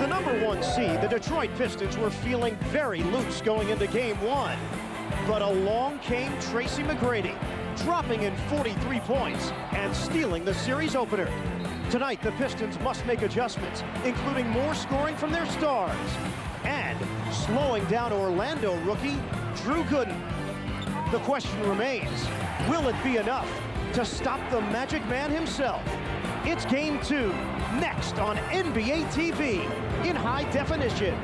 the #1 seed, the Detroit Pistons were feeling very loose going into Game 1. But along came Tracy McGrady, dropping in 43 points and stealing the series opener. Tonight, the Pistons must make adjustments, including more scoring from their stars and slowing down Orlando rookie Drew Gooden. The question remains, will it be enough to stop the Magic Man himself? It's Game 2, next on NBA TV in high definition.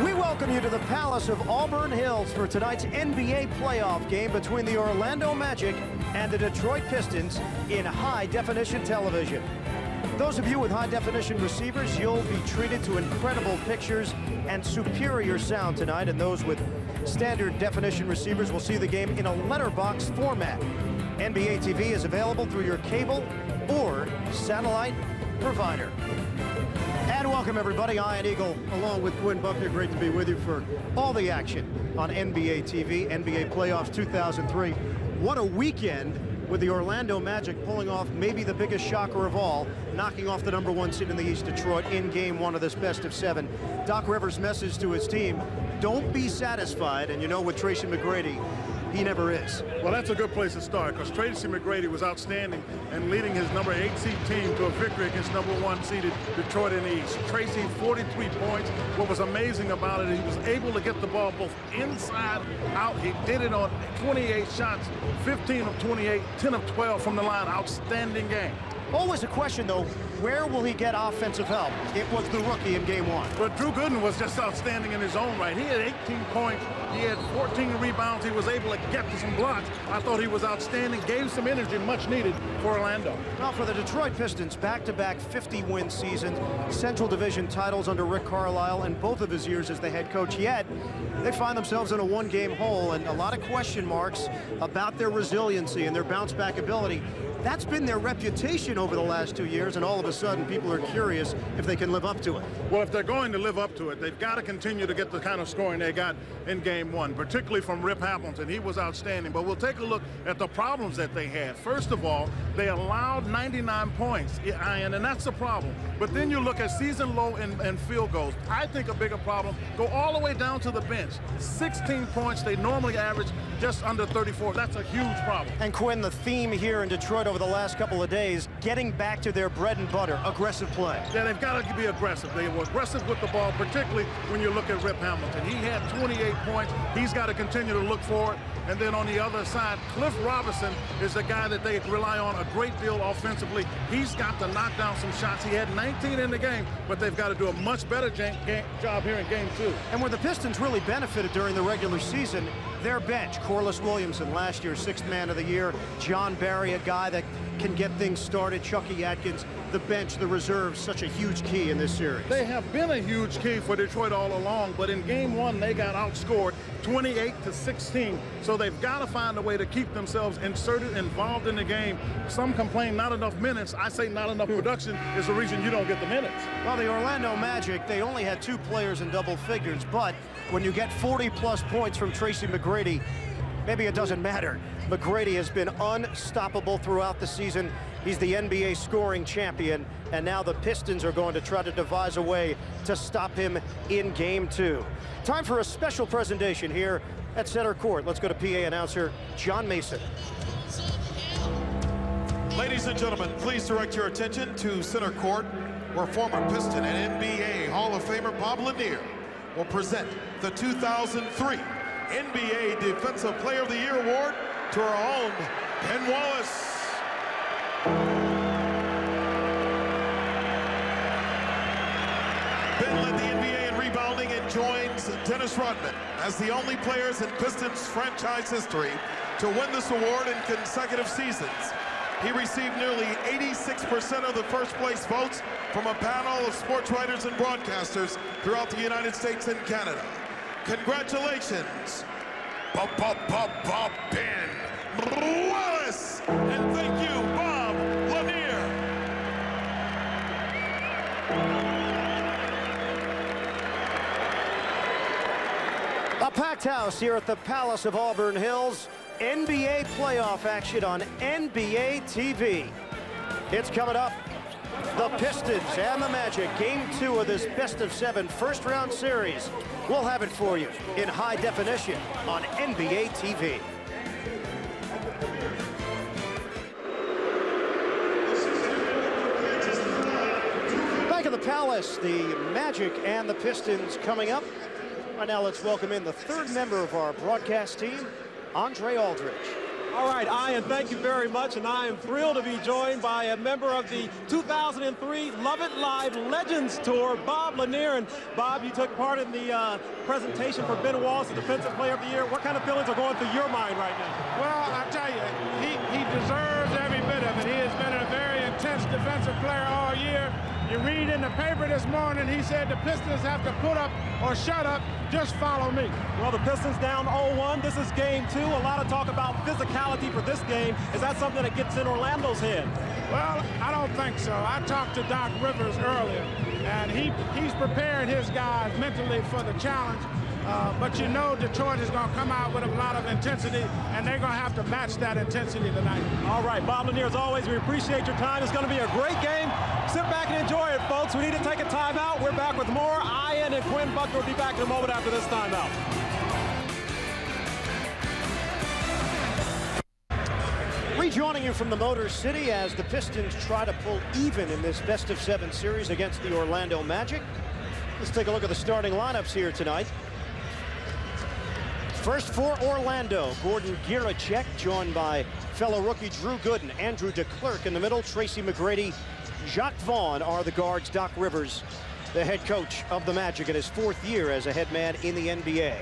We welcome you to the Palace of Auburn Hills for tonight's NBA playoff game between the Orlando Magic and the Detroit Pistons in high definition television. Those of you with high definition receivers, you'll be treated to incredible pictures and superior sound tonight, and those with standard definition receivers will see the game in a letterbox format. NBA TV is available through your cable or satellite provider. And welcome everybody, Ian Eagle along with Quinn Buckner. Great to be with you for all the action on NBA TV, NBA Playoffs 2003. What a weekend with the Orlando Magic pulling off maybe the biggest shocker of all, knocking off the #1 seed in the East, Detroit, in Game 1 of this best-of-7. Doc Rivers' message to his team, don't be satisfied, and you know with Tracy McGrady, he never is. Well, that's a good place to start because Tracy McGrady was outstanding and leading his #8 seed team to a victory against #1 seeded Detroit in the East. Tracy, 43 points. What was amazing about it, he was able to get the ball both inside, out. He did it on 28 shots, 15 of 28, 10 of 12 from the line. Outstanding game. Always a question, though, where will he get offensive help? It was the rookie in Game 1. But Drew Gooden was just outstanding in his own right. He had 18 points. He had 14 rebounds. He was able to get to some blocks. I thought he was outstanding, gave some energy much needed for Orlando. Now for the Detroit Pistons, back-to-back 50-win seasons, Central Division titles under Rick Carlisle in both of his years as the head coach. Yet, they find themselves in a one-game hole and a lot of question marks about their resiliency and their bounce-back ability. That's been their reputation over the last 2 years, and all of a sudden people are curious if they can live up to it. Well, if they're going to live up to it, they've got to continue to get the kind of scoring they got in Game 1, particularly from Rip Hamilton. He was outstanding. But we'll take a look at the problems that they had. First of all, they allowed 99 points, and that's a problem. But then you look at season low in field goals. I think a bigger problem, go all the way down to the bench. 16 points, they normally average just under 34. That's a huge problem. And Quinn, the theme here in Detroit over the last couple of days, getting back to their bread and butter, aggressive play. Yeah, they've got to be aggressive. They were aggressive with the ball, particularly when you look at Rip Hamilton. He had 28 points. He's got to continue to look for it. And then on the other side, Cliff Robinson is the guy that they rely on a great deal offensively. He's got to knock down some shots. He had 19 in the game, but they've got to do a much better job here in Game 2. And where the Pistons really benefited during the regular season, their bench, Corliss Williamson, last year's 6th man of the year, John Barry, a guy that can get things started, Chucky Atkins, the bench, the reserves, such a huge key in this series. They have been a huge key for Detroit all along, but in Game 1, they got outscored 28-16. So they've got to find a way to keep themselves inserted, involved in the game. Some complain not enough minutes. I say not enough production is the reason you don't get the minutes. Well, the Orlando Magic, they only had 2 players in double figures, but when you get 40-plus points from Tracy McGrady, maybe it doesn't matter. McGrady has been unstoppable throughout the season. He's the NBA scoring champion, and now the Pistons are going to try to devise a way to stop him in Game 2. Time for a special presentation here at center court. Let's go to PA announcer John Mason. Ladies and gentlemen, please direct your attention to center court, where former Piston and NBA Hall of Famer Bob Lanier will present the 2003 NBA Defensive Player of the Year Award to our own Ben Wallace. Ben led the NBA in rebounding and joins Dennis Rodman as the only players in Pistons franchise history to win this award in consecutive seasons. He received nearly 86% of the first place votes from a panel of sports writers and broadcasters throughout the United States and Canada. Congratulations, Ben Wallace, and thank you, Bob Lanier. A packed house here at the Palace of Auburn Hills. NBA playoff action on NBA TV. It's coming up The Pistons and the Magic, Game 2 of this best-of-7 first-round series. We'll have it for you in high definition on NBA TV. Back at the Palace, the Magic and the Pistons coming up. Right now, let's welcome in the third member of our broadcast team, Andre Aldridge. All right, Ian, thank you very much, and I am thrilled to be joined by a member of the 2003 Love It Live Legends Tour, Bob Lanier. And Bob, you took part in the presentation for Ben Wallace, the Defensive Player of the Year. What kind of feelings are going through your mind right now? Well, I tell you, he deserves every bit of it. He has been a very intense defensive player all year. You read in the paper this morning, he said the Pistons have to put up or shut up, just follow me. Well, the Pistons down 0-1. This is Game 2. A lot of talk about physicality for this game. Is that something that gets in Orlando's head? Well, I don't think so. I talked to Doc Rivers earlier, and he's preparing his guys mentally for the challenge. But you know Detroit is going to come out with a lot of intensity, and they're going to have to match that intensity tonight. All right, Bob Lanier, as always, we appreciate your time. It's going to be a great game. Sit back and enjoy it, folks. We need to take a timeout. We're back with more. Ian and Quinn Buckner will be back in a moment after this timeout. Rejoining you from the Motor City as the Pistons try to pull even in this best-of-7 series against the Orlando Magic. Let's take a look at the starting lineups here tonight. First for Orlando, Gordon Giracek, joined by fellow rookie Drew Gooden, Andrew DeClercq in the middle, Tracy McGrady, Jacques Vaughn are the guards. Doc Rivers, the head coach of the Magic in his 4th year as a head man in the NBA.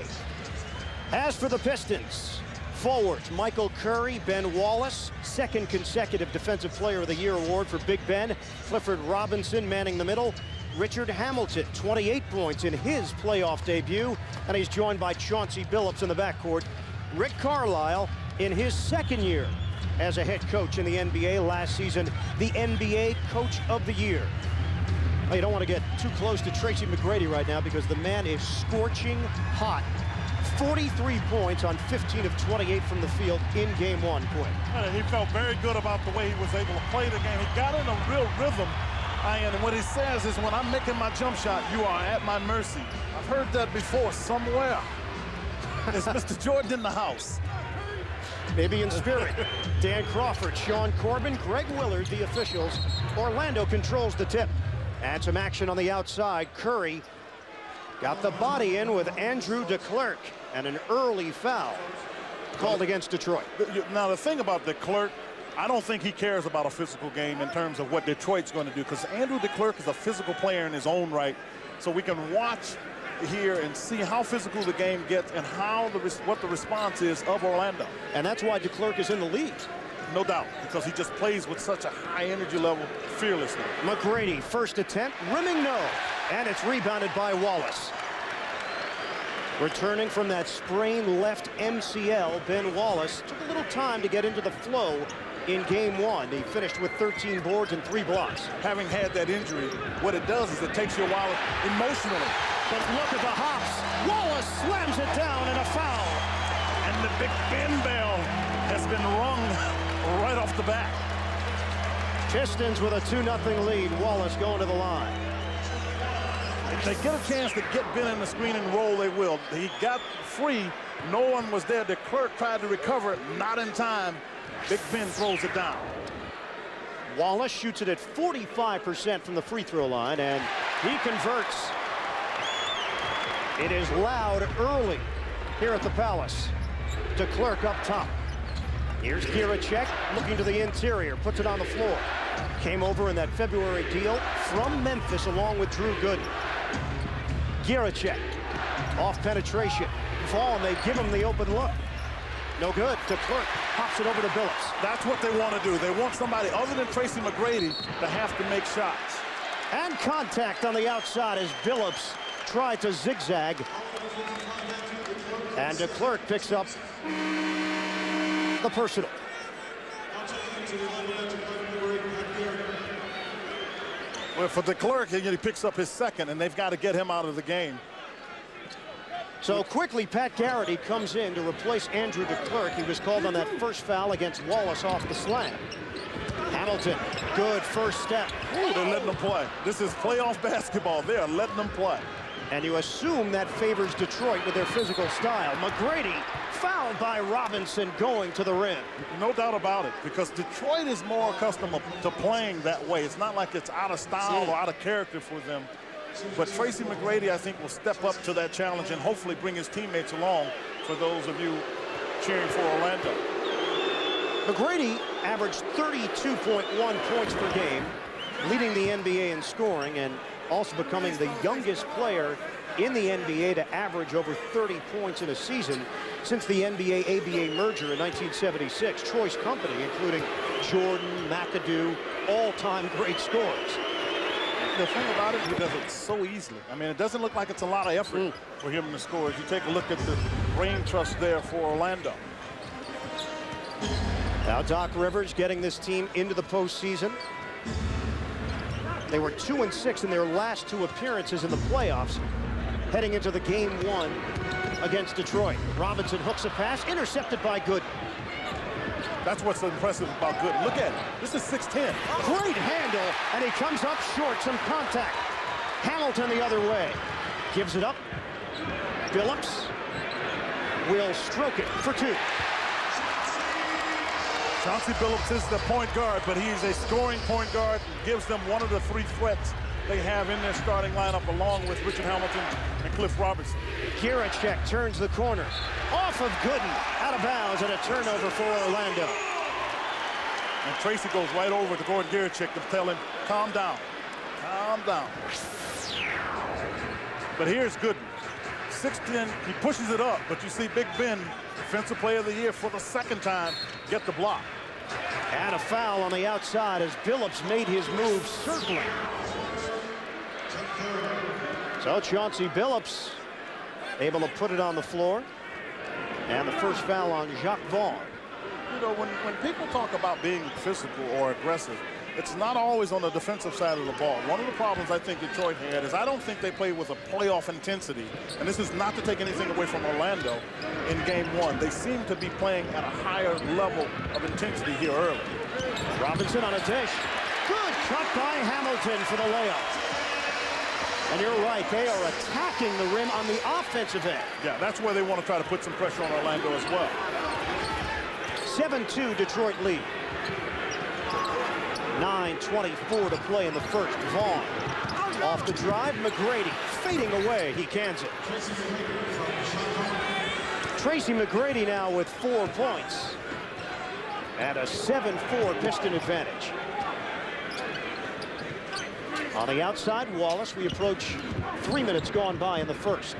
As for the Pistons, forwards, Michael Curry, Ben Wallace, 2nd consecutive Defensive Player of the Year award for Big Ben, Clifford Robinson manning the middle, Richard Hamilton, 28 points in his playoff debut, and he's joined by Chauncey Billups in the backcourt. Rick Carlisle in his 2nd year as a head coach in the NBA, last season the NBA Coach of the Year. Well, you don't want to get too close to Tracy McGrady right now because the man is scorching hot. 43 points on 15 of 28 from the field in Game 1, Quinn. And he felt very good about the way he was able to play the game. He got in a real rhythm. And what he says is, when I'm making my jump shot, you are at my mercy. I've heard that before somewhere. Is Mr. Jordan in the house? Maybe in spirit. Dan Crawford, Sean Corbin, Greg Willard, the officials. Orlando controls the tip. And some action on the outside. Curry got the body in with Andrew DeClercq, and an early foul called against Detroit. Now, the thing about DeClercq, I don't think he cares about a physical game in terms of what Detroit's going to do, because Andrew DeClercq is a physical player in his own right. So we can watch here and see how physical the game gets and how what the response is of Orlando. And that's why DeClercq is in the lead. No doubt, because he just plays with such a high energy level, fearlessly. McGrady, first attempt, rimming no, and it's rebounded by Wallace. Returning from that sprained left MCL, Ben Wallace took a little time to get into the flow in Game 1. He finished with 13 boards and 3 blocks. Having had that injury, what it does is it takes you a while emotionally. But look at the hops. Wallace slams it down and a foul. And the Big Ben bell has been rung right off the bat. Pistons with a 2-0 lead. Wallace going to the line. If they get a chance to get Ben in the screen and roll, they will. He got free. No one was there. DeClercq tried to recover it, not in time. Big Ben throws it down. Wallace shoots it at 45% from the free throw line, and he converts. It is loud early here at the Palace. DeClercq up top. Here's Giracek looking to the interior, puts it on the floor. Came over in that February deal from Memphis along with Drew Gooden. Giracek off penetration. Vaughn, they give him the open look. No good. DeClercq pops it over to Billups. That's what they want to do. They want somebody other than Tracy McGrady to have to make shots. And contact on the outside as Billups tried to zigzag. And DeClercq picks up the personal. Well, for DeClercq, he picks up his 2nd, and they've got to get him out of the game. So quickly, Pat Garrity comes in to replace Andrew DeClercq. He was called on that first foul against Wallace off the slam. Hamilton, good first step. Ooh, they're letting them play. This is playoff basketball. They're letting them play. And you assume that favors Detroit with their physical style. McGrady fouled by Robinson going to the rim. No doubt about it, because Detroit is more accustomed to playing that way. It's not like it's out of style or out of character for them. But Tracy McGrady, I think, will step up to that challenge and hopefully bring his teammates along for those of you cheering for Orlando. McGrady averaged 32.1 points per game, leading the NBA in scoring and also becoming the youngest player in the NBA to average over 30 points in a season since the NBA-ABA merger in 1976. Troy's company, including Jordan, McAdoo, all-time great scorers. The thing about it, he does it so easily. I mean, it doesn't look like it's a lot of effort for him to score. As you take a look at the brain trust there for Orlando. Now Doc Rivers getting this team into the postseason. They were 2-6 in their last 2 appearances in the playoffs, heading into the game 1 against Detroit. Robinson hooks a pass, intercepted by Gooden. That's what's so impressive about Gooden. Look at it. This is 6'10". Great handle, and he comes up short. Some contact. Hamilton the other way. Gives it up. Billups will stroke it for 2. Chauncey Billups is the point guard, but he's a scoring point guard and gives them one of the 3 threats they have in their starting lineup, along with Richard Hamilton and Cliff Robertson. Giracek turns the corner. Off of Gooden, out of bounds, and a turnover for Orlando. And Tracy goes right over to Gordon Giracek to tell him, calm down, calm down. But here's Gooden. 6'10", he pushes it up, but you see Big Ben, Defensive Player of the Year for the 2nd time, get the block. And a foul on the outside as Billups made his move circling. So Chauncey Billups able to put it on the floor. And the first foul on Jacques Vaughn. You know, when people talk about being physical or aggressive, it's not always on the defensive side of the ball. One of the problems I think Detroit had is I don't think they played with a playoff intensity. And this is not to take anything away from Orlando in game 1. They seem to be playing at a higher level of intensity here early. Robinson on a dish. Good cut by Hamilton for the layup. And you're right, they are attacking the rim on the offensive end. Yeah, that's where they want to try to put some pressure on Orlando as well. 7-2 Detroit lead. 9:24 to play in the first. Vaughn off the drive. McGrady fading away. He cans it. Tracy McGrady now with 4 points. And a 7-4 Piston advantage. On the outside, Wallace. We approach 3 minutes gone by in the first.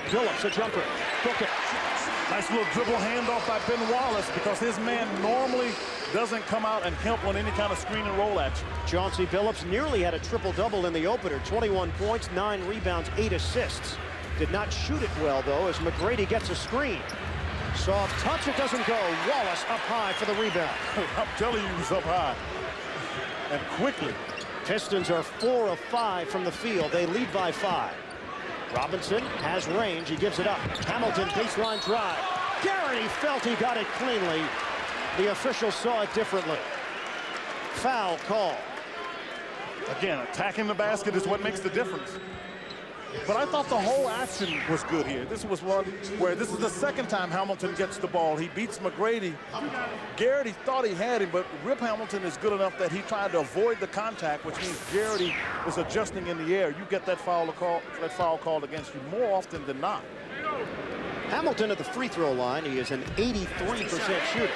Billups, a jumper. Book it. Nice little dribble handoff by Ben Wallace, because his man normally doesn't come out and help on any kind of screen and roll action. Chauncey Billups nearly had a triple-double in the opener. 21 points, 9 rebounds, 8 assists. Did not shoot it well, though, as McGrady gets a screen. Soft touch, it doesn't go. Wallace up high for the rebound. I'm telling you, he's up high. And quickly. Pistons are 4 of 5 from the field. They lead by 5. Robinson has range. He gives it up. Hamilton, baseline drive. Garrity felt he got it cleanly. The officials saw it differently. Foul call. Again, attacking the basket is what makes the difference. But I thought the whole action was good here. This was one where this is the 2nd time Hamilton gets the ball. He beats McGrady. Garrity thought he had him, but Rip Hamilton is good enough that he tried to avoid the contact, which means Garrity was adjusting in the air. You get that foul called against you more often than not. Hamilton at the free throw line. He is an 83% shooter.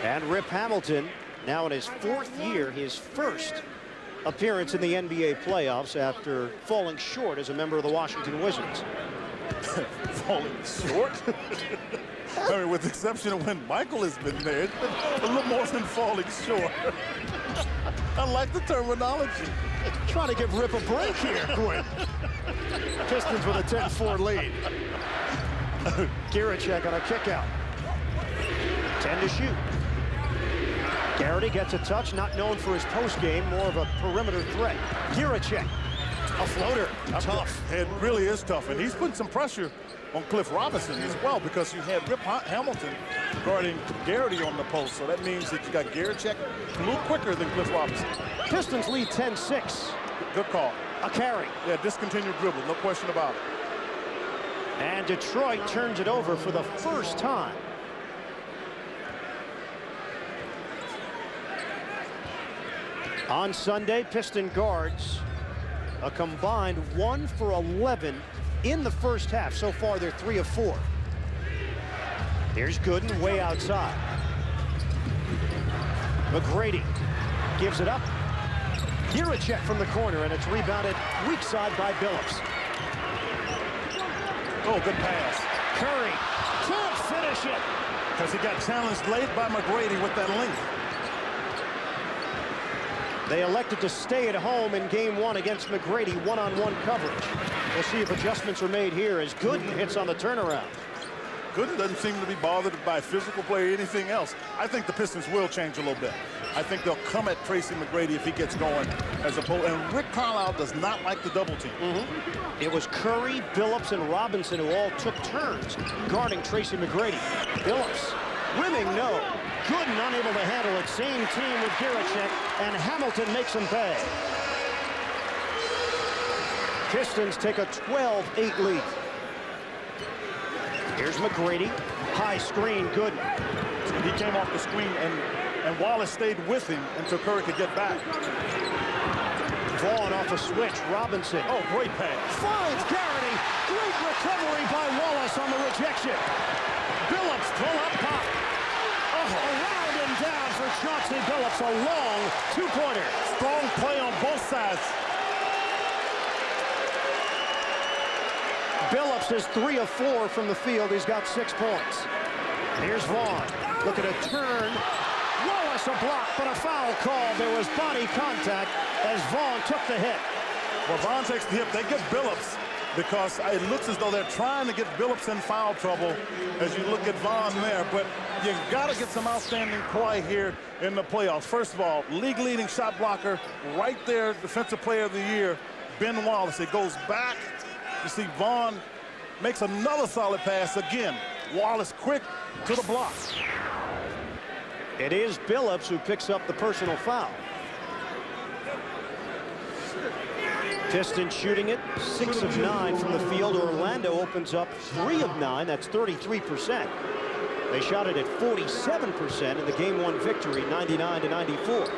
And Rip Hamilton, now in his 4th year, his first appearance in the NBA playoffs after falling short as a member of the Washington Wizards. Falling short? I mean, with the exception of when Michael has been there, it's been a little more than falling short. I like the terminology. Trying to give Rip a break here, Gwen. Pistons with a 10-4 lead. Giracek on a kick out. 10 to shoot. Garrity gets a touch, not known for his post game, more of a perimeter threat. Giracek A floater. Tough. It really is tough. And he's putting some pressure on Cliff Robinson as well, because you had Rip Hamilton guarding Garrity on the post. So that means that you got Garrett a little quicker than Cliff Robinson. Pistons lead 10-6. Good call. A carry. Yeah, discontinued dribble, no question about it. And Detroit turns it over for the first time. On Sunday, Piston guards a combined 1 for 11 in the first half. So far, they're 3 of 4. Here's Gooden way outside. McGrady gives it up. Here a check from the corner, and it's rebounded weak side by Billups. Oh, good pass. Curry can't finish it. Because he got challenged late by McGrady with that length. They elected to stay at home in game 1 against McGrady, one-on-one coverage. We'll see if adjustments are made here as Gooden hits on the turnaround. Gooden doesn't seem to be bothered by physical play or anything else. I think the Pistons will change a little bit. I think they'll come at Tracy McGrady if he gets going as opposed. And Rick Carlisle does not like the double team. It was Curry, Billups, and Robinson who all took turns guarding Tracy McGrady. Billups, rimming no. Gooden unable to handle it. Same team with Garrett, and Hamilton makes him pay. Pistons take a 12-8 lead. Here's McGrady. High screen, Gooden. He came off the screen, and Wallace stayed with him until Curry could get back. Vaughn off a switch. Robinson. Oh, great pass. Finds Garrity. Great recovery by Wallace on the rejection. Billups pull up top. Around and down for Chauncey Billups. A long two-pointer. Strong play on both sides. Billups is 3 of 4 from the field. He's got 6 points. Here's Vaughn. Look at a turn. Wallace a block, but a foul call. There was body contact as Vaughn took the hit. Well, Vaughn takes the hit. They get Billups because it looks as though they're trying to get Billups in foul trouble as you look at Vaughn there. But you've got to get some outstanding play here in the playoffs. First of all, league-leading shot blocker right there, Defensive Player of the Year, Ben Wallace. It goes back. You see Vaughn makes another solid pass again. Wallace quick to the block. It is Billups who picks up the personal foul. Pistons shooting it 6 of 9 from the field. Orlando opens up 3 of 9. That's 33%. They shot it at 47% in the game 1 victory, 99-94.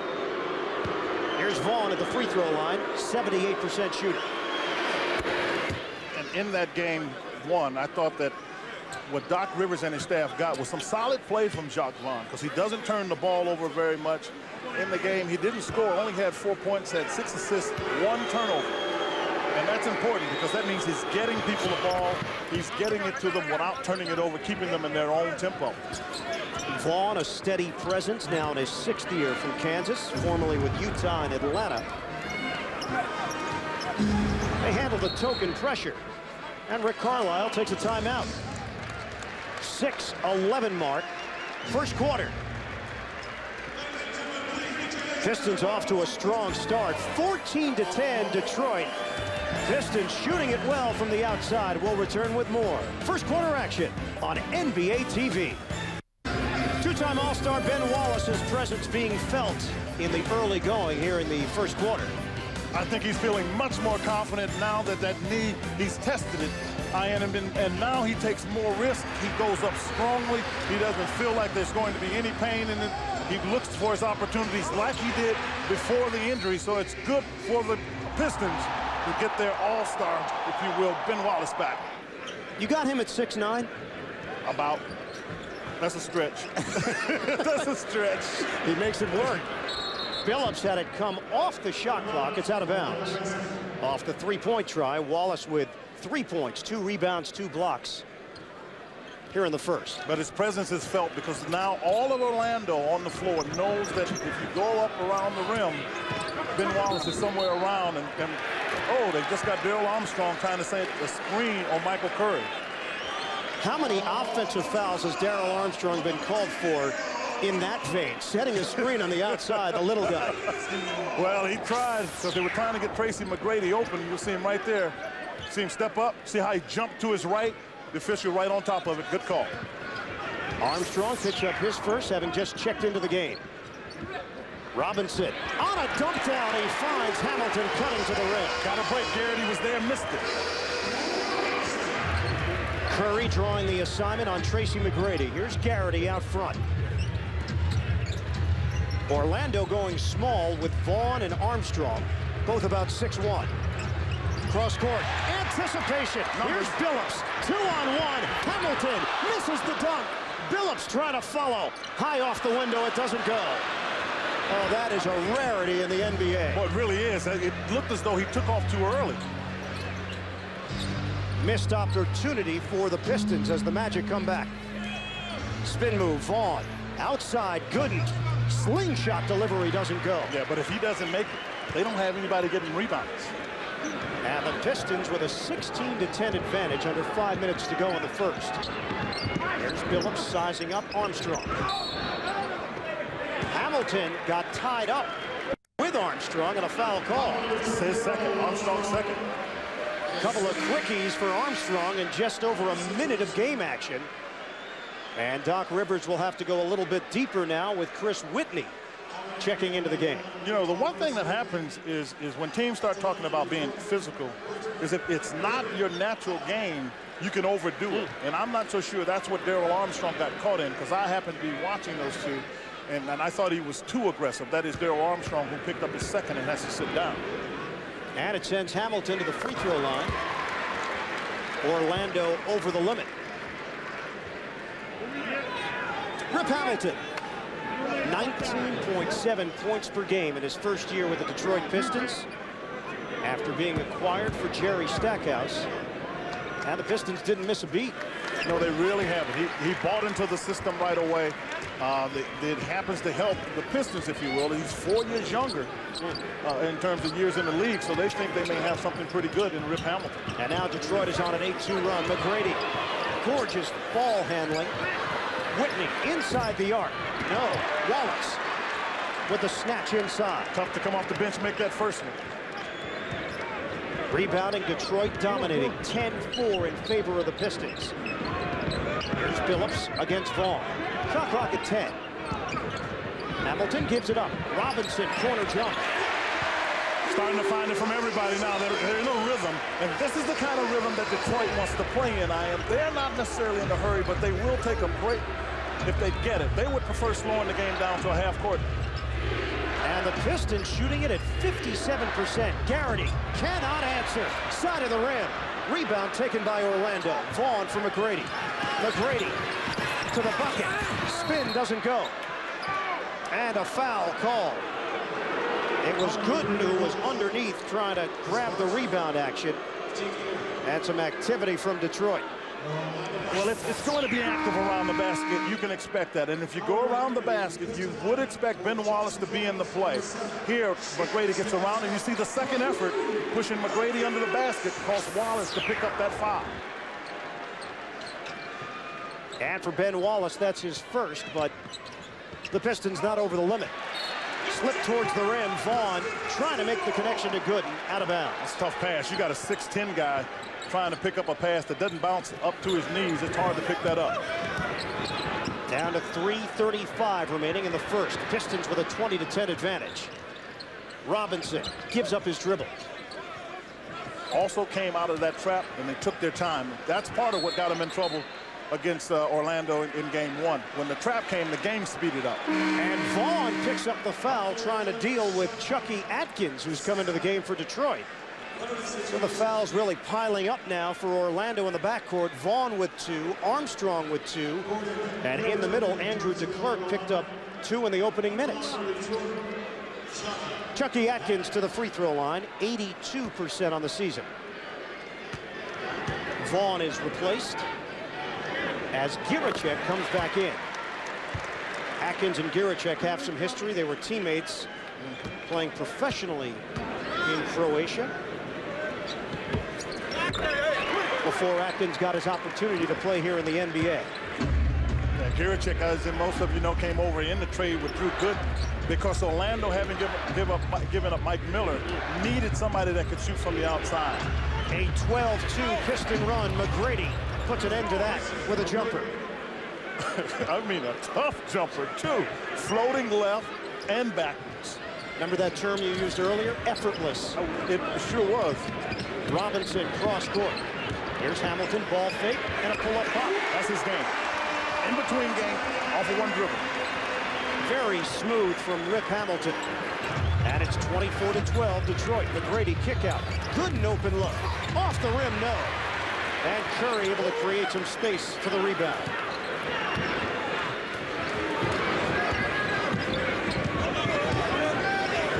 Here's Vaughn at the free throw line, 78% shooting. And in that game 1, I thought that what Doc Rivers and his staff got was some solid play from Jacques Vaughn, because he doesn't turn the ball over very much. In the game, he didn't score, only had 4 points, had 6 assists, 1 turnover. And that's important because that means he's getting people the ball, he's getting it to them without turning it over, keeping them in their own tempo. Vaughn, a steady presence, now in his 6th year from Kansas, formerly with Utah and Atlanta. They handle the token pressure, and Rick Carlisle takes a timeout. 6-11 mark, first quarter. Pistons off to a strong start, 14-10 Detroit. Pistons shooting it well from the outside. We'll return with more first quarter action on NBA TV. Two-time All-Star Ben Wallace's presence being felt in the early going here in the first quarter. I think he's feeling much more confident now that that knee, he's tested it. And now he takes more risk. He goes up strongly. He doesn't feel like there's going to be any pain in it. He looks for his opportunities like he did before the injury. So it's good for the Pistons to get their all-star, if you will, Ben Wallace back. You got him at 6'9"? About. That's a stretch. That's a stretch. He makes it work. Billups had it come off the shot clock. It's out of bounds. Off the three-point try, Wallace with 3 points, 2 rebounds, 2 blocks here in the first. But his presence is felt because now all of Orlando on the floor knows that if you go up around the rim, Ben Wallace is somewhere around. And oh, they just got Darrell Armstrong trying to set a screen on Michael Curry. How many offensive fouls has Darrell Armstrong been called for in that vein, setting a screen on the outside, the little guy. Well, he tried, because they were trying to get Tracy McGrady open. You'll see him right there. See him step up. See how he jumped to his right? The official right on top of it. Good call. Armstrong picks up his first, having just checked into the game. Robinson on a dump down. He finds Hamilton cutting to the rim. Got a break. Garrity was there, missed it. Curry drawing the assignment on Tracy McGrady. Here's Garrity out front. Orlando going small with Vaughn and Armstrong, both about 6'1". Cross court, anticipation. Here's Billups, 2-on-1. Hamilton misses the dunk. Billups trying to follow. High off the window, it doesn't go. Oh, that is a rarity in the NBA. Well, it really is. It looked as though he took off too early. Missed opportunity for the Pistons as the Magic come back. Spin move, Vaughn. Outside, Gooden. Slingshot delivery doesn't go. Yeah, but if he doesn't make it, they don't have anybody getting rebounds. And the Pistons with a 16-10 advantage under 5 minutes to go in the first. Here's Billups sizing up Armstrong. Hamilton got tied up with Armstrong and a foul call. It's his second, Armstrong's second. Couple of quickies for Armstrong and just over a minute of game action. And Doc Rivers will have to go a little bit deeper now with Chris Whitney checking into the game. You know, the one thing that happens is when teams start talking about being physical, is if it's not your natural game, you can overdo it. And I'm not so sure that's what Darrell Armstrong got caught in, because I happened to be watching those two, and I thought he was too aggressive. That is Darrell Armstrong, who picked up his second and has to sit down. And it sends Hamilton to the free throw line. Orlando over the limit. Rip Hamilton, 19.7 points per game in his first year with the Detroit Pistons, after being acquired for Jerry Stackhouse. And the Pistons didn't miss a beat. No, they really haven't. He bought into the system right away. It happens to help the Pistons, if you will. He's 4 years younger in terms of years in the league, so they think they may have something pretty good in Rip Hamilton. And now Detroit is on an 8-2 run. McGrady, gorgeous ball handling. Whitney inside the arc. No, Wallace with the snatch inside. Tough to come off the bench, make that first one. Rebounding, Detroit dominating 10-4 in favor of the Pistons. Here's Billups against Vaughn. Shot clock at 10. Hamilton gives it up. Robinson, corner jump. Starting to find it from everybody now. They're in a rhythm, and this is the kind of rhythm that Detroit wants to play in. They're not necessarily in a hurry, but they will take a break if they get it. They would prefer slowing the game down to a half court. And the Pistons shooting it at 57%. Garrity cannot answer. Side of the rim. Rebound taken by Orlando. Vaughn for McGrady. McGrady to the bucket. Spin doesn't go. And a foul call. It was Gooden who was underneath trying to grab the rebound action. And some activity from Detroit. Well, it's going to be active around the basket. You can expect that. And if you go around the basket, you would expect Ben Wallace to be in the play. Here, McGrady gets around, and you see the second effort pushing McGrady under the basket, caused Wallace to pick up that foul. And for Ben Wallace, that's his first, but the Pistons not over the limit. Slip towards the rim. Vaughn trying to make the connection to Gooden, out of bounds. That's a tough pass. You got a 6'10" guy trying to pick up a pass that doesn't bounce up to his knees. It's hard to pick that up. Down to 3:35 remaining in the first. Pistons with a 20-10 advantage. Robinson gives up his dribble. Also came out of that trap, and they took their time. That's part of what got them in trouble against Orlando in game one. When the trap came, the game speeded up. And Vaughn picks up the foul, trying to deal with Chucky Atkins, who's come into the game for Detroit. So the foul's really piling up now for Orlando in the backcourt. Vaughn with 2, Armstrong with 2, and in the middle, Andrew DeClercq picked up 2 in the opening minutes. Chucky Atkins to the free throw line, 82% on the season. Vaughn is replaced as Giricek comes back in. Atkins and Giricek have some history. They were teammates playing professionally in Croatia before Atkins got his opportunity to play here in the NBA. Yeah, Giricek, as most of you know, came over in the trade with Drew Gooden because Orlando, having given up Mike Miller, needed somebody that could shoot from the outside. A 12-2 Piston run. McGrady puts an end to that with a jumper. I mean, a tough jumper, too. Floating left and backwards. Remember that term you used earlier? Effortless. It sure was. Robinson cross court. Here's Hamilton, ball fake, and a pull-up pop. That's his game. In between game, off of one dribble. Very smooth from Rip Hamilton. And it's 24-12, Detroit. McGrady kick out. Gooden open look. Off the rim, no. And Curry able to create some space for the rebound.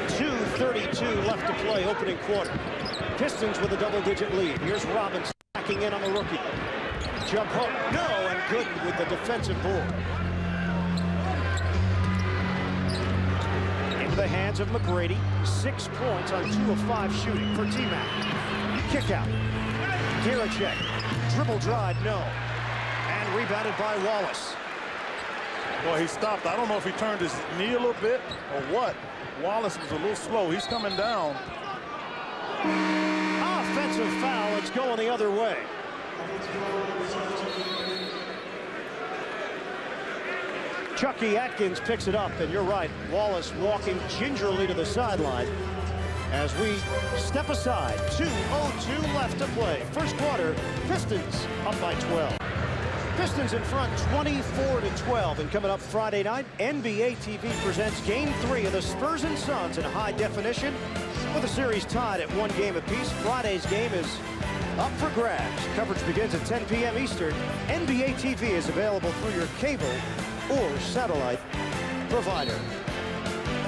.2:32 left to play, opening quarter. Pistons with a double-digit lead. Here's Robinson backing in on the rookie. Jump hook, no, and Gooden with the defensive board. Into the hands of McGrady. 6 points on 2 of 5 shooting for TMac. Kick out. Giricek, dribble drive, no. And rebounded by Wallace. Well, he stopped. I don't know if he turned his knee a little bit or what. Wallace was a little slow. He's coming down. Offensive foul. It's going the other way. Chucky Atkins picks it up, and you're right. Wallace walking gingerly to the sideline as we step aside. 2:02 left to play. First quarter, Pistons up by 12. Pistons in front 24-12, and coming up Friday night, NBA TV presents Game 3 of the Spurs and Suns in high definition with the series tied at 1 game apiece. Friday's game is up for grabs. Coverage begins at 10 p.m. Eastern. NBA TV is available through your cable or satellite provider.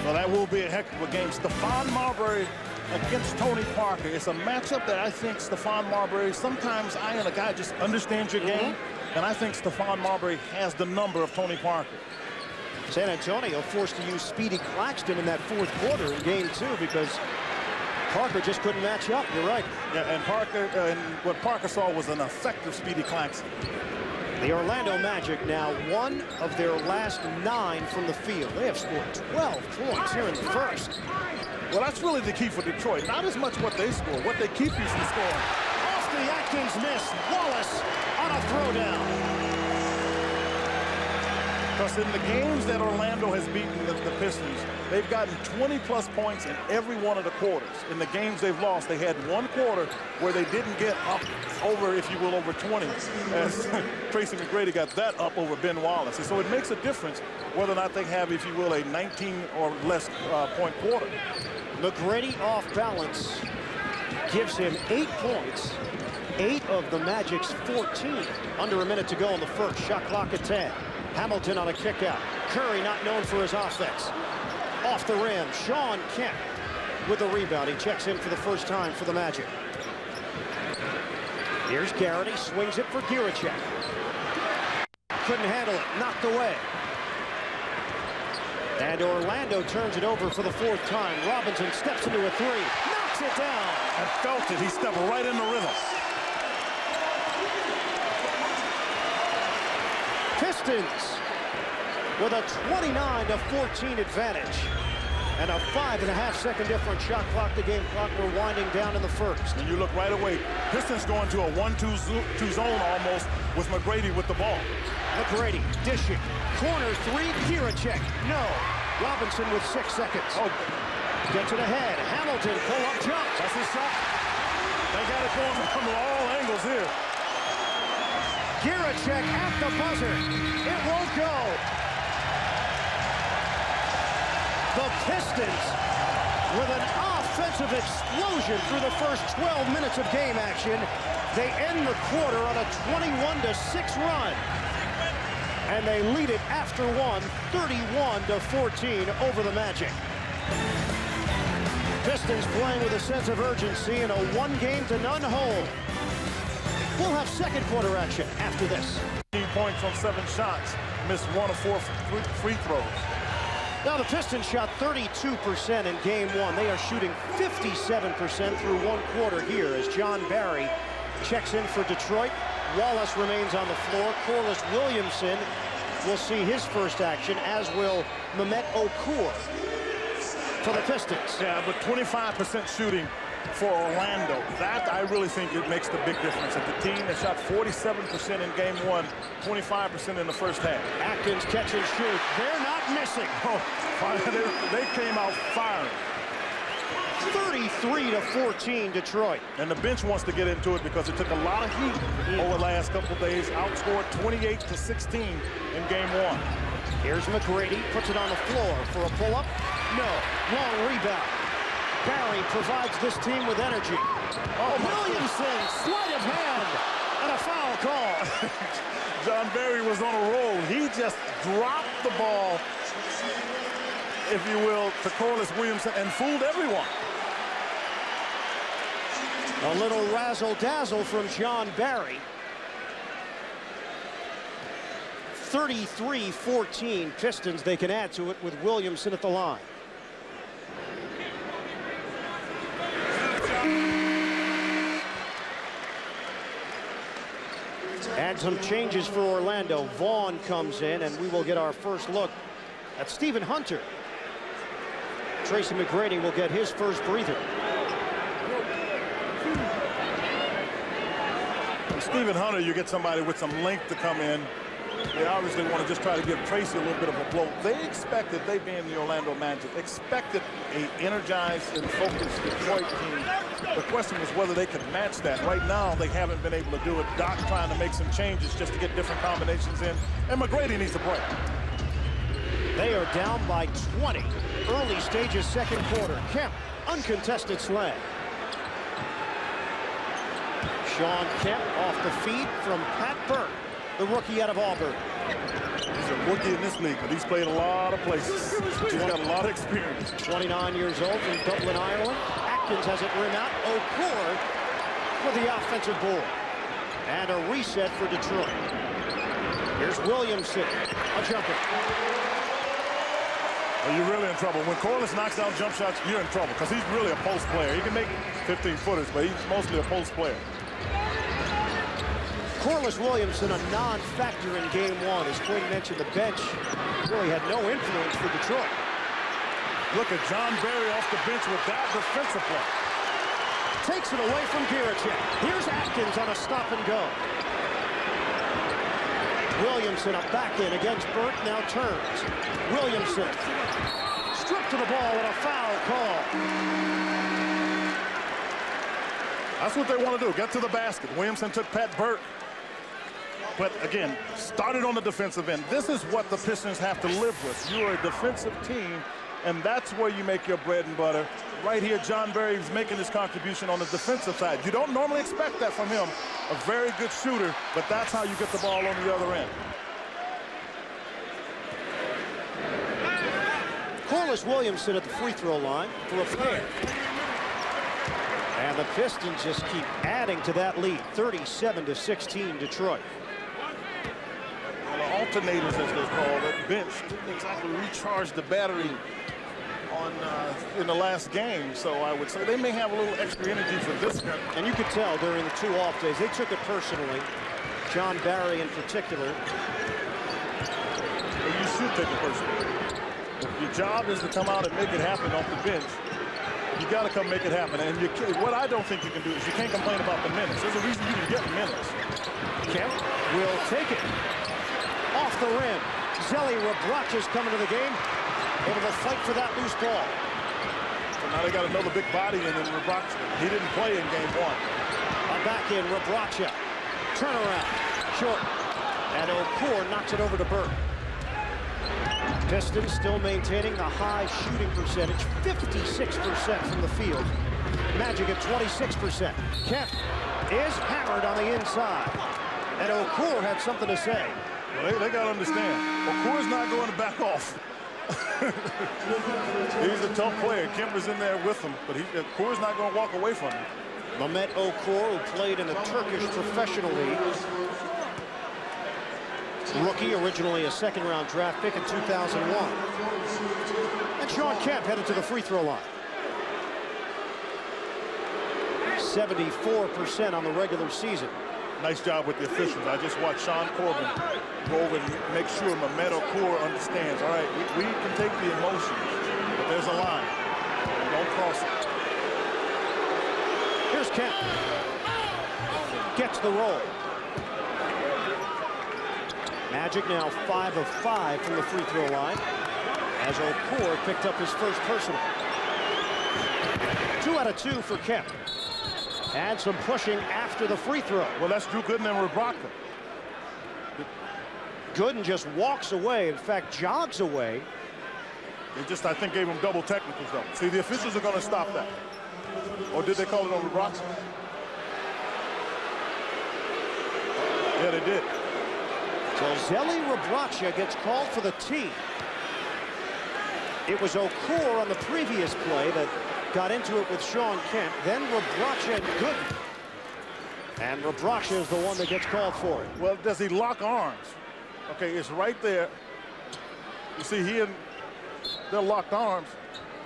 Well, that will be a heck of a game. Stephon Marbury against Tony Parker. It's a matchup that I think Stephon Marbury, sometimes I and a guy just understands your game. And I think Stephon Marbury has the number of Tony Parker. San Antonio forced to use Speedy Claxton in that 4th quarter in game 2 because Parker just couldn't match up. You're right. Yeah, and Parker, and what Parker saw was an effective Speedy Claxton. The Orlando Magic now 1 of their last 9 from the field. They have scored 12 points here in the first. Well, that's really the key for Detroit. Not as much what they score, what they keep you from scoring. Off the Atkins miss. Wallace on a throwdown. Because in the games that Orlando has beaten the Pistons, they've gotten 20-plus points in every one of the quarters. In the games they've lost, they had 1 quarter where they didn't get up over, if you will, over 20. As Tracy McGrady got that up over Ben Wallace. And so it makes a difference whether or not they have, if you will, a 19 or less point quarter. McGrady off balance gives him 8 points. 8 of the Magic's 14. Under a minute to go in the first. Shot clock at 10. Hamilton on a kick out. Curry not known for his offense. Off the rim, Sean Kemp with the rebound. He checks in for the first time for the Magic. Here's Garrity, swings it for Giricek. Couldn't handle it, knocked away. And Orlando turns it over for the 4th time. Robinson steps into a 3, knocks it down. I felt it, he stepped right in the rhythm. Pistons with a 29-14 advantage and a 5.5-second difference. Shot clock to game clock. We're winding down in the first. And you look right away, Pistons going to a 1-2 zone almost with McGrady with the ball. McGrady dishing. Corner 3, Giricek. No. Robinson with 6 seconds. Oh. Gets it ahead. Hamilton pull-up jump. That's his shot. They got it going from all angles here. Giricek at the buzzer. It won't go. The Pistons with an offensive explosion through the first 12 minutes of game action. They end the quarter on a 21-6 run. And they lead it after 1, 31-14 over the Magic. Pistons playing with a sense of urgency in a 1-game-to-none hold. We'll have second quarter action after this. 15 points on 7 shots. Missed 1 of 4 free throws. Now the Pistons shot 32% in game 1. They are shooting 57% through 1 quarter here as John Barry checks in for Detroit. Wallace remains on the floor. Corliss Williamson will see his first action, as will Mehmet Okur for the Pistons. Yeah, but 25% shooting for Orlando. That, I really think it makes the big difference. At the team that shot 47% in game one, 25% in the first half. Atkins catch and shoot. They're not missing. Oh, they came out firing. 33-14 Detroit. And the bench wants to get into it because it took a lot of heat over the last couple of days. Outscored 28-16 in game one. Here's McGrady, puts it on the floor for a pull-up. No, long rebound. Barry provides this team with energy. Oh, Williamson, sleight of hand, and a foul call. John Barry was on a roll. He just dropped the ball, if you will, to Corliss Williamson and fooled everyone. A little razzle-dazzle from John Barry. 33-14 Pistons. They can add to it with Williamson at the line. And some changes for Orlando. Vaughn comes in, and we will get our first look at Stephen Hunter. Tracy McGrady will get his first breather. From Stephen Hunter, you get somebody with some length to come in. They obviously want to just try to give Tracy a little bit of a blow. They expected, they being the Orlando Magic, expected an energized and focused Detroit team. The question was whether they could match that. Right now, they haven't been able to do it. Doc trying to make some changes just to get different combinations in. And McGrady needs a break. They are down by 20. Early stages, second quarter. Kemp, uncontested slam. Sean Kemp off the feed from Pat Burke, the rookie out of Auburn. He's a rookie in this league, but he's played a lot of places. He's got a lot of experience. 29 years old from Dublin, Ireland. Atkins has it rim out. Okur for the offensive board. And a reset for Detroit. Here's Williamson, a jumper. Well, you're really in trouble. When Corliss knocks down jump shots, you're in trouble because he's really a post player. He can make 15-footers, but he's mostly a post player. Corliss Williamson, a non-factor in game one. As Quinn mentioned, the bench really had no influence for Detroit. Look at John Barry off the bench with that defensive play. Takes it away from Giricek. Here's Atkins on a stop and go. Williamson up back in against Burt, now turns. Williamson stripped to the ball and a foul call. That's what they want to do, get to the basket. Williamson took Pat Burke. But again, started on the defensive end. This is what the Pistons have to live with. You are a defensive team, and that's where you make your bread and butter. Right here, John Barry is making his contribution on the defensive side. You don't normally expect that from him. A very good shooter, but that's how you get the ball on the other end. Corliss Williamson at the free throw line for a pair. And the Pistons just keep adding to that lead. 37-16 Detroit. Well, the alternators, as they're called, that bench didn't exactly recharge the battery on in the last game. So I would say they may have a little extra energy for this game. And you could tell during the two off days, they took it personally. John Barry in particular. Well, you should take it personally. If your job is to come out and make it happen off the bench, you got to come make it happen. And what I don't think you can do is you can't complain about the minutes. There's a reason you can get minutes. Kemp will take it. Off the rim. Zelly Rebracha's coming to the game. Able to fight for that loose ball. So now they got another big body in Rebracha. He didn't play in game one. A back in Rebracha. Turnaround. Short. And Okur knocks it over to Burke. Pistons still maintaining the high shooting percentage, 56% from the field. Magic at 26%. Kemp is hammered on the inside. And Okur had something to say. Well, they got to understand, Okur's not going to back off. He's a tough player. Kemper's in there with him, but Okur's not going to walk away from him. Mehmet Okur, who played in the Turkish Professional League. Rookie, originally a second-round draft pick in 2001. And Sean Kemp headed to the free throw line. 74% on the regular season. Nice job with the officials. I just watched Sean Corbin go over and make sure Mehmet Okur understands. All right, we can take the emotions, but there's a line. Don't cross it. Here's Kemp. Gets the roll. Magic now 5 of 5 from the free throw line, as Okur picked up his first personal. 2 out of 2 for Kemp. And some pushing after the free throw. Well, that's Drew Gooden and Rebrocka. Gooden just walks away, in fact, jogs away. They just, I think, gave him double technicals, though. See, the officials are going to stop that. Or did they call it on Rebrocka? Yeah, they did. So Zeli Rebrocka gets called for the tee. It was Okur on the previous play that got into it with Sean Kemp, then Rebrocka and Gooden. And Rebrocka is the one that gets called for it. Well, does he lock arms? Okay, it's right there. You see, they're locked arms.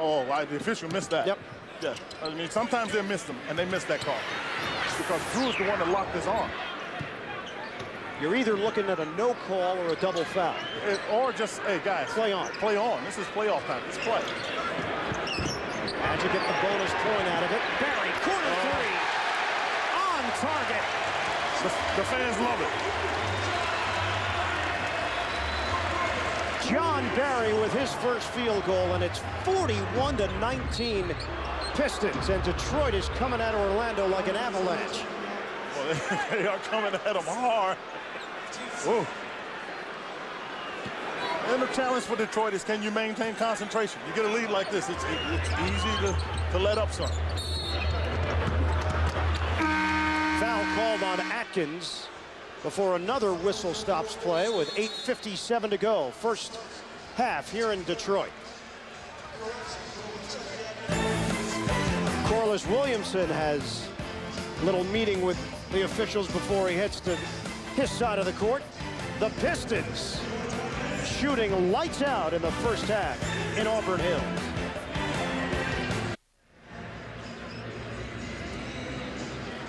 Oh, the official missed that. Yep. Yeah, I mean, sometimes they miss them, and they missed that call. Because Drew is the one that locked his arm. You're either looking at a no call or a double foul. Or just, hey, guys. Play on. Play on. This is playoff time. It's play. Magic get the bonus point out of it. Barry, corner three. On target. The fans love it. John Barry with his first field goal, and it's 41-19 Pistons. And Detroit is coming at Orlando like an avalanche. Well, they are coming at them hard. Whoa. And the challenge for Detroit is, can you maintain concentration? You get a lead like this, it's easy to let up some. Foul called on Atkins before another whistle stops play with 8:57 to go. First half here in Detroit. Corliss Williamson has a little meeting with the officials before he heads to his side of the court. The Pistons shooting lights out in the first half in Auburn Hills.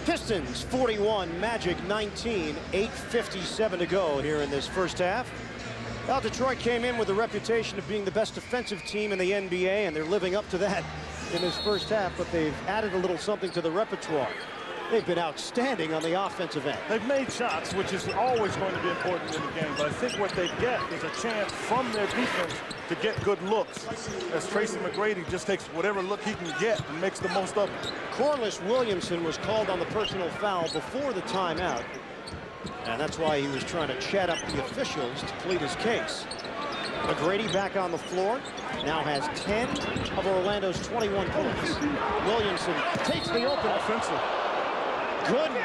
Pistons 41, Magic 19, 8:57 to go here in this first half. Well, Detroit came in with a reputation of being the best defensive team in the NBA, and they're living up to that in this first half, but they've added a little something to the repertoire. They've been outstanding on the offensive end. They've made shots, which is always going to be important in the game. But I think what they get is a chance from their defense to get good looks, as Tracy McGrady just takes whatever look he can get and makes the most of it. Corliss Williamson was called on the personal foul before the timeout, and that's why he was trying to chat up the officials to plead his case. McGrady back on the floor, now has 10 of Orlando's 21 points. Williamson takes the open offensive. Gooden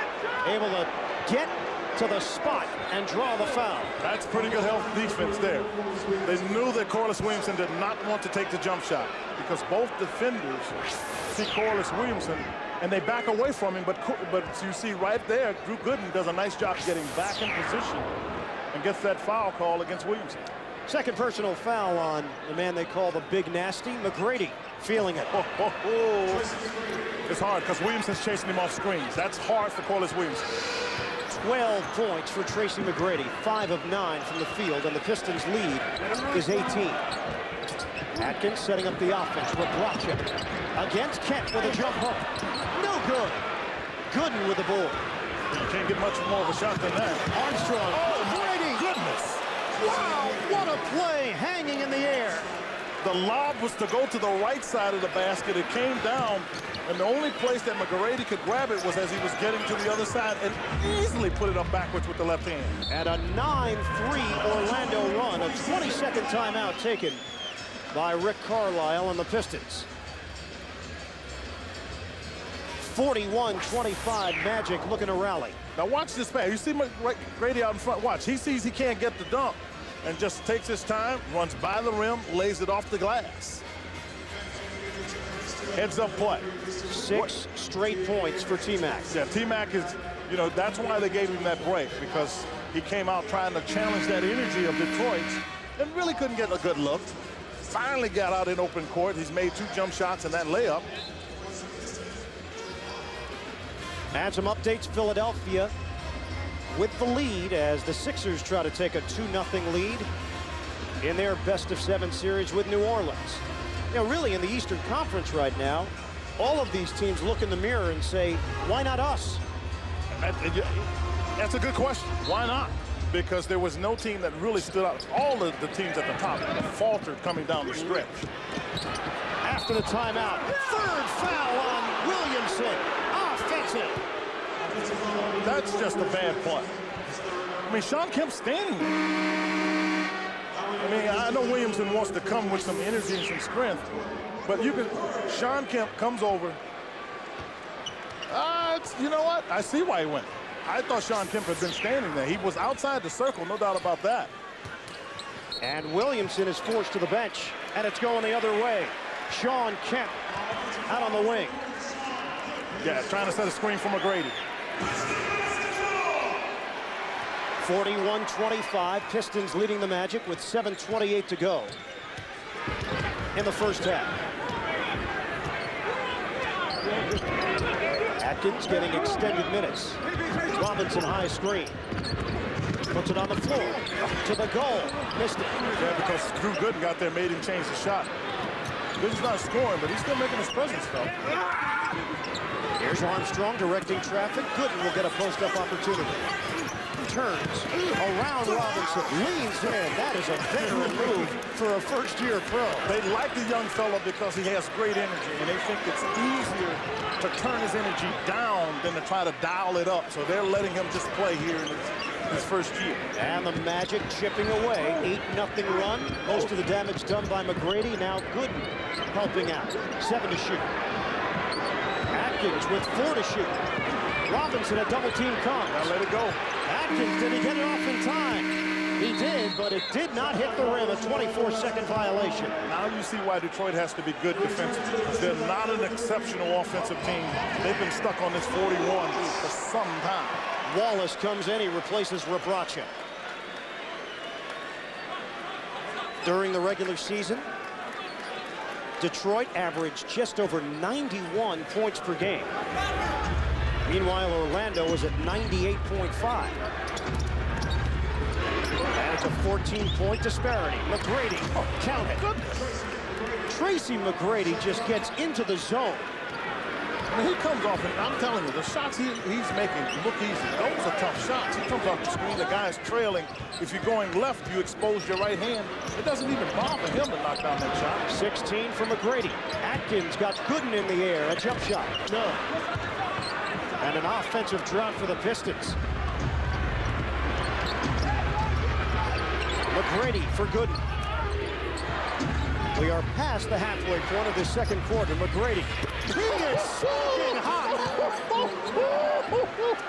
able to get to the spot and draw the foul. That's pretty good health defense there. They knew that Corliss Williamson did not want to take the jump shot because both defenders see Corliss Williamson and they back away from him. But you see right there, Drew Gooden does a nice job getting back in position and gets that foul call against Williamson. Second personal foul on the man they call the Big Nasty, McGrady, feeling it. It's hard because Williamson's chasing him off screens. That's hard for Corliss Williamson. 12 points for Tracy McGrady, 5 of 9 from the field, and the Pistons' lead is 18. Atkins setting up the offense. Rebrocka against Kent with a jump hook. No good. Gooden with the board. You can't get much more of a shot than that. Armstrong. Oh, my McGrady. goodness. Wow, what a play, hanging in the air. The lob was to go to the right side of the basket. It came down, and the only place that McGrady could grab it was as he was getting to the other side and easily put it up backwards with the left hand. And a 9-3 Orlando run, a 22nd timeout taken by Rick Carlisle and the Pistons. 41-25, Magic looking to rally. Now watch this pass. You see McGrady out in front. Watch. He sees he can't get the dunk and just takes his time, runs by the rim, lays it off the glass. Heads up play. 6 straight points for TMac. Yeah, TMac is, you know, that's why they gave him that break, because he came out trying to challenge that energy of Detroit and really couldn't get a good look. Finally got out in open court. He's made 2 jump shots and that layup. And some updates, Philadelphia with the lead as the Sixers try to take a 2-0 lead in their best-of-7 series with New Orleans. You know, really in the Eastern Conference right now, all of these teams look in the mirror and say, why not us? That's a good question. Why not? Because there was no team that really stood out. All of the teams at the top faltered coming down the stretch. After the timeout, third foul on Williamson. Offensive. That's just a bad play. I mean, Shawn Kemp's standing there. I mean, I know Williamson wants to come with some energy and some strength, but Shawn Kemp comes over. You know what? I see why he went. I thought Shawn Kemp had been standing there. He was outside the circle, no doubt about that. And Williamson is forced to the bench, and it's going the other way. Shawn Kemp out on the wing. Yeah, trying to set a screen for McGrady. 41-25, Pistons leading the Magic with 7:28 to go in the first half. Atkins getting extended minutes. Robinson high screen. Puts it on the floor. To the goal. Missed it. Yeah, because Gooden got there, made him change the shot. Gooden's not scoring, but he's still making his presence felt. Here's Armstrong directing traffic. Gooden will get a post-up opportunity. Turns around Robinson, leans in. That is a veteran move for a first-year pro. They like the young fella because he has great energy, and they think it's easier to turn his energy down than to try to dial it up. So they're letting him just play here in his first year. And the Magic chipping away. 8-0 run. Most of the damage done by McGrady. Now Gooden helping out. 7 to shoot. Atkins with 4 to shoot. Robinson, a double team comes. Now let it go. Atkins, did he get it off in time? He did, but it did not hit the rim. A 24-second violation. Now you see why Detroit has to be good defensively. They're not an exceptional offensive team. They've been stuck on this 41 for some time. Wallace comes in. He replaces Rebracha. During the regular season, Detroit averaged just over 91 points per game. Meanwhile, Orlando was at 98.5. And it's a 14-point disparity. McGrady, count it. Tracy McGrady just gets into the zone. When he comes off, and I'm telling you, the shots he's making look easy. Those are tough shots. He comes off the screen, the guy's trailing. If you're going left, you expose your right hand. It doesn't even bother him to knock down that shot. 16 for McGrady. Atkins got Gooden in the air. A jump shot. No. And an offensive drought for the Pistons. McGrady for Gooden. We are past the halfway point of the second quarter. McGrady. He is soaking hot.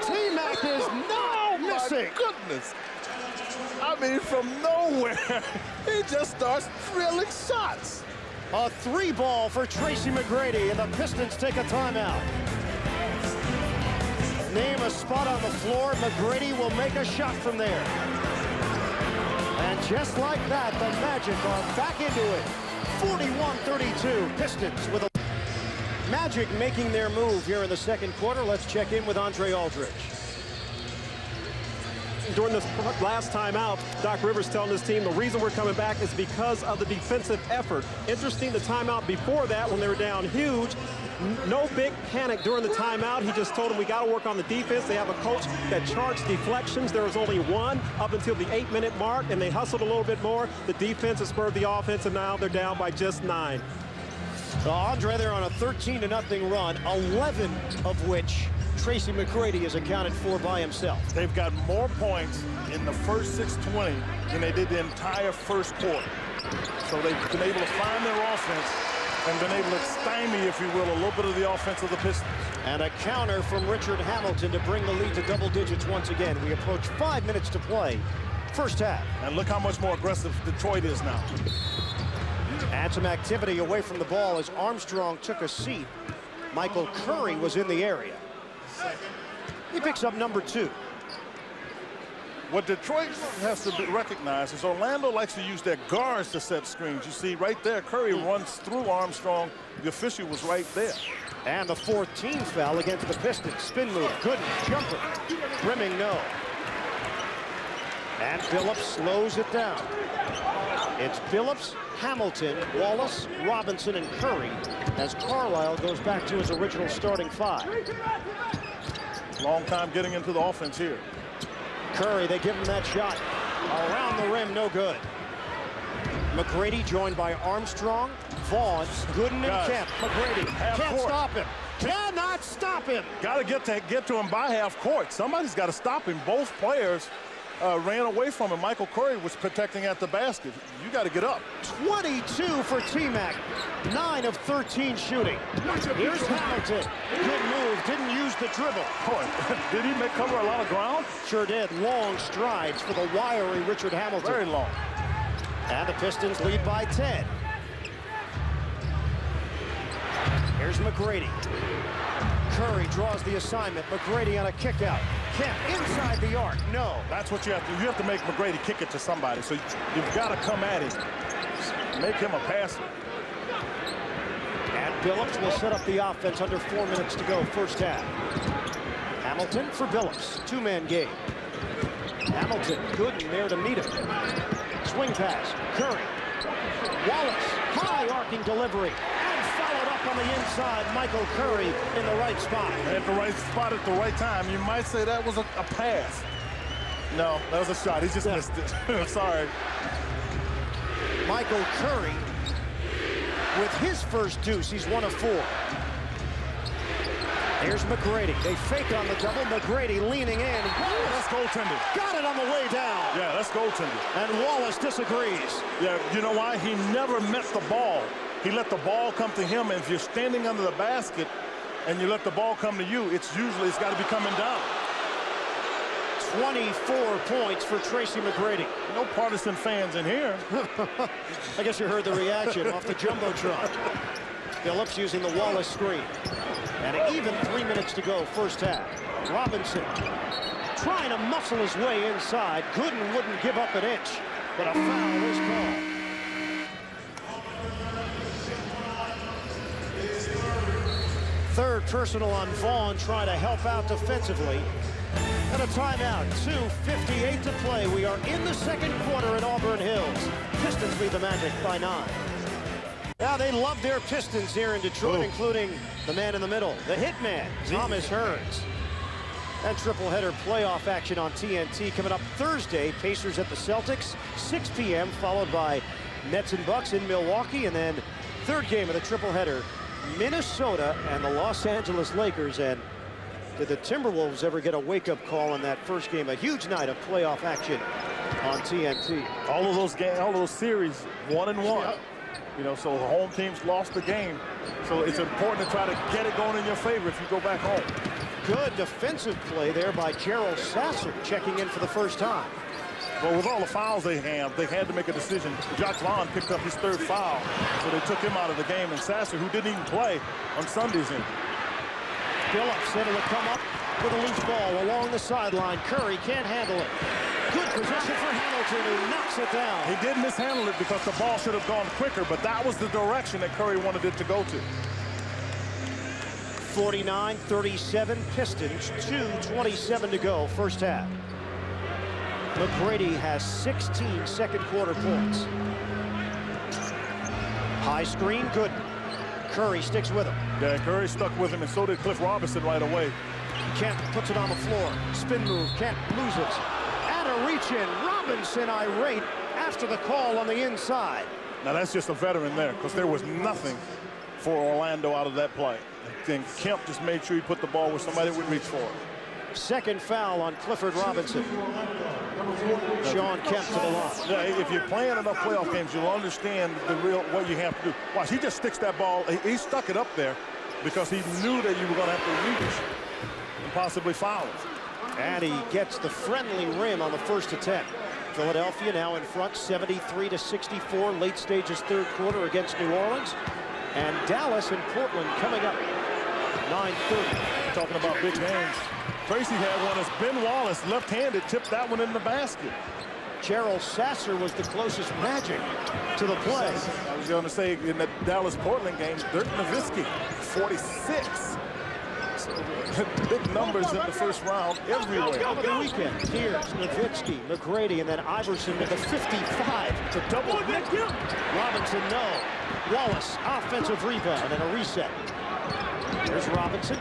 TMac is now missing. My goodness. I mean, from nowhere, he just starts drilling shots. A 3-ball for Tracy McGrady, and the Pistons take a timeout. Name a spot on the floor. McGrady will make a shot from there. And just like that, the Magic are back into it. 41-32, Pistons with a... Magic making their move here in the second quarter. Let's check in with Andre Aldridge. During this last timeout, Doc Rivers telling his team the reason we're coming back is because of the defensive effort. Interesting, the timeout before that when they were down huge, no big panic during the timeout. He just told them we got to work on the defense. They have a coach that charts deflections. There was only one up until the 8-minute mark, and they hustled a little bit more. The defense has spurred the offense, and now they're down by just 9. Andre, they're on a 13-0 run, 11 of which Tracy McGrady is accounted for by himself. They've got more points in the first 6:20 than they did the entire first quarter. So they've been able to find their offense and been able to stymie, if you will, a little bit of the offense of the Pistons. And a counter from Richard Hamilton to bring the lead to double digits once again. We approach 5 minutes to play. First half. And look how much more aggressive Detroit is now. And some activity away from the ball as Armstrong took a seat. Michael Curry was in the area. He picks up number 2. What Detroit has to recognize is Orlando likes to use their guards to set screens. You see right there, Curry runs through Armstrong. The official was right there. And the 4th team foul against the Pistons. Spin move, Gooden, jumper. Rimming, no. And Billups slows it down. It's Billups, Hamilton, Wallace, Robinson, and Curry as Carlisle goes back to his original starting five. Long time getting into the offense here. Curry, they give him that shot. Around the rim, no good. McGrady joined by Armstrong, Vaughn, Gooden, and Kemp. McGrady can't stop him. Cannot stop him. Got to get to him by half court. Somebody's got to stop him. Both players ran away from him. Michael Curry was protecting at the basket. You got to get up. 22 for TMac. 9 of 13 shooting. Here's Hamilton. Good move. Didn't use the dribble. Did he cover a lot of ground? Sure did. Long strides for the wiry Richard Hamilton. Very long. And the Pistons lead by 10. Here's McGrady. Curry draws the assignment. McGrady on a kick out. Kemp inside the arc. No. That's what you have to do. You have to make McGrady kick it to somebody. So you've got to come at him. Make him a passer. And Billups will set up the offense under 4 minutes to go, first half. Hamilton for Billups. Two-man game. Hamilton, Gooden there to meet him. Swing pass. Curry. Wallace. High arcing delivery. Followed up on the inside, Michael Curry in the right spot. At the right spot at the right time. You might say that was a pass. No, that was a shot. He just missed it. Sorry. Michael Curry with his first deuce. He's 1 of 4. Here's McGrady. They fake on the double. McGrady leaning in. That's goaltending. Got it on the way down. Yeah, that's goaltending. And Wallace disagrees. Yeah, you know why? He never met the ball. He let the ball come to him, and if you're standing under the basket and you let the ball come to you, it's got to be coming down. 24 points for Tracy McGrady. No partisan fans in here. I guess you heard the reaction off the Jumbotron. Billups using the Wallace screen. And even 3 minutes to go, first half. Robinson trying to muscle his way inside. Gooden wouldn't give up an inch, but a foul is called. Third personal on Vaughn, trying to help out defensively. And a timeout. 2:58 to play. We are in the second quarter at Auburn Hills. Pistons lead the Magic by 9. Now they love their Pistons here in Detroit, including the man in the middle, the hitman, Thomas Hearns. And triple-header playoff action on TNT coming up Thursday. Pacers at the Celtics, 6 p.m., followed by Nets and Bucks in Milwaukee. And then third game of the triple-header, Minnesota and the Los Angeles Lakers. And did the Timberwolves ever get a wake-up call in that first game? A huge night of playoff action on TNT. All of those games, all of those series, 1-1. Yep. You know, so the home teams lost the game. So it's important to try to get it going in your favor if you go back home. Good defensive play there by Gerald Sasser, checking in for the first time. Well, with all the fouls they had to make a decision. Jock Vaughn picked up his third foul, so they took him out of the game. And Sasser, who didn't even play on Sundays in. Billups able to come up with a loose ball along the sideline. Curry can't handle it. Good position for Hamilton, who knocks it down. He did mishandle it because the ball should have gone quicker, but that was the direction that Curry wanted it to go to. 49-37 Pistons, 2:27 to go, first half. McGrady has 16 second quarter points. High screen, good. Curry sticks with him. Yeah, Curry stuck with him, and so did Cliff Robinson right away. Kemp puts it on the floor. Spin move, Kemp loses. And a reach in. Robinson irate after the call on the inside. Now that's just a veteran there, because there was nothing for Orlando out of that play. And Kemp just made sure he put the ball where somebody would reach for it. Second foul on Clifford Robinson. Sean Kemp to the line. Yeah, if you're playing enough playoff games, you'll understand what you have to do. Watch, he just sticks that ball. He stuck it up there because he knew that you were going to have to reach and possibly foul it. And he gets the friendly rim on the first attempt. Philadelphia now in front, 73-64, late stages third quarter against New Orleans. And Dallas and Portland coming up 9:30. Talking about big games. Tracy had one as Ben Wallace, left-handed, tipped that one in the basket. Gerald Sasser was the closest Magic to the play. I was going to say in the Dallas-Portland game, Dirk Nowitzki, 46. just big numbers in the first round everywhere. Over the weekend, here's Nowitzki, McGrady, and then Iverson with the 55 to double. Robinson, no. Wallace, offensive rebound and a reset. There's Robinson.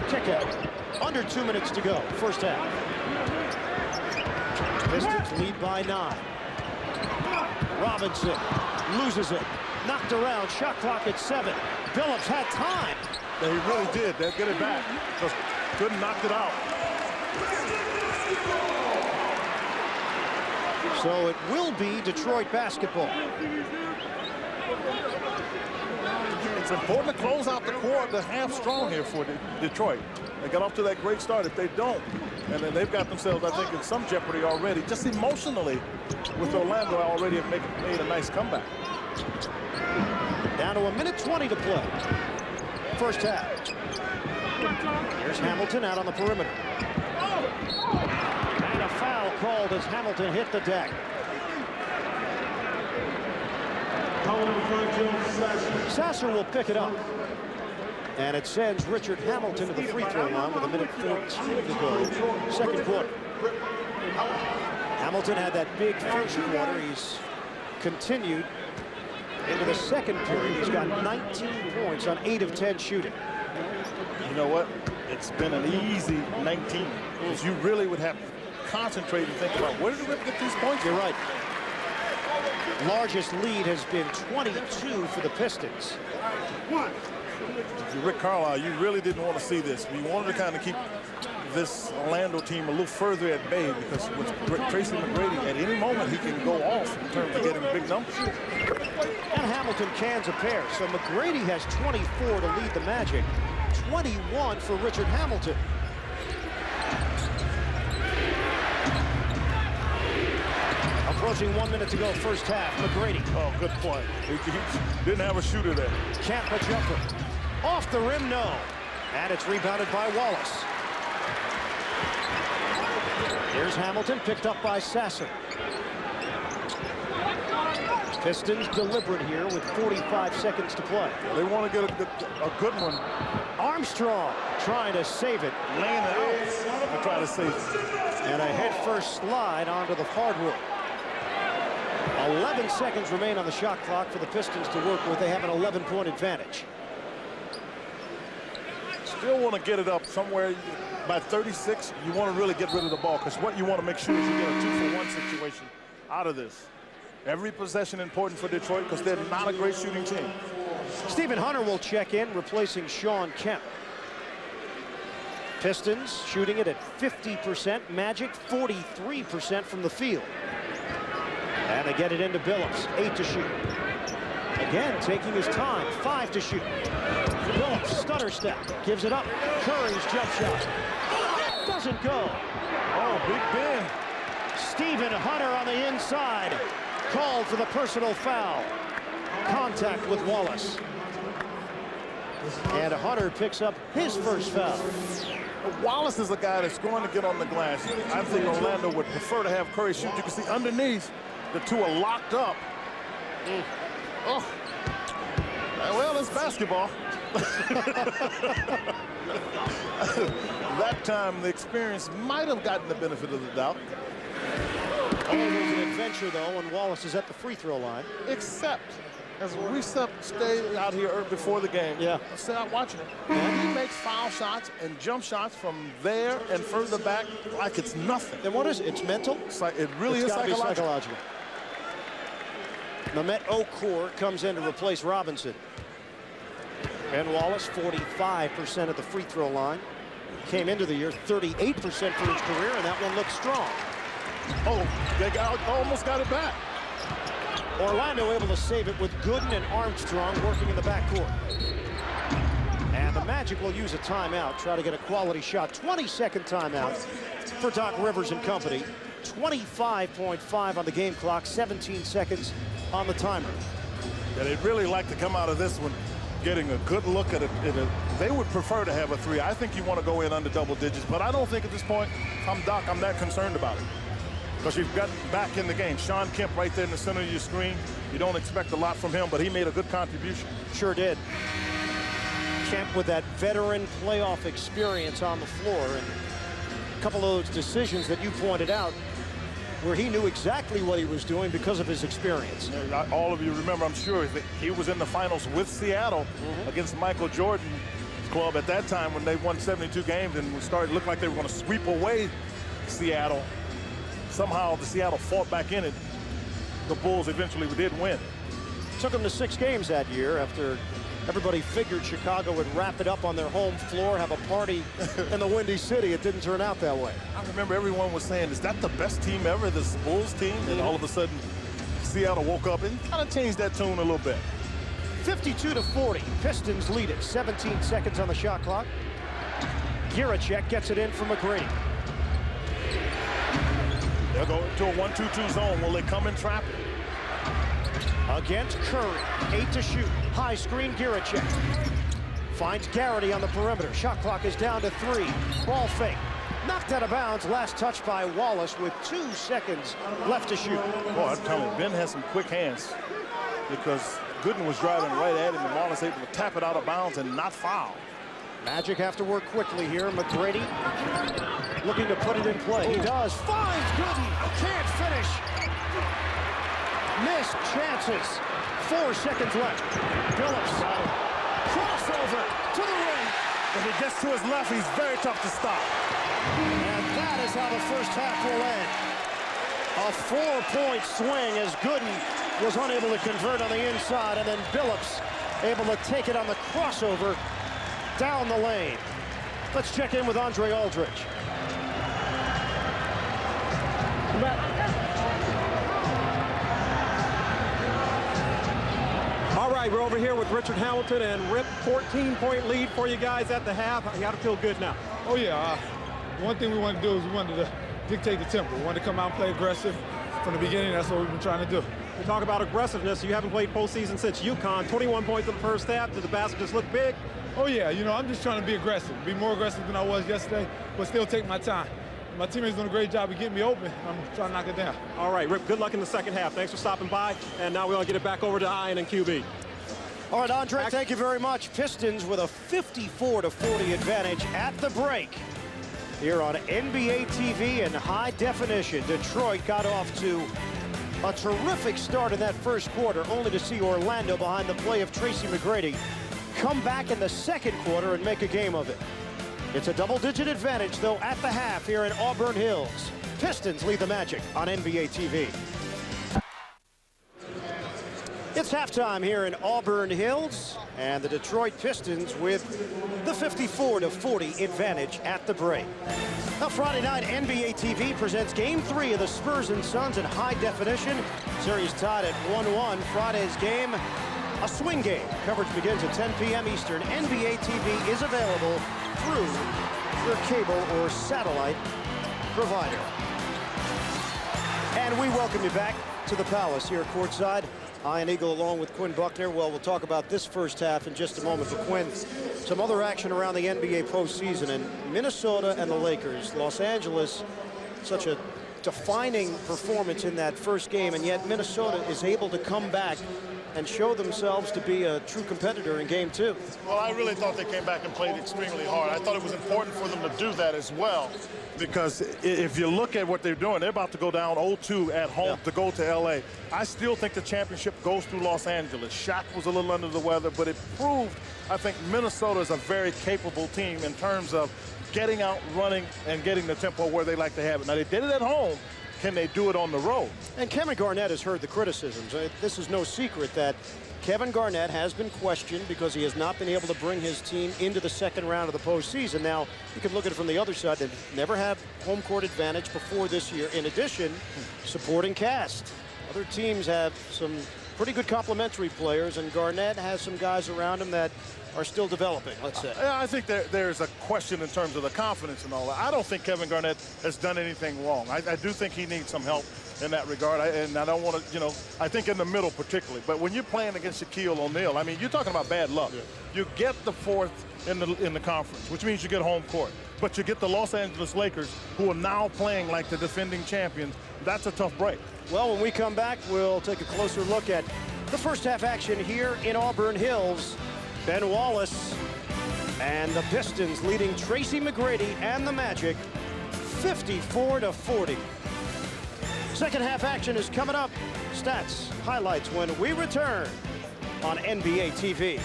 Kick out. Under 2 minutes to go, first half. Pistons lead by 9. Robinson loses it. Knocked around, shot clock at 7. Billups had time. Yeah, he really did. They'll get it back. Just couldn't knock it out. So it will be Detroit basketball. It's important to close out the quarter, the half strong here for Detroit. They got off to that great start. If they don't, and then they've got themselves, I think, in some jeopardy already, just emotionally, with Orlando already have made a nice comeback. Down to 1:20 to play. First half. Here's Hamilton out on the perimeter. And a foul called as Hamilton hit the deck. Sasser will pick it up. And it sends Richard Hamilton to the free throw line with 1:14 to go. Second quarter. Hamilton had that big first quarter. He's continued into the second period. He's got 19 points on 8 of 10 shooting. You know what? It's been an easy 19. Because you really would have to concentrate and think about where did Rip get these points? You're right. Largest lead has been 22 for the Pistons. If you're Rick Carlisle, you really didn't want to see this. You wanted to kind of keep this Orlando team a little further at bay, because with Tracy McGrady, at any moment he can go off in terms of getting big numbers. And Hamilton cans a pair, so McGrady has 24 to lead the Magic, 21 for Richard Hamilton. Approaching 1 minute to go, first half. McGrady. Oh, good play. He didn't have a shooter there. Can't put jumper. Off the rim, no. And it's rebounded by Wallace. Here's Hamilton, picked up by Sasser. Pistons deliberate here with 45 seconds to play. They want to get a good one. Armstrong trying to save it. Laying it out to try to save it. And a head-first slide onto the hardwood. 11 seconds remain on the shot clock for the Pistons to work with. They have an 11-point advantage. Still want to get it up somewhere by 36. You want to really get rid of the ball, because what you want to make sure is you get a 2-for-1 situation out of this. Every possession important for Detroit, because they're not a great shooting team. Stephen Hunter will check in, replacing Sean Kemp. Pistons shooting it at 50%. Magic 43% from the field. And they get it into Billups. 8 to shoot. Again, taking his time. 5 to shoot. Billups, stutter step. Gives it up. Curry's jump shot. Doesn't go. Oh, Big Ben. Stephen Hunter on the inside. Called for the personal foul. Contact with Wallace. And Hunter picks up his first foul. Wallace is a guy that's going to get on the glass. I think Orlando would prefer to have Curry shoot. You can see underneath, the two are locked up. Oh, well, it's basketball. That time, the experience might have gotten the benefit of the doubt. Oh, there's an adventure, though, when Wallace is at the free throw line. Except, as we stay out here before the game, stay out watching it, and he makes foul shots and jump shots from there and further back like it's nothing. Then what is it? It's mental? It's like, it really is psychological. Mehmet Okur comes in to replace Robinson. Ben Wallace, 45% at the free throw line. Came into the year 38% for his career, and that one looks strong. Oh, they almost got it back. Orlando able to save it with Gooden and Armstrong working in the backcourt. And the Magic will use a timeout, try to get a quality shot. 20-second timeout for Doc Rivers and company. 25.5 on the game clock, 17 seconds on the timer. Yeah, they'd really like to come out of this one getting a good look at it. They would prefer to have a 3. I think you want to go in under double digits, but I don't think at this point, I'm Doc, I'm that concerned about it. Because you've got back in the game. Sean Kemp right there in the center of your screen. You don't expect a lot from him, but he made a good contribution. Sure did. Kemp with that veteran playoff experience on the floor, and a couple of those decisions that you pointed out where he knew exactly what he was doing because of his experience. All of you remember, I'm sure, that he was in the finals with Seattle against Michael Jordan's club at that time when they won 72 games and started looked like they were going to sweep away Seattle. Somehow the Seattle fought back in it. The Bulls eventually did win. Took them to 6 games that year after everybody figured Chicago would wrap it up on their home floor, have a party in the Windy City. It didn't turn out that way. I remember everyone was saying, is that the best team ever, this Bulls team? And all of a sudden, Seattle woke up and kind of changed that tune a little bit. 52-40, Pistons lead it. 17 seconds on the shot clock. Giracek gets it in for McGrady. They'll go to a 1-2-2 zone. Will they come and trap it? Against Curry, 8 to shoot. High screen, Giracek. Finds Garrity on the perimeter. Shot clock is down to 3. Ball fake. Knocked out of bounds. Last touch by Wallace with 2 seconds left to shoot. Boy, I'm telling you, Ben has some quick hands because Gooden was driving right at him and Wallace able to tap it out of bounds and not foul. Magic have to work quickly here. McGrady looking to put it in play. He does. Finds Gooden. Can't finish. Missed chances. 4 seconds left. Billups. Crossover to the ring. If he gets to his left, he's very tough to stop. And that is how the first half will end. A 4-point swing as Gooden was unable to convert on the inside, and then Billups able to take it on the crossover down the lane. Let's check in with Andre Aldridge. All right, we're over here with Richard Hamilton, and Rip, 14-point lead for you guys at the half. You got to feel good now. Oh, yeah. One thing we wanted to do is we wanted to dictate the tempo. We wanted to come out and play aggressive from the beginning. That's what we've been trying to do. We talk about aggressiveness. You haven't played postseason since UConn. 21 points in the first half. Did the basket just look big? Oh, yeah. You know, I'm just trying to be aggressive, be more aggressive than I was yesterday, but still take my time. My teammates doing a great job of getting me open. I'm trying to knock it down. All right, Rip, good luck in the second half. Thanks for stopping by. And now we're going to get it back over to Ian and QB. All right, Andre, thank you very much. Pistons with a 54-40 advantage at the break here on NBA TV in high definition. Detroit got off to a terrific start in that first quarter, only to see Orlando behind the play of Tracy McGrady come back in the second quarter and make a game of it. It's a double-digit advantage, though, at the half here in Auburn Hills. Pistons lead the Magic on NBA TV. It's halftime here in Auburn Hills, and the Detroit Pistons with the 54-40 advantage at the break. Now, Friday night, NBA TV presents Game 3 of the Spurs and Suns in high definition. Series tied at 1-1. Friday's game, a swing game. Coverage begins at 10 p.m. Eastern. NBA TV is available through your cable or satellite provider. And we welcome you back to the Palace here courtside. Ian Eagle along with Quinn Buckner. Well, we'll talk about this first half in just a moment. But Quinn, some other action around the NBA postseason, and Minnesota and the Lakers. Los Angeles, such a defining performance in that first game, and yet Minnesota is able to come back and show themselves to be a true competitor in Game 2. Well, I really thought they came back and played extremely hard. I thought it was important for them to do that as well, because if you look at what they're doing, they're about to go down 0-2 at home to go to L.A. I still think the championship goes through Los Angeles. Shaq was a little under the weather, but it proved, I think, Minnesota is a very capable team in terms of getting out, running, and getting the tempo where they like to have it. Now, they did it at home. Can they do it on the road? And Kevin Garnett has heard the criticisms. This is no secret that Kevin Garnett has been questioned because he has not been able to bring his team into the second round of the postseason. Now, you can look at it from the other side. They've never had home court advantage before this year. In addition, supporting cast. Other teams have some pretty good complementary players, and Garnett has some guys around him that are still developing, let's say. I think there's a question in terms of the confidence and all that. I don't think Kevin Garnett has done anything wrong. I do think he needs some help in that regard. And I don't want to, you know, I think in the middle particularly. But when you're playing against Shaquille O'Neal, I mean, you're talking about bad luck. Yeah. You get the fourth in the conference, which means you get home court. But you get the Los Angeles Lakers, who are now playing like the defending champions. That's a tough break. Well, when we come back, we'll take a closer look at the first half action here in Auburn Hills. Ben Wallace And the Pistons leading Tracy McGrady and the Magic 54-40. Second half action is coming up. Stats, highlights when we return on NBA TV.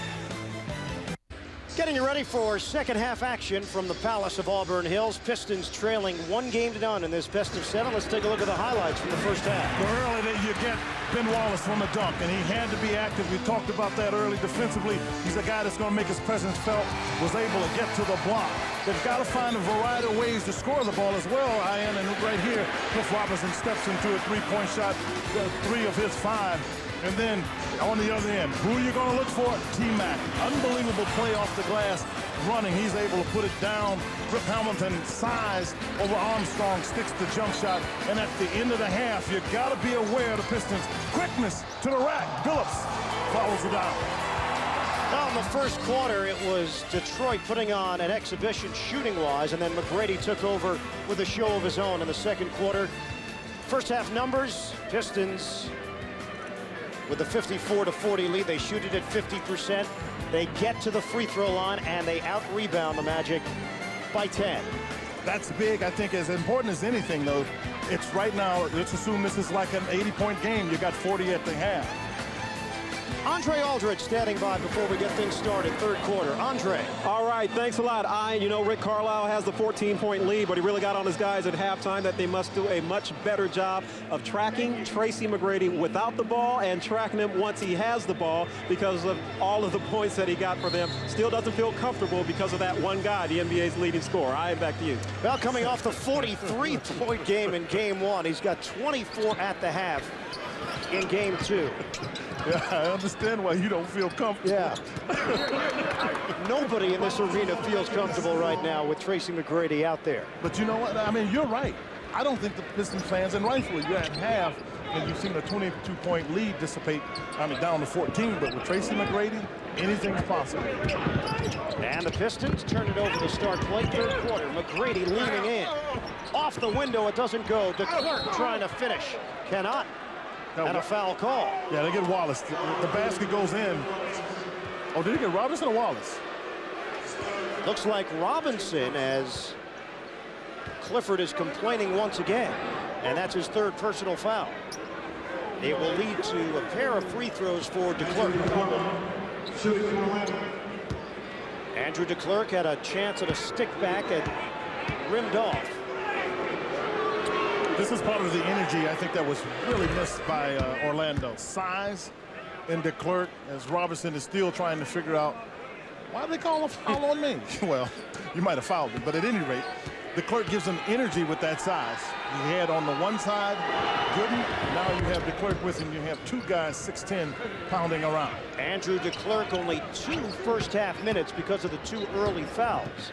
Getting you ready for second half action from the Palace of Auburn Hills. Pistons trailing 1-0 in this best of 7. Let's take a look at the highlights from the first half. Well, early you get Ben Wallace from the dunk, and he had to be active. We talked about that early defensively. He's a guy that's going to make his presence felt, was able to get to the block. They've got to find a variety of ways to score the ball as well, Ian. And right here, Cliff Robinson steps into a three-point shot, 3 of his 5. And then on the other end, who are you going to look for? TMac. Unbelievable play off the glass running. He's able to put it down. Rip Hamilton's size over Armstrong sticks the jump shot. And at the end of the half, you got to be aware of the Pistons' quickness to the rack. Billups follows it down. Now in the first quarter, it was Detroit putting on an exhibition shooting-wise, and then McGrady took over with a show of his own in the second quarter. First half numbers, Pistons with a 54-40 lead. They shoot it at 50%. They get to the free throw line, and they out-rebound the Magic by 10. That's big. I think as important as anything, though, it's right now, let's assume this is like an 80-point game. You got 40 at the half. Andre Aldridge standing by before we get things started. Third quarter. Andre. All right, thanks a lot. You know, Rick Carlisle has the 14-point lead, but he really got on his guys at halftime that they must do a much better job of tracking Tracy McGrady without the ball and tracking him once he has the ball because of all of the points that he got for them. Still doesn't feel comfortable because of that one guy, the NBA's leading scorer. Back to you. Well, coming off the 43-point game in Game 1, he's got 24 at the half in Game 2. Yeah, I understand why you don't feel comfortable. Yeah. Nobody in this arena feels comfortable right now with Tracy McGrady out there. But you know what? I mean, you're right. I don't think the Pistons fans, and rightfully, you're at half, and you've seen a 22-point lead dissipate, down to 14. But with Tracy McGrady, anything's possible. And the Pistons turn it over to start play. Third quarter, McGrady leaning in. Off the window, it doesn't go. DeClerc trying to finish. Cannot. And a foul call. Yeah, they get Wallace. The basket goes in. Oh, did he get Robinson or Wallace? Looks like Robinson, as Clifford is complaining once again. And that's his third personal foul. It will lead to a pair of free throws for DeClerc. Andrew DeClerc had a chance at a stick back and rimmed off. This is part of the energy, I think, that was really missed by Orlando. Size in DeClerc, as Robinson is still trying to figure out, why did they call a foul on me? Well, you might have fouled me, but at any rate, DeClerc gives him energy with that size. He had on the one side, Gooden. Now you have DeClerc with him. You have two guys, 6'10", pounding around. Andrew DeClerc only 2 first-half minutes because of the 2 early fouls.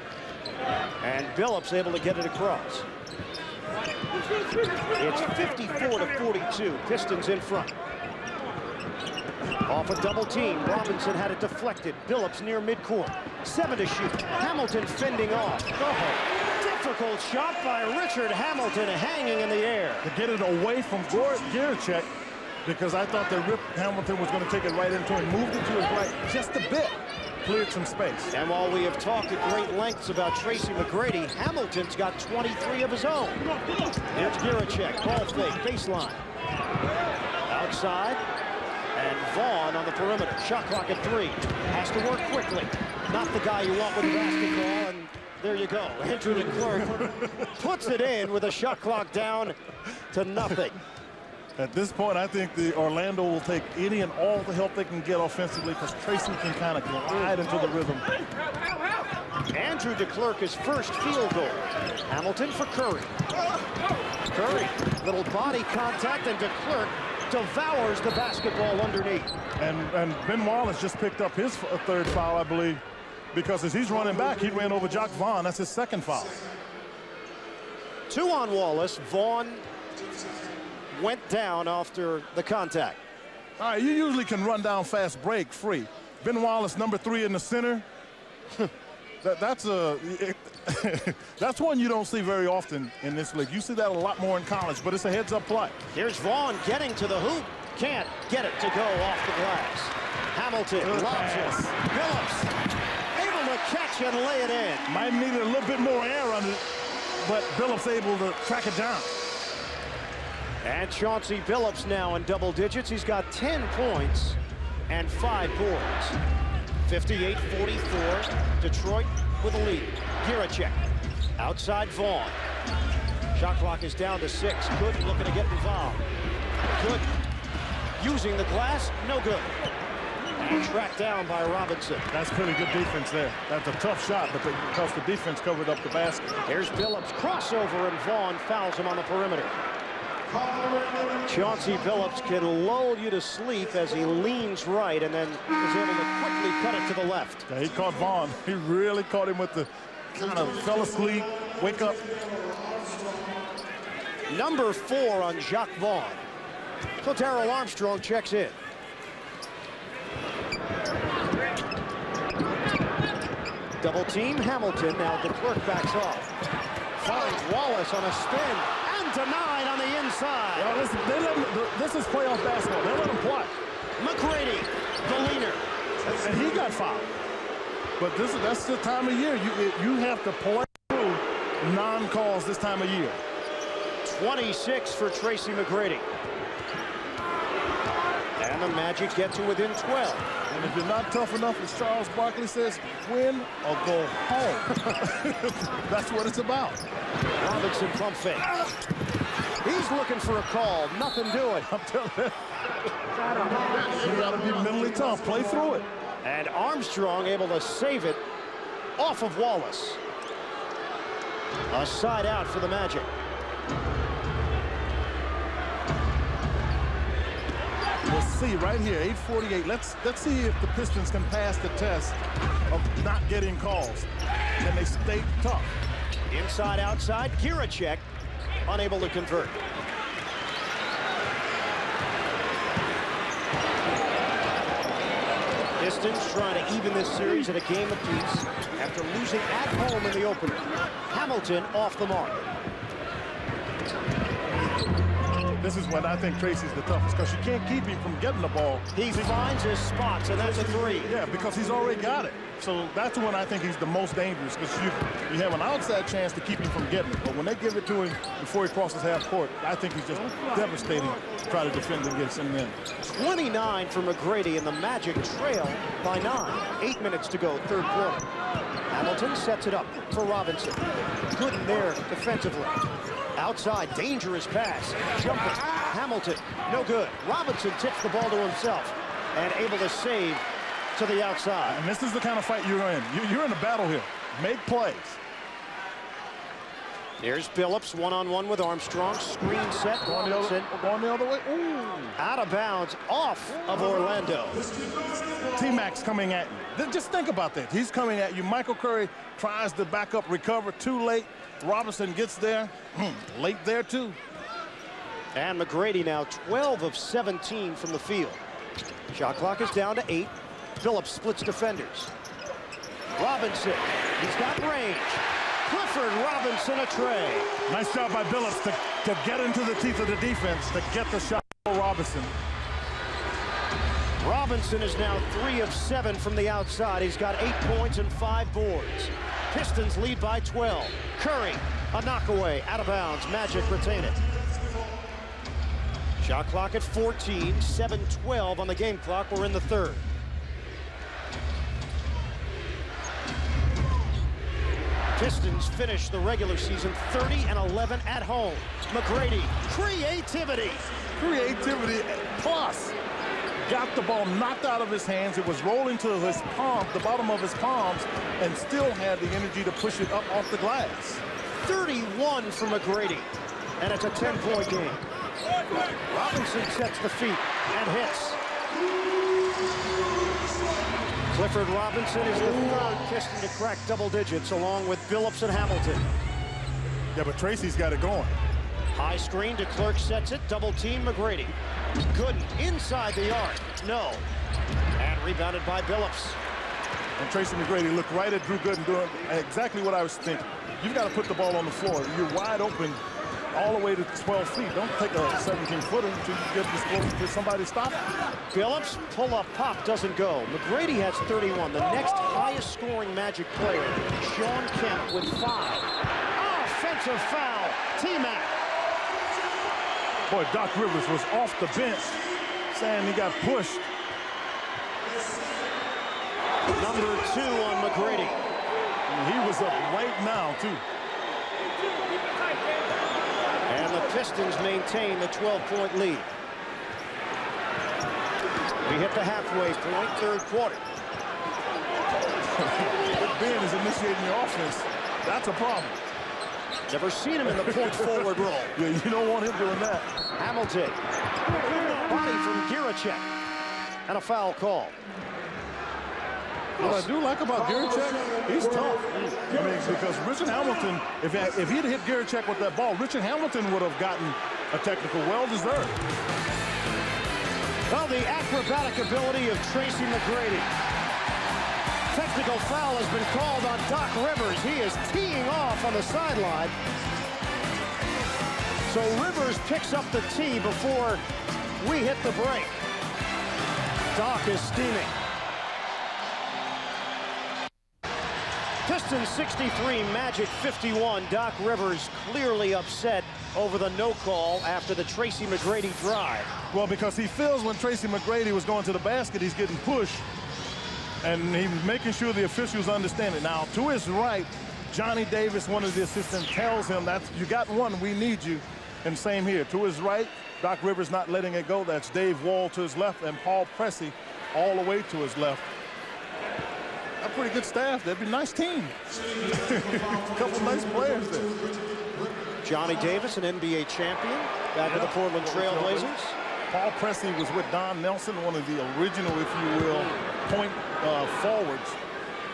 And Billups able to get it across. It's 54-42. Pistons in front. Off a double team. Robinson had it deflected. Billups near midcourt. 7 to shoot. Hamilton fending off. Difficult shot by Richard Hamilton, hanging in the air. To get it away from Giercheck, because I thought that Rip Hamilton was going to take it right into him. Moved it to his right just a bit. Cleared some space. And while we have talked at great lengths about Tracy McGrady, Hamilton's got 23 of his own. Here's Giercheck, ball fake, baseline. Outside, and Vaughn on the perimeter. Shot clock at 3. Has to work quickly. Not the guy you want with the basketball, and there you go. Andrew DeClerc puts it in with a shot clock down to nothing. At this point, I think the Orlando will take any and all the help they can get offensively because Tracy can kind of glide into the rhythm. Andrew DeClerc's first field goal. Hamilton for Curry. Curry, little body contact, and DeClerc devours the basketball underneath. And Ben Wallace just picked up his third foul, I believe, because as he's running back, he ran over Jock Vaughn. That's his second foul. 2 on Wallace. Vaughn went down after the contact. All right, you usually can run down fast break free. Ben Wallace, number 3 in the center. That's one you don't see very often in this league. You see that a lot more in college, but it's a heads-up play. Here's Vaughn getting to the hoop. Can't get it to go off the glass. Hamilton lobs it. Billups able to catch catch and lay it in. Might need a little bit more air on it, but Billups able to track it down. And Chauncey Billups now in double digits. He's got 10 points and 5 boards. 58-44. Detroit with a lead. Giracek outside Vaughn. Shot clock is down to 6. Gooden looking to get involved. Gooden using the glass, no good. And tracked down by Robinson. That's pretty good defense there. That's a tough shot, but because the defense covered up the basket. Here's Billups, crossover, and Vaughn fouls him on the perimeter. Chauncey Billups can lull you to sleep as he leans right and then is able to quickly cut it to the left. Yeah, he caught Vaughn. He really caught him with the kind of fell asleep, wake up. Number 4 on Jacques Vaughn. So Darrell Armstrong checks in. Double team Hamilton. Now DeClerc backs off. Finds Wallace on a spin and denied on the inside. Well, listen, this is playoff basketball. They let him play. McGrady, the leaner. And he got fouled. But that's the time of year. You have to play through non-calls this time of year. 26 for Tracy McGrady. And the Magic get to within 12. And if you're not tough enough, as Charles Barkley says, win or go home. That's what it's about. Robinson pump fake. He's looking for a call. Nothing doing. I'm telling you. You got to be mentally tough. Play through it. And Armstrong able to save it off of Wallace. A side out for the Magic. We'll see right here, 8:48. Let's see if the Pistons can pass the test of not getting calls. Can they stay tough? Inside, outside, Giracek unable to convert. Pistons trying to even this series at a game apiece after losing at home in the opener. Hamilton off the mark. This is when I think Tracy's the toughest, because you can't keep him from getting the ball. He finds his spots, and that's a 3. Yeah, because he's already got it. So that's when I think he's the most dangerous, because you have an outside chance to keep him from getting it. But when they give it to him before he crosses half court, I think he's just devastating to try to defend against him then. 29 for McGrady, and the Magic trail by 9. 8 minutes to go, third quarter. Hamilton sets it up for Robinson. Gooden there defensively. Outside, dangerous pass. Jumper. Hamilton, no good. Robinson tips the ball to himself and able to save to the outside. And this is the kind of fight you're in. You're in a battle here. Make plays. Here's Billups, one-on-one with Armstrong. Screen set. Going the other way. Ooh. Out of bounds, off of Orlando. TMac's coming at you. Just think about that. He's coming at you. Michael Curry tries to back up, recover too late. Robinson gets there. Late there, too. And McGrady now 12 of 17 from the field. Shot clock is down to 8. Billups splits defenders. Robinson, he's got range. Clifford Robinson a tray. Nice job by Billups to get into the teeth of the defense, to get the shot for Robinson. Robinson is now 3 of 7 from the outside. He's got 8 points and 5 boards. Pistons lead by 12. Curry, a knockaway, out of bounds. Magic retain it. Shot clock at 14, 7:12 on the game clock. We're in the third. Pistons finish the regular season 30-11 at home. McGrady, creativity. Creativity plus. Got the ball knocked out of his hands. It was rolling to his palm, the bottom of his palms, and still had the energy to push it up off the glass. 31 for McGrady, and it's a 10-point game. Robinson sets the feet and hits. Clifford Robinson is the third Piston to crack double digits, along with Billups and Hamilton. Yeah, but Tracy's got it going. High screen, DeClerc sets it, double team McGrady. Gooden inside the arc, no. And rebounded by Billups. And Tracy McGrady looked right at Drew Gooden doing exactly what I was thinking. You've got to put the ball on the floor. You're wide open. all the way to 12 feet. Don't take a 17-footer until you get this close to somebody stop it. Billups, pull-up pop doesn't go. McGrady has 31. The next highest scoring Magic player, Sean Kemp with 5. Offensive foul, TMac. Boy, Doc Rivers was off the bench saying he got pushed. Number 2 on McGrady. And he was up right now, too. And the Pistons maintain the 12-point lead. We hit the halfway point, third quarter. If Ben is initiating the offense, that's a problem. Never seen him in the point forward role. Yeah, you don't want him doing that. Hamilton. Body from Giracek. And a foul call. What I do like about Giracek, he's tough. I mean, because Richard Hamilton, if he'd hit Giracek with that ball, Richard Hamilton would have gotten a technical, well-deserved. Well, the acrobatic ability of Tracy McGrady. Technical foul has been called on Doc Rivers. He is teeing off on the sideline. So Rivers picks up the tee before we hit the break. Doc is steaming. Pistons 63, Magic 51. Doc Rivers clearly upset over the no call after the Tracy McGrady drive. Well, because he feels when Tracy McGrady was going to the basket, he's getting pushed. And he's making sure the officials understand it. Now, to his right, Johnny Davis, one of the assistants, tells him that you got one, we need you. And same here. To his right, Doc Rivers not letting it go. That's Dave Wall to his left and Paul Pressey all the way to his left. A pretty good staff. That'd be a nice team. A couple nice players there. Johnny Davis, an NBA champion, back with the Portland Trail Blazers. Paul Pressey was with Don Nelson, one of the original, if you will, point forwards.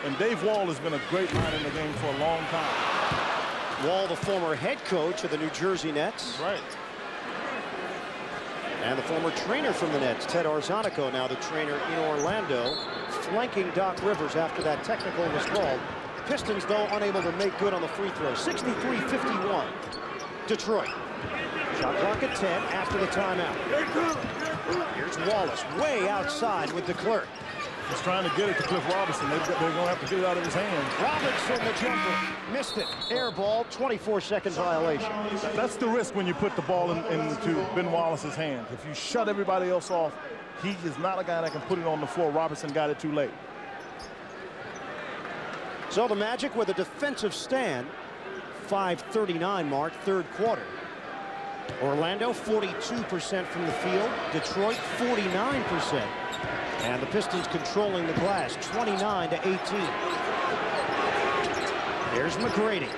And Dave Wall has been a great line in the game for a long time. Wall, the former head coach of the New Jersey Nets. Right. And the former trainer from the Nets, Ted Arzonico, now the trainer in Orlando, flanking Doc Rivers after that technical was called. Pistons, though, unable to make good on the free throw. 63-51. Detroit. Shot clock at 10 after the timeout. Here's Wallace, way outside with DeClerc. He's trying to get it to Cliff Robinson. They're going to have to get it out of his hands. Robinson, the jumper, missed it. Air ball, 24-second violation. That's the risk when you put the ball into Ben Wallace's hands. If you shut everybody else off, he is not a guy that can put it on the floor. Robinson got it too late. So the Magic with a defensive stand. 5:39 mark, third quarter. Orlando 42% from the field. Detroit 49%. And the Pistons controlling the glass 29-18. Here's McGrady.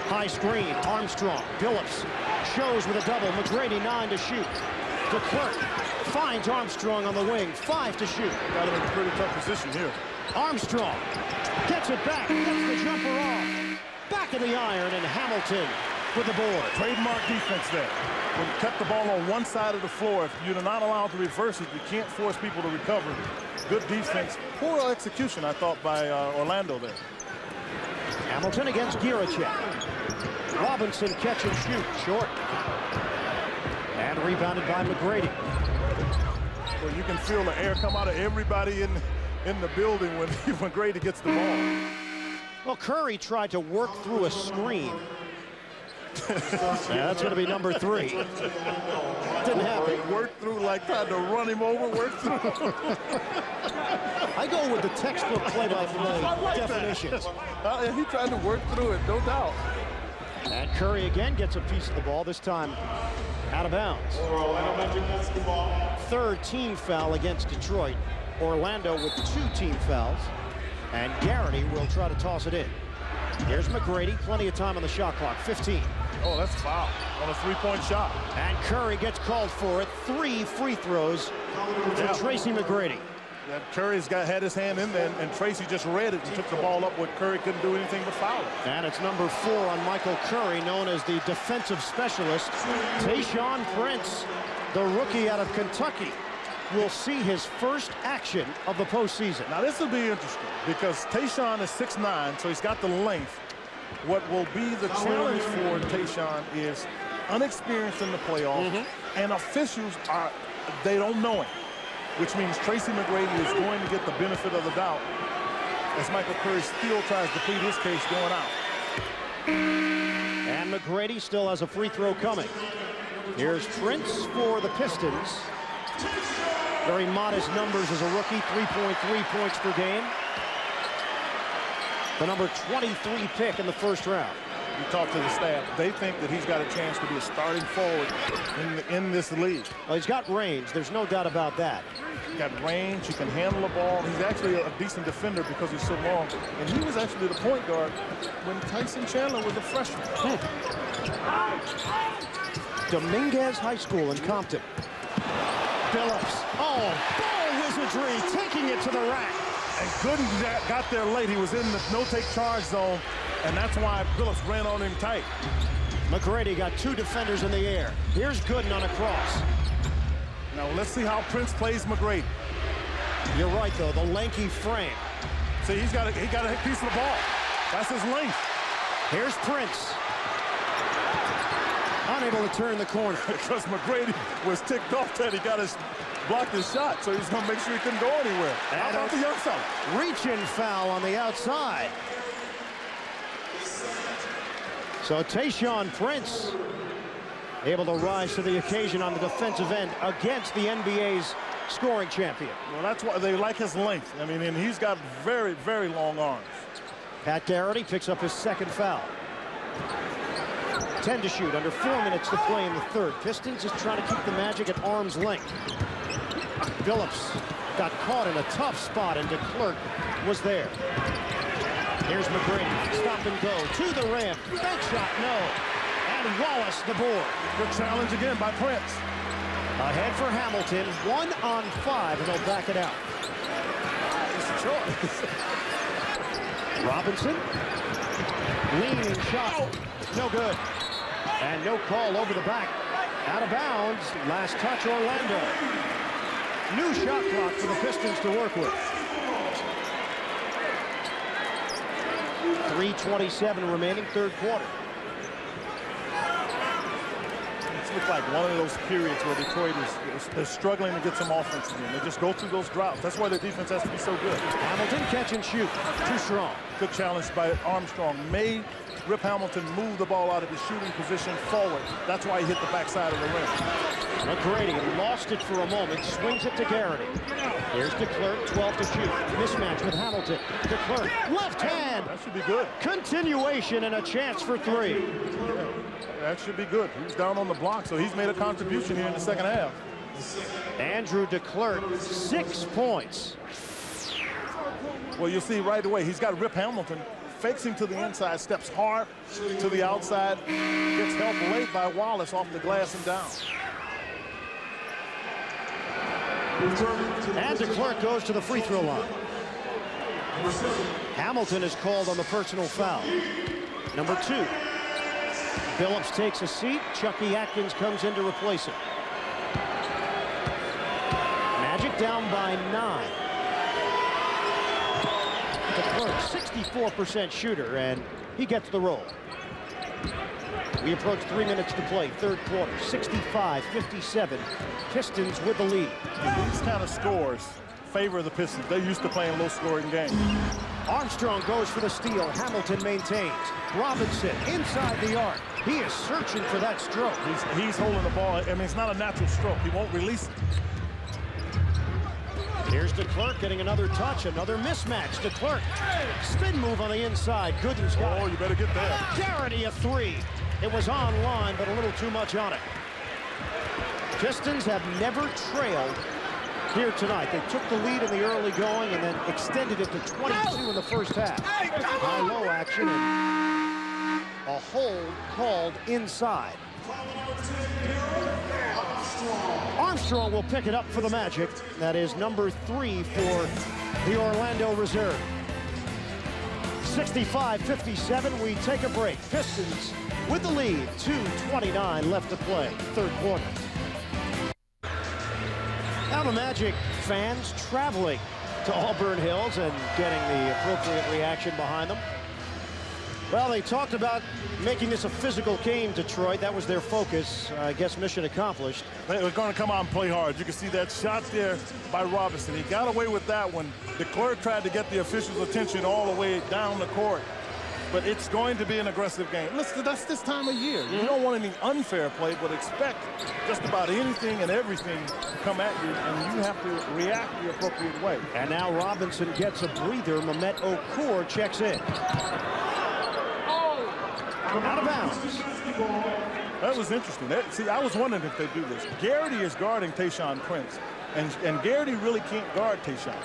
High screen, Armstrong. Billups shows with a double. McGrady 9 to shoot. DeClerc finds Armstrong on the wing. 5 to shoot. Got him in a pretty tough position here. Armstrong gets it back. Gets the jumper off. Back of the iron, and Hamilton with the board. Trademark defense there. When you kept the ball on one side of the floor, if you're not allowed to reverse it, you can't force people to recover. Good defense. Poor execution, I thought, by Orlando there. Hamilton against Giracek. Robinson catch and shoot. Short. And rebounded by McGrady. Well, you can feel the air come out of everybody in the building when McGrady gets the ball. Well, Curry tried to work through a screen. That's going to be number 3. Didn't happen. Work through, like trying to run him over, work through. I go with the textbook play-by-play definitions. He tried to work through it, no doubt. And Curry again gets a piece of the ball, this time out of bounds. Third team foul against Detroit. Orlando with 2 team fouls. And Garrity will try to toss it in. Here's McGrady, plenty of time on the shot clock, 15. Oh, that's a foul on a three-point shot. And Curry gets called for it. 3 free throws for Tracy McGrady. Yeah, Curry's had his hand in there, and Tracy just read it and took the ball up where Curry couldn't do anything but foul it. And it's number 4 on Michael Curry, known as the defensive specialist. Tayshaun Prince, the rookie out of Kentucky, will see his first action of the postseason. Now, this will be interesting because Tayshaun is 6'9", so he's got the length. What will be the challenge for Tayshaun is unexperienced in the playoffs, and officials they don't know him, which means Tracy McGrady is going to get the benefit of the doubt as Michael Curry still tries to plead his case going out. And McGrady still has a free throw coming. Here's Prince for the Pistons. Very modest numbers as a rookie, 3.3 points per game. The number 23 pick in the first round. You talk to the staff, they think that he's got a chance to be a starting forward in this league. Well, he's got range, there's no doubt about that. He's got range, he can handle the ball. He's actually a decent defender because he's so long. And he was actually the point guard when Tyson Chandler was a freshman. Dominguez High School in Compton. Billups, ball wizardry, taking it to the rack. And Gooden got there late. He was in the no-take charge zone, and that's why Billups ran on him tight. McGrady got two defenders in the air. Here's Gooden on a cross. Now let's see how Prince plays McGrady. You're right, though, the lanky frame. See, he got a piece of the ball. That's his length. Here's Prince. Unable to turn the corner. Because McGrady was ticked off that he blocked his shot, so he's going to make sure he couldn't go anywhere. How about the young fella? Reach-in foul on the outside. So Tayshaun Prince able to rise to the occasion on the defensive end against the NBA's scoring champion. Well, that's why they like his length. I mean, and he's got very, very long arms. Pat Garrity picks up his second foul. 10 to shoot, under 4 minutes to play in the third. Pistons just trying to keep the Magic at arm's length. Billups got caught in a tough spot, and DeClerc was there. Here's McGrady, stop and go to the rim. Bank shot, no. And Wallace the board. Good challenge again by Prince. Ahead for Hamilton, 1 on 5, and they'll back it out. It's a choice. Robinson, leaning shot, no good. And no call over the back. Out of bounds, last touch Orlando. New shot clock for the Pistons to work with. 3:27 remaining, third quarter. It's looked like one of those periods where Detroit is struggling to get some offense in. They just go through those droughts. That's why their defense has to be so good. Hamilton catch and shoot, too strong. Good challenge by Armstrong. Made Rip Hamilton move the ball out of the shooting position forward. That's why he hit the backside of the rim. McGrady lost it for a moment, swings it to Garrity. Here's DeClerc, 12 to shoot. Mismatch with Hamilton. DeClerc, left hand. That should be good. Continuation and a chance for three. Yeah, that should be good. He's down on the block, so he's made a contribution here in the second half. Andrew DeClerc, 6 points. Well, you'll see right away, he's got Rip Hamilton. Fakes him to the inside, steps hard to the outside, gets help late by Wallace off the glass and down. And DeClerc goes to the free throw line. Hamilton is called on the personal foul. Number 2. Billups takes a seat. Chucky Atkins comes in to replace him. Magic down by 9. DeClerc, 64% shooter, and he gets the roll. We approach 3 minutes to play, third quarter, 65-57. Pistons with the lead. And these kind of scores favor the Pistons. They're used to playing low-scoring games. Armstrong goes for the steal. Hamilton maintains. Robinson inside the arc. He is searching for that stroke. He's holding the ball. I mean, it's not a natural stroke. He won't release it. Here's DeClerc getting another touch, another mismatch. DeClerc, spin move on the inside. Gooden's got it. Oh, you better get there. Garrity a 3. It was on line, but a little too much on it. Pistons have never trailed here tonight. They took the lead in the early going and then extended it to 22 in the first half. High-low action and a hold called inside. Armstrong will pick it up for the Magic. That is number 3 for the Orlando reserve. 65-57, we take a break. Pistons with the lead, 2:29 left to play, third quarter. Now the Magic fans traveling to Auburn Hills and getting the appropriate reaction behind them. Well, they talked about making this a physical game, Detroit. That was their focus. I guess mission accomplished. They're going to come out and play hard. You can see that shot there by Robinson. He got away with that one. The clerk tried to get the officials' attention all the way down the court. But it's going to be an aggressive game. Listen, that's this time of year. You don't want any unfair play, but expect just about anything and everything to come at you, and you have to react the appropriate way. And now Robinson gets a breather. Mehmet Okur checks in. Out of bounds. That was interesting. See, I was wondering if they do this. Garrity is guarding Tayshaun Prince, and Garrity really can't guard Tayshaun.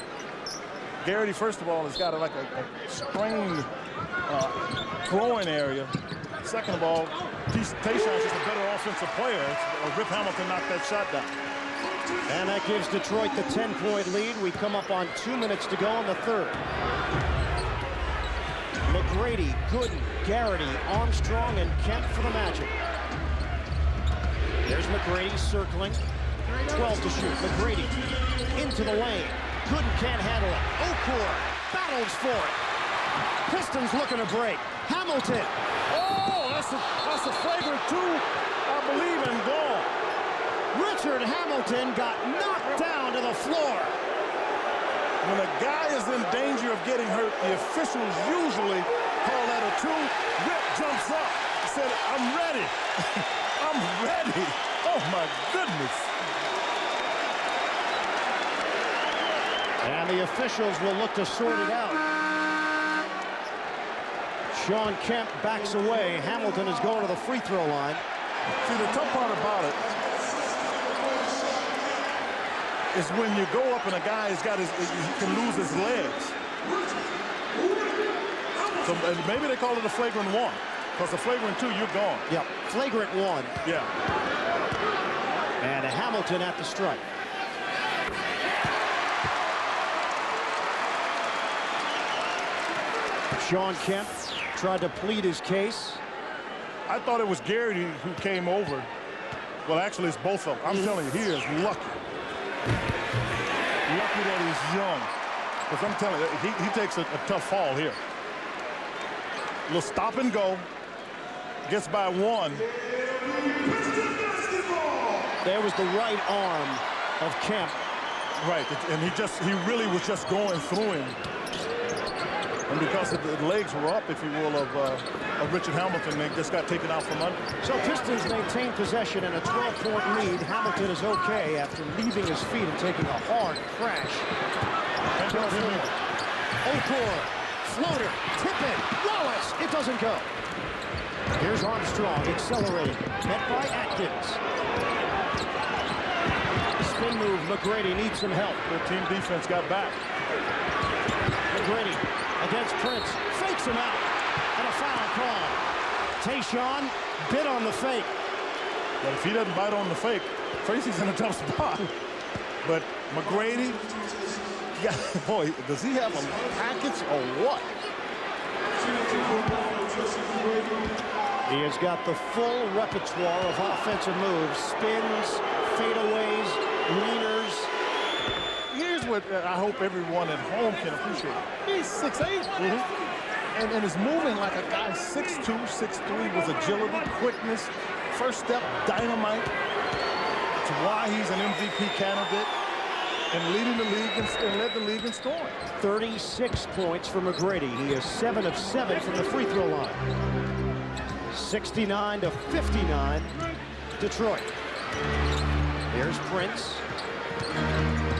Garrity, first of all, has got a strained throwing area. Second of all, Tayshaun's just a better offensive player. Rip Hamilton knocked that shot down. And that gives Detroit the 10-point lead. We come up on 2 minutes to go in the third. McGrady, Gooden, Garrity, Armstrong, and Kemp for the Magic. There's McGrady circling. 12 to shoot. McGrady into the lane. Gooden can't handle it. Okur battles for it. Pistons looking to break. Hamilton. Oh, that's a flagrant 2, I believe, and goal. Richard Hamilton got knocked down to the floor. When a guy is in danger of getting hurt, the officials usually call that a 2. Rip jumps up. He said, I'm ready. I'm ready. Oh, my goodness. And the officials will look to sort it out. Sean Kemp backs away. Hamilton is going to the free throw line. See, the tough part about it is when you go up and a guy has got he can lose his legs. So maybe they call it a flagrant 1, because the flagrant 2, you're gone. Yep, flagrant 1. Yeah. And Hamilton at the strike. Sean Kemp tried to plead his case. I thought it was Garrity who came over. Well, actually, it's both of them. I'm telling you, he is lucky. Lucky that he's young. Because I'm telling you, he takes a tough fall here. A little stop and go. Gets by 1. There was the right arm of Kemp. Right, and he really was just going through him. And because the legs were up, if you will, of Richard Hamilton, they just got taken out from under. So Pistons maintain possession and a 12-point lead. Hamilton is okay after leaving his feet and taking a hard crash. Okur, floater, tip in, Wallace, it doesn't go. Here's Armstrong accelerating, met by Atkins. Spin move, McGrady needs some help. Their team defense got back. McGrady against Prince, fakes him out, and a foul call. Tayshaun bit on the fake. But if he doesn't bite on the fake, Tracy's in a tough spot. But McGrady, yeah, boy, does he have a package or what? He has got the full repertoire of offensive moves, spins, fadeaways, leaners. Here's what I hope everyone at home can appreciate. He's 6'8", and is moving like a guy 6'2", 6'3", with agility, quickness, first step, dynamite. It's why he's an MVP candidate and leading the league and led the league in scoring. 36 points for McGrady. He is 7 of 7 from the free throw line. 69-59, Detroit. There's Prince.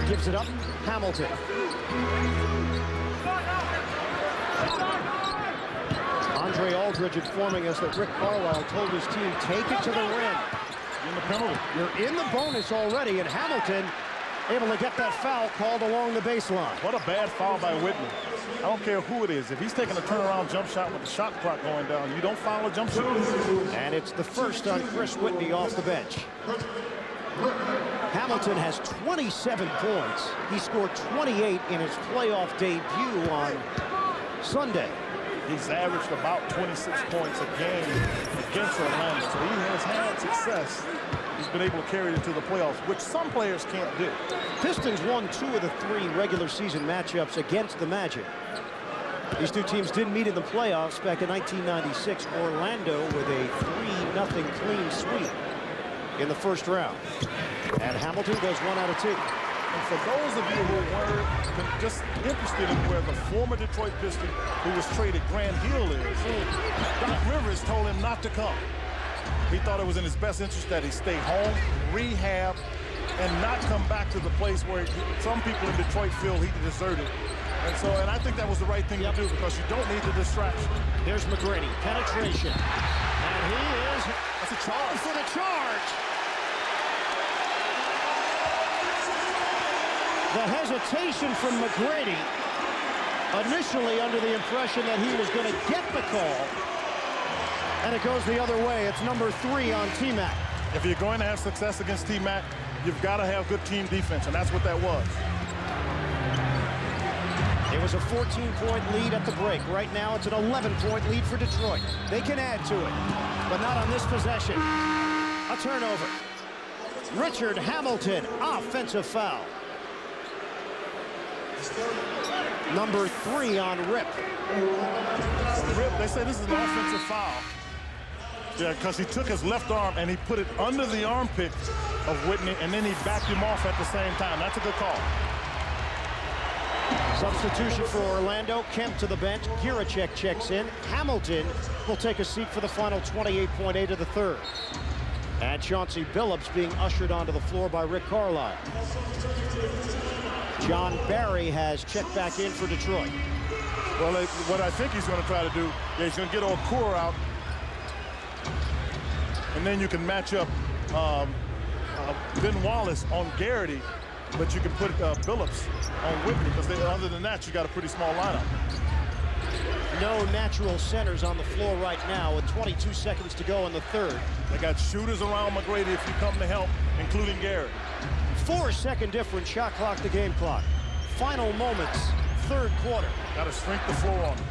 Gives it up, Hamilton. Andre Aldridge informing us that Rick Carlisle told his team, take it to the rim. In the penalty. You're in the bonus already, and Hamilton able to get that foul called along the baseline. What a bad foul by Whitney. I don't care who it is. If he's taking a turnaround jump shot with the shot clock going down, you don't foul a jump shot. And it's the first on Chris Whitney off the bench. Hamilton has 27 points. He scored 28 in his playoff debut on Sunday. He's averaged about 26 points a game against Orlando, so he has had success. He's been able to carry it to the playoffs, which some players can't do. Pistons won 2 of the 3 regular season matchups against the Magic. These two teams didn't meet in the playoffs back in 1996. Orlando with a 3-0 clean sweep in the first round. And Hamilton goes 1 out of 2. And for those of you who were just interested in where the former Detroit Piston who was traded Grant Hill is, Doc Rivers told him not to come. He thought it was in his best interest that he stay home, rehab, and not come back to the place where some people in Detroit feel he deserted. And I think that was the right thing to do because you don't need the distraction. Here's McGrady, penetration. And he is That's a charge. for the charge. The hesitation from McGrady, initially under the impression that he was going to get the call. And it goes the other way. It's number 3 on TMac. If you're going to have success against TMac, you've got to have good team defense, and that's what that was. It was a 14-point lead at the break. Right now, it's an 11-point lead for Detroit. They can add to it, but not on this possession. A turnover. Richard Hamilton, offensive foul. Number 3 on Rip. Rip, they say this is an offensive foul. Yeah, because he took his left arm and he put it under the armpit of Whitney, and then he backed him off at the same time. That's a good call. Substitution for Orlando. Kemp to the bench. Giracek checks in. Hamilton will take a seat for the final 28.8 of the third. And Chauncey Billups being ushered onto the floor by Rick Carlisle. John Barry has checked back in for Detroit. Well, what I think he's going to try to do, he's going to get O'Cour out, and then you can match up Ben Wallace on Garrity, but you can put Billups on Whitney, because other than that, you got a pretty small lineup. No natural centers on the floor right now with 22 seconds to go in the third. They got shooters around McGrady if you come to help, including Garrett. 4-second difference, shot clock to game clock. Final moments, third quarter. Got to shrink the floor on him.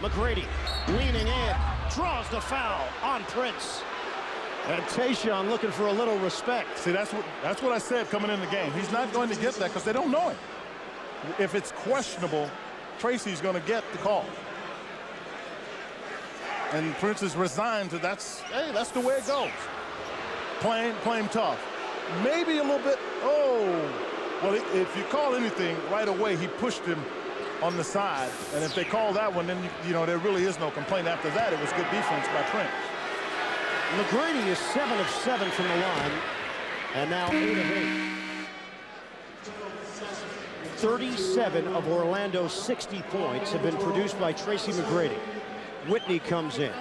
McGrady leaning in, draws the foul on Prince. And Tayshaun looking for a little respect. See, that's what I said coming in the game. He's not going to get that because they don't know him. If it's questionable, Tracy's going to get the call. And Prince is resigned to that's the way it goes. Playing tough. Maybe a little bit, well, if you call anything right away, he pushed him on the side. And if they call that one, then, you know, there really is no complaint. After that, it was good defense by Prince. McGrady is 7 of 7 from the line, and now 8 of 8. 37 of Orlando's 60 points have been produced by Tracy McGrady. Whitney comes in.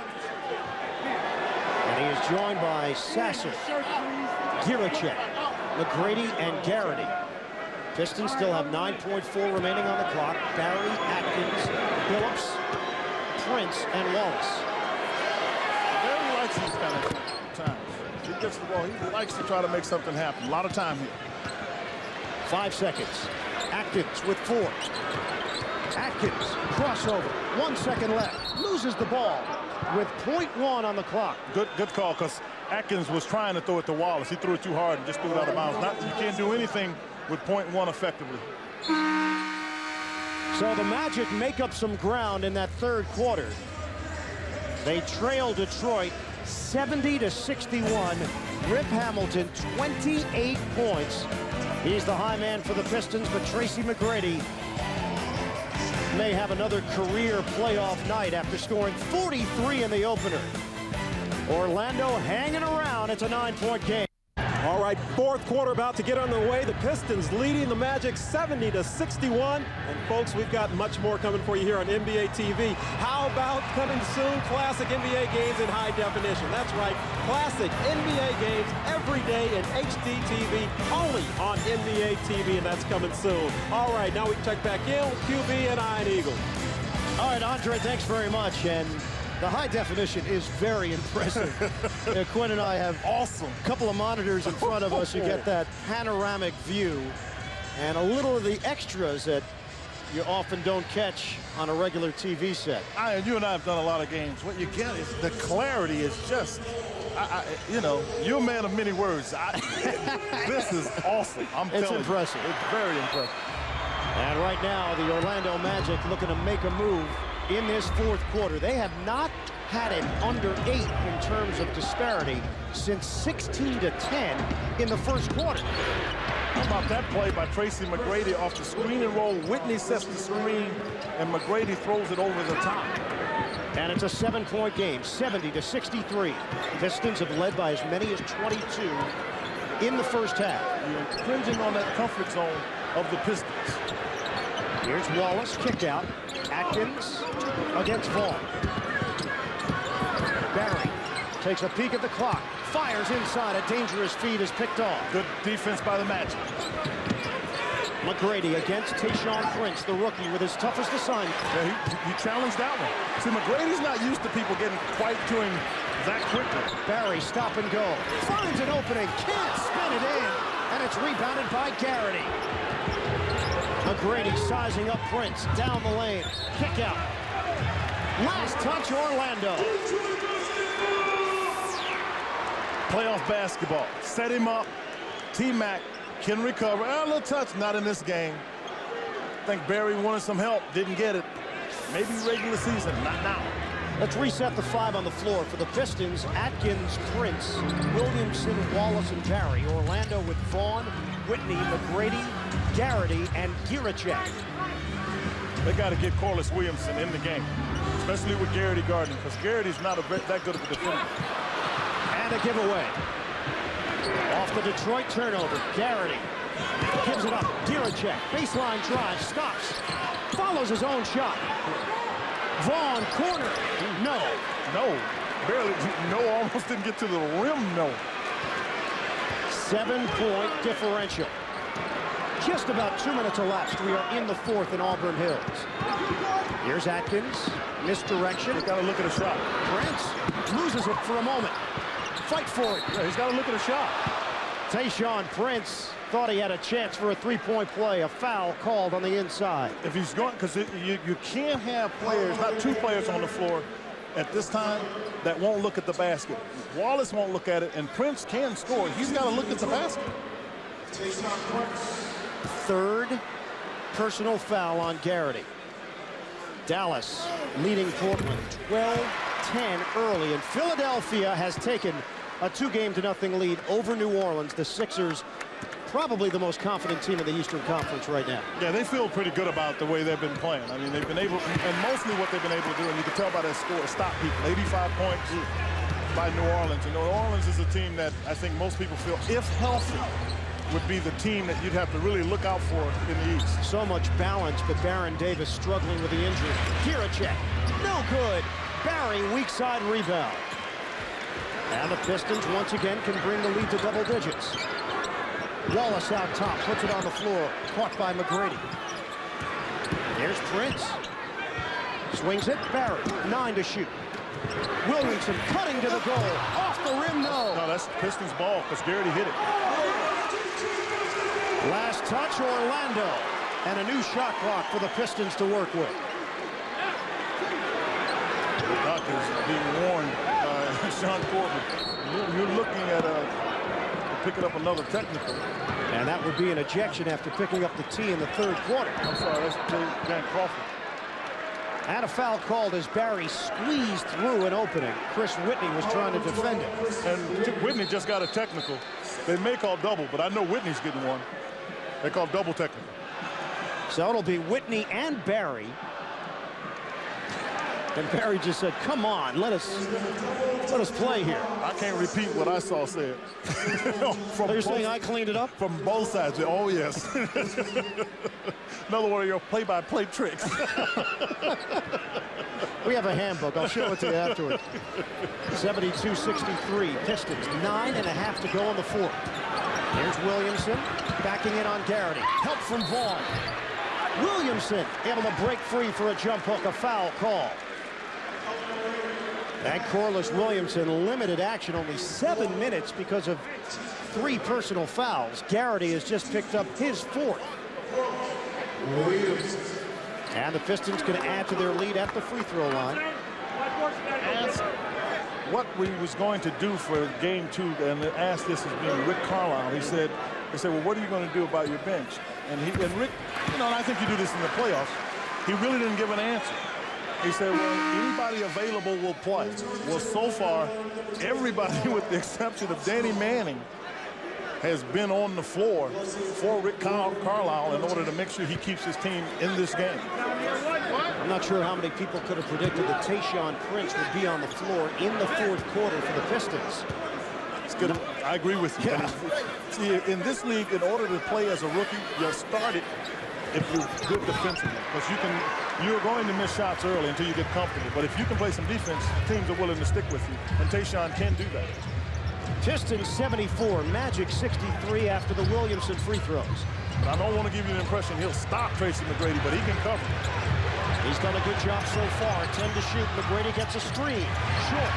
And he is joined by Sasser, Giracek, McGrady, and Garrity. Pistons still have 9.4 remaining on the clock. Barry, Atkins, Billups, Prince, and Wallace. Barry likes these kind of times. He gets the ball. He likes to try to make something happen. A lot of time here. 5 seconds. Atkins with 4. Atkins, crossover. 1 second left. Loses the ball with .1 on the clock. Good call, because Atkins was trying to throw it to Wallace. He threw it too hard and just threw it out of bounds. You can't do anything with .1 effectively. So the Magic make up some ground in that third quarter. They trail Detroit 70-61. Rip Hamilton, 28 points. He's the high man for the Pistons, but Tracy McGrady may have another career playoff night after scoring 43 in the opener. Orlando hanging around. It's a 9-point game. All right, fourth quarter about to get underway. The Pistons leading the Magic 70-61. And folks, we've got much more coming for you here on NBA TV. How about coming soon? Classic NBA games in high definition. That's right, classic NBA games every day in HD TV, only on NBA TV, and that's coming soon. All right, now we check back in with QB and Iron Eagle. All right, Andre, thanks very much. And the high definition is very impressive. Quinn and I have a couple of monitors in front of us. You get that panoramic view and a little of the extras that you often don't catch on a regular TV set. You and I have done a lot of games. What you get is the clarity is just, you know, you're a man of many words. This is awesome. It's impressive. It's very impressive. And right now, the Orlando Magic looking to make a move in this fourth quarter. They have not had an under 8 in terms of disparity since 16-10 in the first quarter. How about that play by Tracy McGrady off the screen and roll? Whitney sets the screen, and McGrady throws it over the top. And it's a 7-point game, 70-63. Pistons have led by as many as 22 in the first half. You're cringing on that comfort zone of the Pistons. Here's Wallace, kick out. Atkins against Vaughn. Barry takes a peek at the clock. Fires inside. A dangerous feed is picked off. Good defense by the Magic. McGrady against Tayshaun Prince, the rookie, with his toughest assignment. Yeah, he challenged that one. See, McGrady's not used to people getting quite to him that quickly. Barry, stop and go. Finds an opening, can't spin it in, and it's rebounded by Garrity. McGrady sizing up Prince, down the lane, kick out. Last touch, Orlando. Playoff basketball. Set him up. TMac can recover. A little touch, not in this game. I think Barry wanted some help, didn't get it. Maybe regular season, not now. Let's reset the 5 on the floor for the Pistons. Atkins, Prince, Williamson, Wallace, and Barry. Orlando with Vaughn, Whitney, McGrady, Garrity, and Giracek. They got to get Corliss Williamson in the game, especially with Garrity guarding, because Garrity's not that good of a defender. And a giveaway. Off the Detroit turnover, Garrity gives it up. Giracek, baseline drive, stops, follows his own shot. Vaughn, corner, no. No, barely, no, almost didn't get to the rim, no. 7-point differential. Just about 2 minutes elapsed. We are in the fourth in Auburn Hills. Here's Atkins, misdirection. He's got to look at a shot. Prince loses it for a moment. Fight for it. Yeah, he's got to look at a shot. Tayshaun Prince thought he had a chance for a 3-point play. A foul called on the inside. If he's going, because you can't have players, not 2 players on the floor at this time that won't look at the basket. Wallace won't look at it, and Prince can score. He's got to look at the basket. Third personal foul on Garrity. Dallas leading Portland 12-10 early, and Philadelphia has taken a 2-0 lead over New Orleans. The Sixers, probably the most confident team in the Eastern Conference right now. Yeah, they feel pretty good about the way they've been playing. I mean, they've been able, and mostly what they've been able to do, and you can tell by that score, stop people. 85 points by New Orleans. And New Orleans is a team that I think most people feel, if healthy, would be the team that you'd have to really look out for in the East. So much balance, but Baron Davis struggling with the injury. Giracek, no good. Barry, weak side rebound. And the Pistons once again can bring the lead to double digits. Wallace out top, puts it on the floor, caught by McGrady. Here's Prince. Swings it, Barry, 9 to shoot. Williamson cutting to the goal, off the rim, no. No, that's Pistons ball, because Garrity hit it. Last touch, Orlando. And a new shot clock for the Pistons to work with. The Doc is being warned by Sean Corbin. You're looking at picking up another technical. And that would be an ejection after picking up the tee in the third quarter. I'm sorry, that's Dan Crawford. And a foul called as Barry squeezed through an opening. Chris Whitney was trying to defend it. And Whitney just got a technical. They may call double, but I know Whitney's getting one. They call double technical. So it'll be Whitney and Barry. And Barry just said, come on, let us play here. I can't repeat what I saw said. So you're saying I cleaned it up? From both sides. Oh, yes. Another one of your play-by-play tricks. We have a handbook. I'll show it to you afterward. 72-63. Pistons, 9.5 to go in the fourth. Here's Williamson backing in on Garrity. Help from Vaughn. Williamson able to break free for a jump hook. A foul call. And Corliss Williamson limited action, only 7 minutes because of 3 personal fouls. Garrity has just picked up his 4th. And the Pistons can add to their lead at the free throw line. Asked what we was going to do for game 2, and asked this as being Rick Carlisle. They said, well, what are you going to do about your bench? And Rick, and I think you do this in the playoffs, he really didn't give an answer. He said, well, anybody available will play. Well, so far, everybody with the exception of Danny Manning has been on the floor for Rick Carlisle in order to make sure he keeps his team in this game. I'm not sure how many people could have predicted that Tayshaun Prince would be on the floor in the fourth quarter for the Pistons. It's good. I agree with you. Yeah. See, in this league, in order to play as a rookie, you'll start it if you're good defensively, because you're going to miss shots early until you get comfortable. But if you can play some defense, teams are willing to stick with you, and Tayshaun can do that. Pistons 74, Magic 63 after the Williamson free throws. But I don't want to give you the impression he'll stop Tracy McGrady, but he can cover. He's done a good job so far. 10 to shoot. McGrady gets a screen. Short.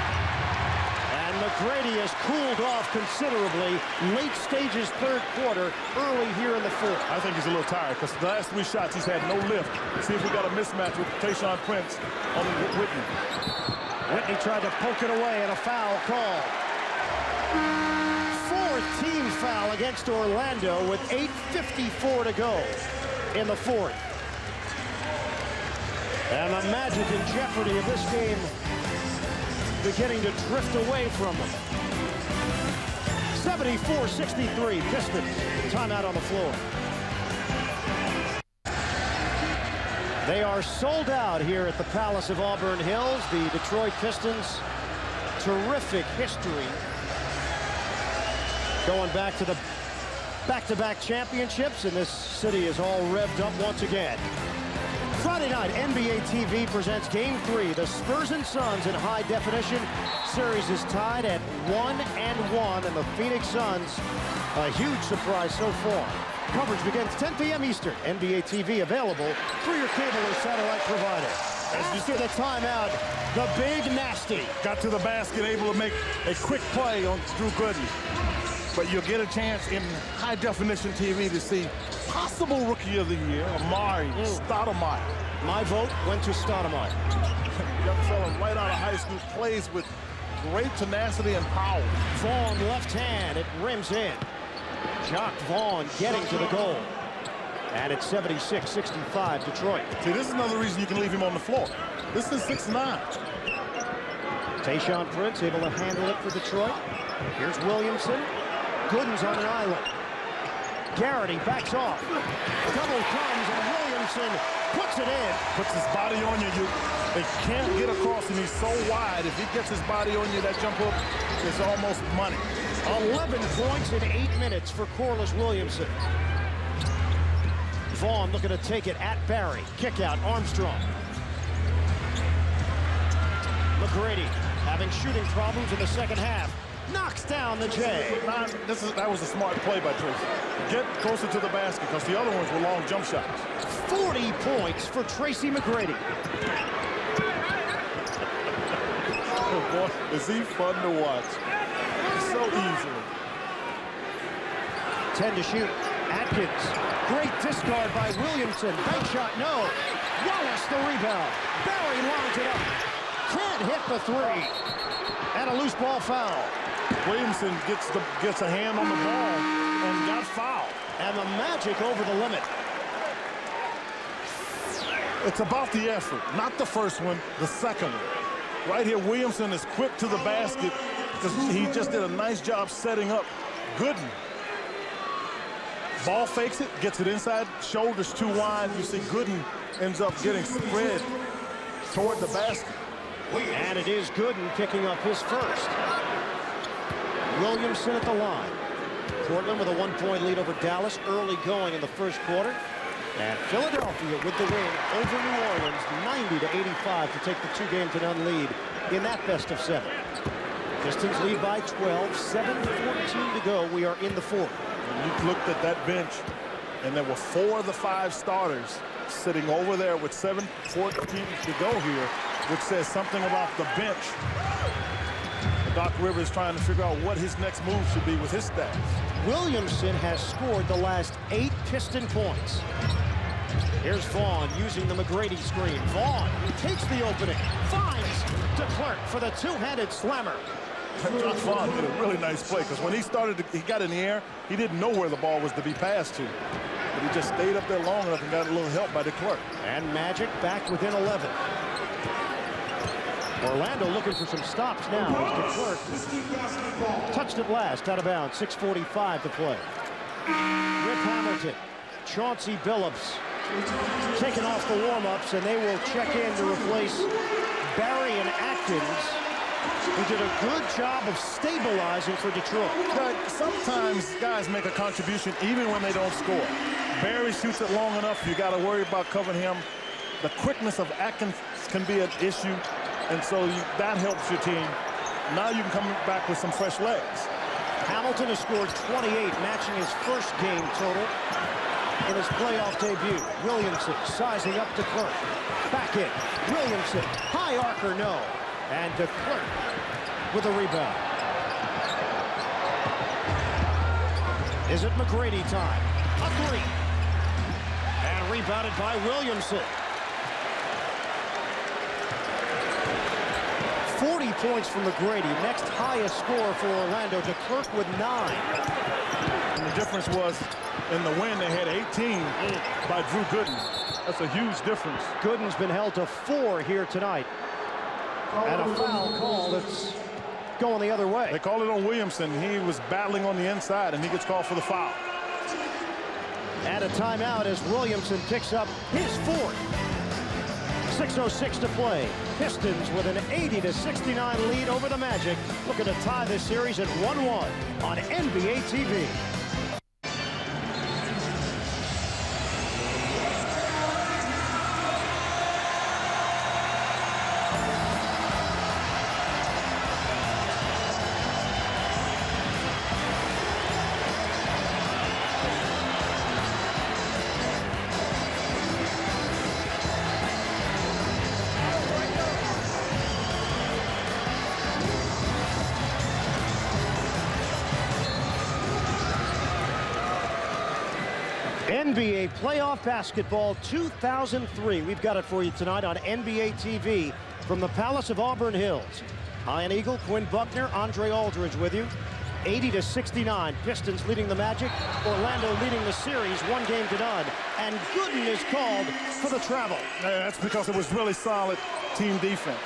And McGrady has cooled off considerably. Late stages third quarter, early here in the fourth. I think he's a little tired because the last 3 shots he's had no lift. See if we got a mismatch with Tayshaun Prince on Whitney. Whitney tried to poke it away and a foul call. Fourth team foul against Orlando with 8:54 to go in the fourth. And the Magic in jeopardy of this game beginning to drift away from them. 74-63 Pistons. Timeout on the floor. They are sold out here at the Palace of Auburn Hills. The Detroit Pistons, terrific history. Going back to the back-to-back championships, and this city is all revved up once again. Friday night, NBA TV presents Game 3. The Spurs and Suns in high definition. Series is tied at 1-1, and the Phoenix Suns, a huge surprise so far. Coverage begins 10 p.m. Eastern. NBA TV available through your cable or satellite provider. After the timeout, the big nasty Got to the basket, able to make a quick play on Drew Gooden. But you'll get a chance in high-definition TV to see possible Rookie of the Year, Amari Stoudemire. My vote went to Stoudemire. Young fella right out of high school, plays with great tenacity and power. Vaughn left hand, it rims in. Jock Vaughn getting to the goal. And it's 76-65 Detroit. See, this is another reason you can leave him on the floor. This is 6'9". Tayshaun Prince able to handle it for Detroit. Here's Williamson. Gooden's on an island. Garrity backs off. Double comes and Williamson puts it in. Puts his body on you. They can't get across him. He's so wide. If he gets his body on you, that jump hook is almost money. 11 points in 8 minutes for Corliss Williamson. Vaughn looking to take it at Barry. Kick out Armstrong. McGrady having shooting problems in the second half. Knocks down the J. That was a smart play by Tracy. Get closer to the basket because the other ones were long jump shots. 40 points for Tracy McGrady. Oh boy, is he fun to watch. So easy. 10 to shoot. Atkins. Great discard by Williamson. Bank shot, no. Wallace the rebound. Barry lines it up. Can't hit the three. And a loose ball foul. Williamson gets a hand on the ball and got fouled. And the Magic over the limit. It's about the effort, not the first one, the second one. Right here, Williamson is quick to the basket because he just did a nice job setting up Gooden. Ball fakes it, gets it inside, shoulders too wide. You see Gooden ends up getting spread toward the basket. And it is Gooden picking up his first. Williamson at the line. Portland with a 1-point lead over Dallas early going in the first quarter. And Philadelphia with the win over New Orleans 90-85 to take the 2-game-to-none lead in that best of 7. Pistons lead by 12, 7:14 to go. We are in the fourth. And you looked at that bench, and there were 4 of the 5 starters sitting over there with 7:14 to go here, which says something about the bench. Doc Rivers trying to figure out what his next move should be with his stats. Williamson has scored the last 8 Piston points. Here's Vaughn using the McGrady screen. Vaughn takes the opening, finds DeClerc for the two-handed slammer. Jock Vaughn did a really nice play because when he got in the air, he didn't know where the ball was to be passed to. But he just stayed up there long enough and got a little help by DeClerc. And Magic back within 11. Orlando looking for some stops now as DeClerc touched it last, out of bounds, 6:45 to play. Rip Hamilton, Chauncey Billups taken off the warm-ups, and they will check in to replace Barry and Atkins, who did a good job of stabilizing for Detroit. Sometimes guys make a contribution even when they don't score. Barry shoots it long enough, you got to worry about covering him. The quickness of Atkins can be an issue, and so that helps your team. Now you can come back with some fresh legs. Hamilton has scored 28, matching his first game total in his playoff debut. Williamson sizing up DeClerc. Back in. Williamson. High arcer, no. And DeClerc with a rebound. Is it McGrady time? A three. And rebounded by Williamson. 40 points from McGrady. Next highest score for Orlando. DeClerc with 9. And the difference was in the win, they had 18 by Drew Gooden. That's a huge difference. Gooden's been held to 4 here tonight. And a foul call that's going the other way. They call it on Williamson. He was battling on the inside, and he gets called for the foul. And a timeout as Williamson picks up his 4th. 6:06 to play. Pistons with an 80-69 lead over the Magic, looking to tie this series at 1-1 on NBA TV. NBA playoff basketball 2003. We've got it for you tonight on NBA TV from the Palace of Auburn Hills. Ian Eagle, Quinn Buckner, Andre Aldridge with you. 80-69. Pistons leading the Magic. Orlando leading the series 1-0. And Gooden is called for the travel. That's because it was really solid team defense.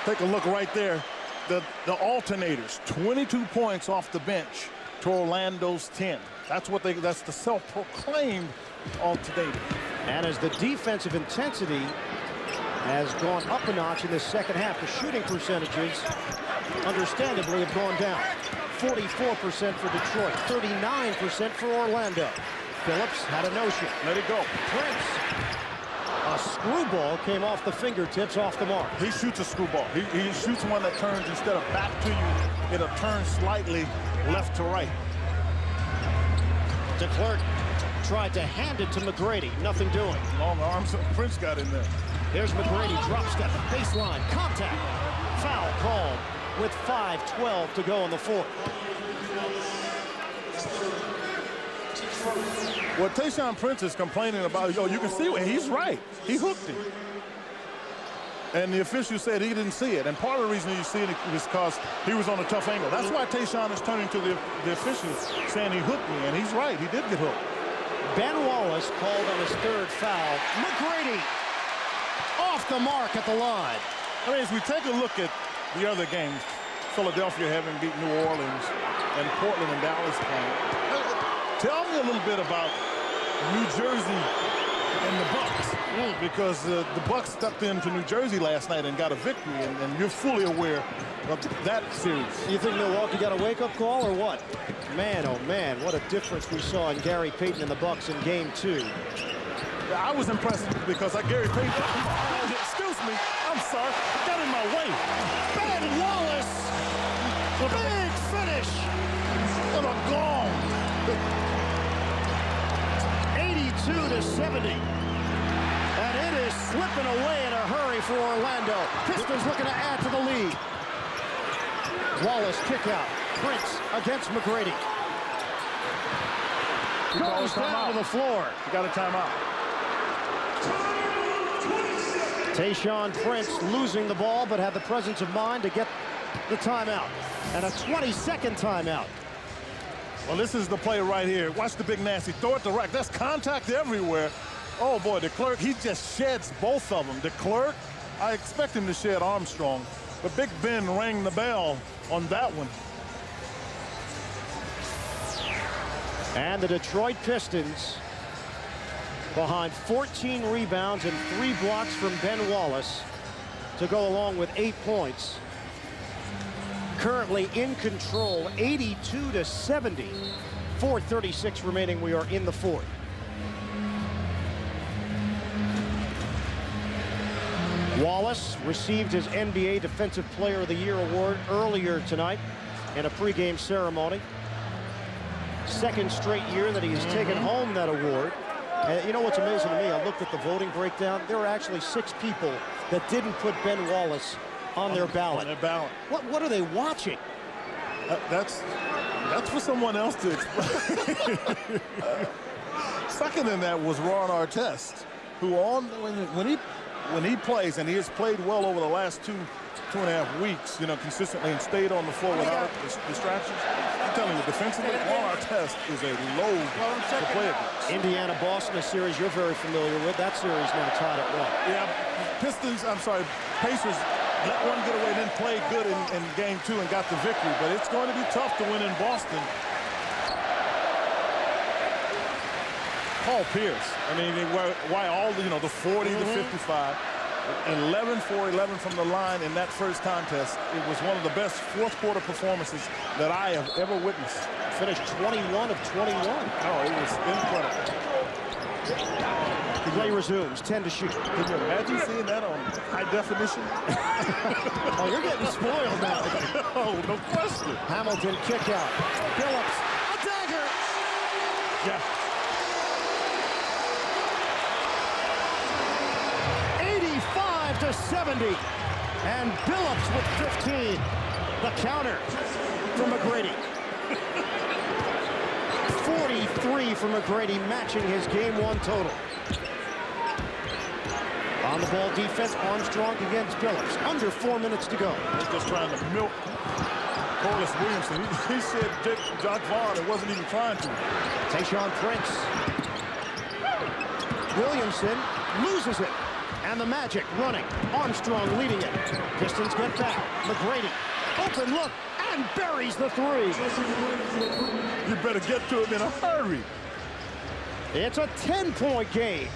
Take a look right there. The alternators, 22 points off the bench to Orlando's 10. That's the self-proclaimed alternator. And as the defensive intensity has gone up a notch in the second half, the shooting percentages understandably have gone down. 44% for Detroit, 39% for Orlando. Billups had a notion. Let it go. Prince. A screwball came off the fingertips, off the mark. He shoots a screwball. He shoots one that turns, instead of back to you, it'll turn slightly left to right. DeClerc tried to hand it to McGrady. Nothing doing. Long arms. Prince got in there. Here's McGrady. Drop step. Baseline. Contact. Foul called with 5:12 to go in the fourth. What Tayshaun Prince is complaining about, you can see he's right. He hooked him. And the official said he didn't see it. And part of the reason you see it is because he was on a tough angle. That's why Tayshaun is turning to the officials saying he hooked me. And he's right. He did get hooked. Ben Wallace called on his 3rd foul. McGrady off the mark at the line. I mean, as we take a look at the other games, Philadelphia having beat New Orleans and Portland and Dallas playing. Tell me a little bit about New Jersey and the Bucks, because the Bucks stepped into New Jersey last night and got a victory, and you're fully aware of that series. You think Milwaukee got a wake-up call or what? Man, oh man, what a difference we saw in Gary Payton and the Bucks in Game 2. I was impressed because Gary Payton, excuse me, I'm sorry, got in my way. Ben Wallace, big finish with a gong. 82-70. And it is slipping away in a hurry for Orlando. Pistons looking to add to the lead. Wallace kick out. Prince against McGrady. Goes down to the floor. You got a timeout. Tayshaun Prince losing the ball, but had the presence of mind to get the timeout. And a 20-second timeout. Well, this is the play right here. Watch the big nasty. Throw it to rack. That's contact everywhere. Oh, boy, DeClerc, he just sheds both of them. DeClerc I expect him to shed Armstrong, but Big Ben rang the bell on that one. And the Detroit Pistons, behind 14 rebounds and 3 blocks from Ben Wallace to go along with 8 points. Currently in control, 82-70. 4:36 remaining. We are in the fourth. Wallace received his NBA Defensive Player of the Year award earlier tonight in a pregame ceremony. Second straight year that he has taken home that award. And you know what's amazing to me? I looked at the voting breakdown. There were actually 6 people that didn't put Ben Wallace on their ballot. What are they watching? That's for someone else to explain. Second in that was Ron Artest, who when he plays, and he has played well over the last two and a half weeks, you know, consistently and stayed on the floor without distractions. I'm telling you, defensively, Ron Artest is a load to play against. Indiana-Boston, a series you're very familiar with. That series now tied at 1. Yeah, Pacers let one get away, then played good in game 2 and got the victory. But it's going to be tough to win in Boston. Paul Pierce, I mean, why all the 40 to 55, 11 for 11 from the line in that first contest. It was one of the best fourth quarter performances that I have ever witnessed. Finished 21 of 21. Oh, it was incredible. The play resumes, 10 to shoot. Can you imagine seeing that on high definition? Oh, you're getting spoiled now. Oh, no question. Hamilton kick out. Billups, a dagger. Yeah. 85-70. And Billups with 15. The counter from McGrady. 43 from McGrady, matching his game 1 total. On the ball defense, Armstrong against Billups. Under 4 minutes to go. He's just trying to milk Corliss Williamson. He said Jock Vaughn, it wasn't even trying to. Tayshaun Prince. Williamson loses it. And the Magic running. Armstrong leading it. Pistons get back. McGrady. Open look. And buries the 3. You better get to him in a hurry. It's a 10-point game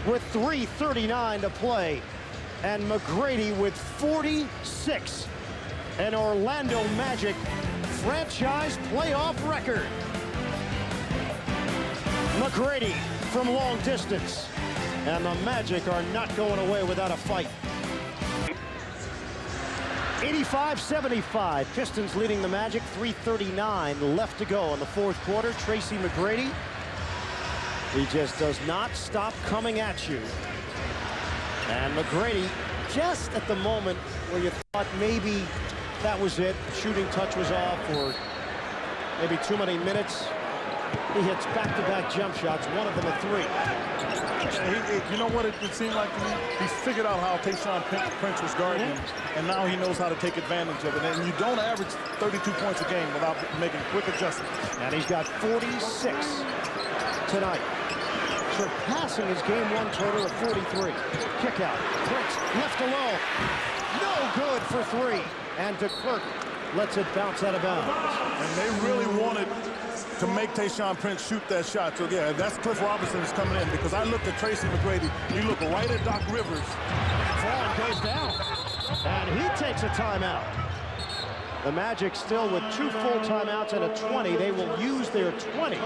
with 3:39 to play. And McGrady with 46. An Orlando Magic franchise playoff record. McGrady from long distance. And the Magic are not going away without a fight. 85-75. Pistons leading the Magic. 3:39 left to go in the fourth quarter. Tracy McGrady. He just does not stop coming at you. And McGrady, just at the moment where you thought maybe that was it, shooting touch was off, or maybe too many minutes, he hits back-to-back jump shots, one of them a 3. You know what it seemed like to me? He's figured out how Tayshaun Prince was guarding him, and now he knows how to take advantage of it. And you don't average 32 points a game without making quick adjustments. And he's got 46 tonight, surpassing his game 1 total of 43. Kick out. Prince left alone. No good for 3. And DeClerc lets it bounce out of bounds. And they really wanted to make Tayshaun Prince shoot that shot. So, yeah, that's Cliff Robinson is coming in, because I looked at Tracy McGrady. He looked right at Doc Rivers. Vaughn goes down. And he takes a timeout. The Magic still with 2 full timeouts and a 20. They will use their 20.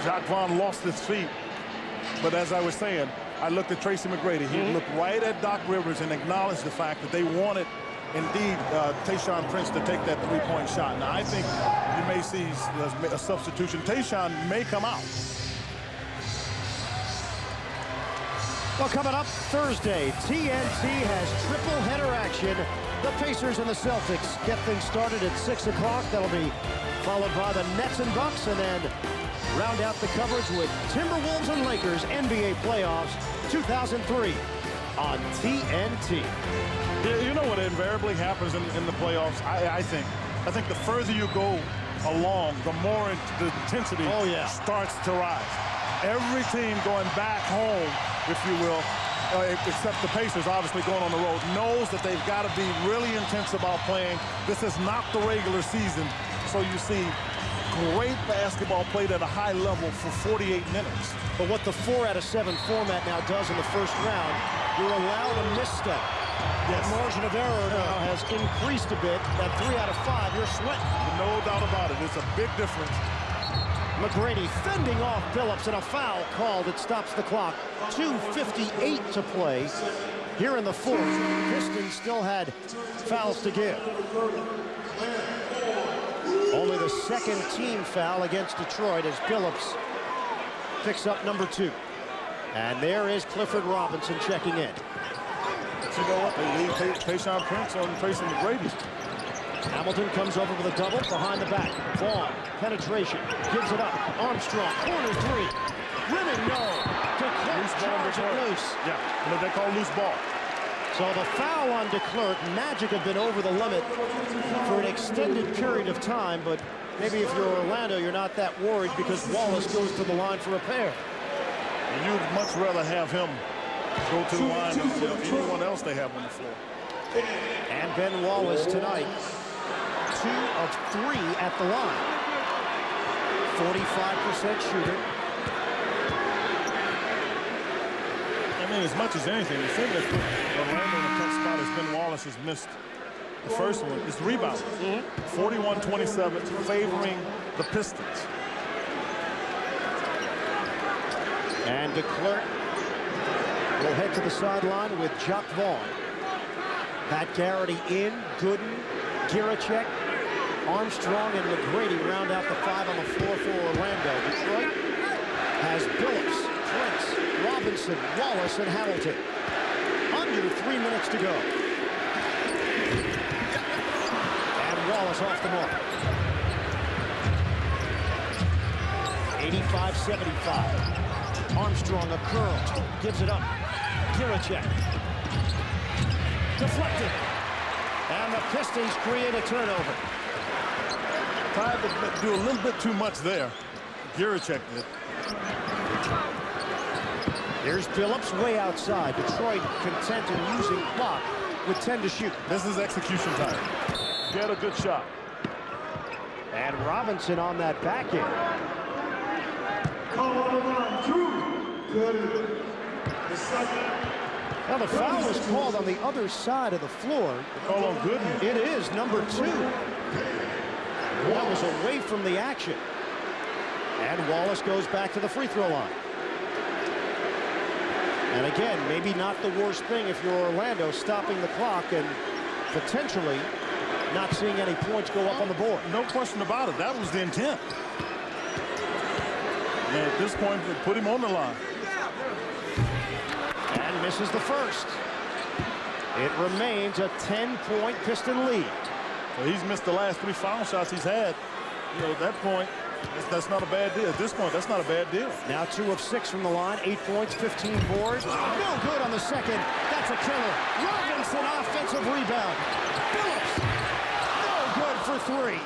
Jock Vaughn lost his feet. But as I was saying, I looked at Tracy McGrady. He looked right at Doc Rivers and acknowledged the fact that they wanted, indeed, Tayshaun Prince to take that 3-point shot. Now, I think you may see a substitution. Tayshaun may come out. Well, coming up Thursday, TNT has triple header action. The Pacers and the Celtics get things started at 6 o'clock. That'll be followed by the Nets and Bucks, and then round out the coverage with Timberwolves and Lakers NBA playoffs 2003 on TNT. You know what invariably happens in the playoffs? I think the further you go along, the more the intensity starts to rise. Every team going back home, if you will, except the Pacers, obviously going on the road, knows that they've got to be really intense about playing. This is not the regular season, so you see great basketball played at a high level for 48 minutes. But what the 4 out of 7 format now does in the first round, you're allowed a misstep. Yes. The margin of error now has increased a bit. That 3 out of 5, you're sweating. No doubt about it. It's a big difference. McGrady fending off Billups, and a foul called. It stops the clock. 2:58 to play here in the fourth. Pistons still had fouls to give. Only the second team foul against Detroit as Billups picks up number 2. And there is Clifford Robinson checking in. But you know what? They leave Tayshaun Prince on Tracy McGrady. Hamilton comes over with a double behind the back. Vaughn, penetration, gives it up. Armstrong, corner 3. Rimming, no. DeClerc charge it loose. Yeah, what they call loose ball. So the foul on DeClerc. Magic have been over the limit for an extended period of time, but maybe if you're Orlando, you're not that worried because Wallace goes to the line for a pair. And you'd much rather have him go to the line than anyone else they have on the floor. And Ben Wallace tonight, 2 of 3 at the line. 45% shooter. I mean, as much as anything, the thing that put Orlando in a tough spot is Ben Wallace has missed the first one. It's the rebound. 41-27, favoring the Pistons. And DeClerc will head to the sideline with Jock Vaughn. Pat Garrity in, Gooden, Giracek, Armstrong, and McGrady round out the 5 on the floor for Orlando. Detroit has Billups, Prince, Robinson, Wallace, and Hamilton. Under 3 minutes to go. And Wallace off the mark. 85-75. Armstrong a curl, gives it up. Giracek. Deflected. And the Pistons create a turnover. Tried to do a little bit too much there. Giracek did. Here's Billups way outside. Detroit content in using clock with 10 to shoot. This is execution time. Get a good shot. And Robinson on that back end. Now the foul was called on the other side of the floor. Call on Gooden. It is number 2. That was away from the action. And Wallace goes back to the free throw line. And again, maybe not the worst thing if you're Orlando, stopping the clock and potentially not seeing any points go up on the board. No question about it. That was the intent. And at this point, they put him on the line. And misses the first. It remains a 10-point Piston lead. So he's missed the last 3 foul shots he's had. You know, at that point, that's not a bad deal. At this point, that's not a bad deal. Now 2 of 6 from the line, 8 points, 15 boards. No good on the second. That's a killer. Robinson offensive rebound. Billups, no good for 3.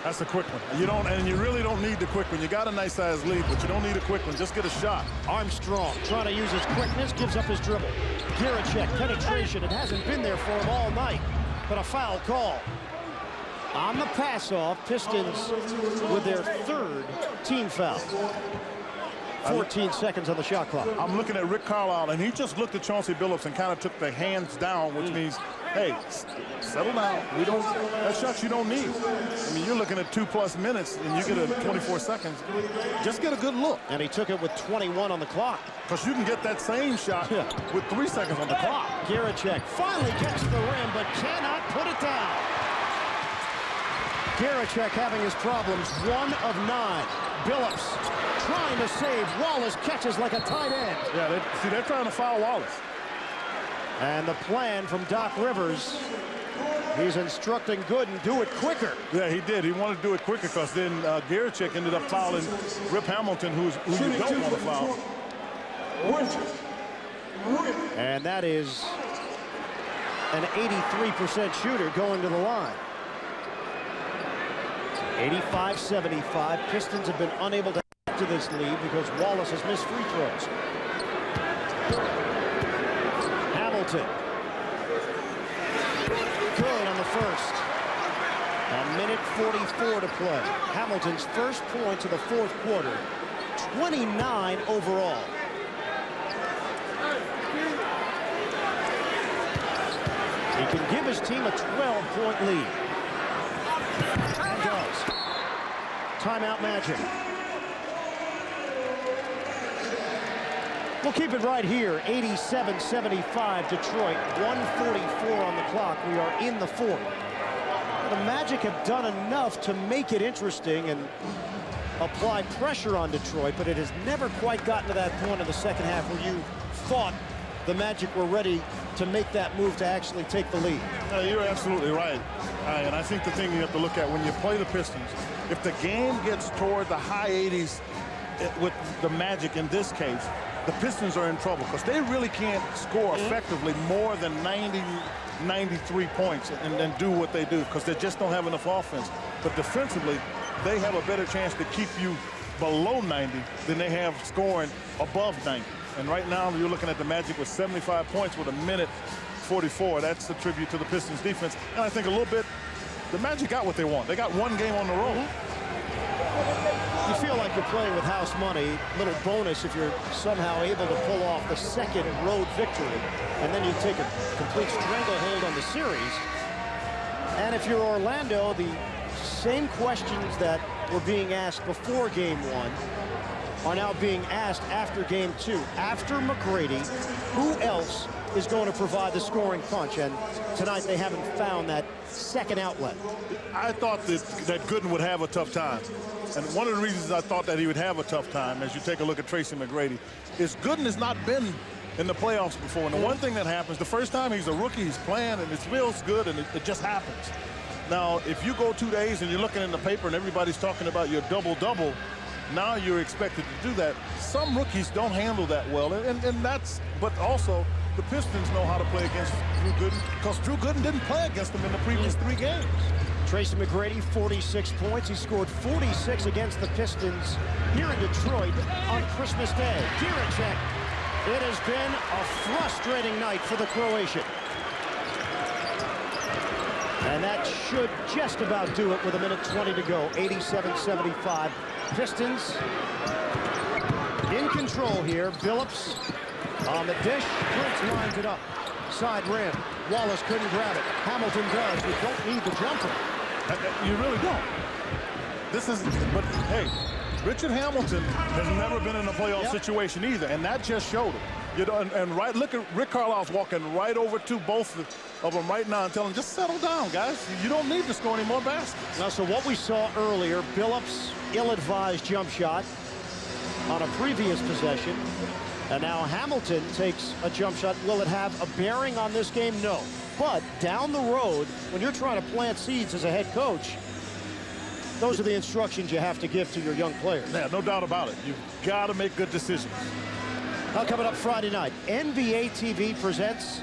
That's a quick one. And you really don't need the quick one. You got a nice size lead, but you don't need a quick one. Just get a shot. Armstrong trying to use his quickness, gives up his dribble. Giracek, penetration. It hasn't been there for him all night, but a foul call. On the pass-off, Pistons with their 3rd team foul. 14 seconds on the shot clock. I'm looking at Rick Carlisle, and he just looked at Chauncey Billups and kind of took the hands down, which means, hey, settle down. That shot you don't need. I mean, you're looking at 2+ minutes, and you get a 24 seconds. Just get a good look. And he took it with 21 on the clock. Because you can get that same shot with 3 seconds on the clock. Giracek finally gets to the rim, but cannot put it down. Giracek having his problems, 1 of 9. Billups trying to save. Wallace catches like a tight end. Yeah, they're trying to foul Wallace. And the plan from Doc Rivers, he's instructing Gooden, do it quicker. Yeah, he did. He wanted to do it quicker because then Giracek ended up fouling Rip Hamilton, who you don't want to foul. And that is an 83% shooter going to the line. 85-75. Pistons have been unable to get to this lead because Wallace has missed free throws. Hamilton. Good on the first. A minute 44 to play. Hamilton's first points of the fourth quarter. 29 overall. He can give his team a 12-point lead. And does. Timeout Magic. We'll keep it right here. 87-75 Detroit. 1:44 on the clock. We are in the fourth. The Magic have done enough to make it interesting and apply pressure on Detroit, but it has never quite gotten to that point in the second half where you thought the Magic were ready to make that move to actually take the lead. You're absolutely right. And I think the thing you have to look at when you play the Pistons, if the game gets toward the high 80s with the Magic in this case, the Pistons are in trouble because they really can't score effectively more than 90, 93 points and do what they do because they just don't have enough offense. But defensively, they have a better chance to keep you below 90 than they have scoring above 90. And right now, you're looking at the Magic with 75 points with a minute 44. That's a tribute to the Pistons defense. And I think a little bit, the Magic got what they want. They got one game on the road. You feel like you're playing with house money. Little bonus if you're somehow able to pull off the second road victory. And then you take a complete stranglehold on the series. And if you're Orlando, the same questions that were being asked before game one are now being asked after game two. After McGrady, who else is going to provide the scoring punch? And tonight they haven't found that second outlet. I thought that Gooden would have a tough time. And one of the reasons I thought that he would have a tough time, as you take a look at Tracy McGrady, is Gooden has not been in the playoffs before. And the one thing that happens, the first time he's a rookie, he's playing, and it feels good, and it just happens. Now, if you go 2 days and you're looking in the paper and everybody's talking about your double-double, now you're expected to do that. Some rookies don't handle that well, and that's, but also the Pistons know how to play against Drew Gooden because Drew Gooden didn't play against them in the previous 3 games. Tracy McGrady, 46 points. He scored 46 against the Pistons here in Detroit on Christmas Day. Giricek. It has been a frustrating night for the Croatian. And that should just about do it with a minute 20 to go. 87-75. Pistons in control here. Billups on the dish. Prince lines it up. Side rim. Wallace couldn't grab it. Hamilton does. You don't need the jumper. You really don't. This is, but hey, Richard Hamilton has never been in a playoff situation either, and that just showed it. You know, and right, look at Rick Carlisle's walking right over to both of them right now and telling them, just settle down, guys. You don't need to score any more baskets. Now, so what we saw earlier, Billups' ill-advised jump shot on a previous possession, and now Hamilton takes a jump shot. Will it have a bearing on this game? No. But down the road, when you're trying to plant seeds as a head coach, those are the instructions you have to give to your young players. Yeah, no doubt about it. You've got to make good decisions. Now coming up Friday night, NBA TV presents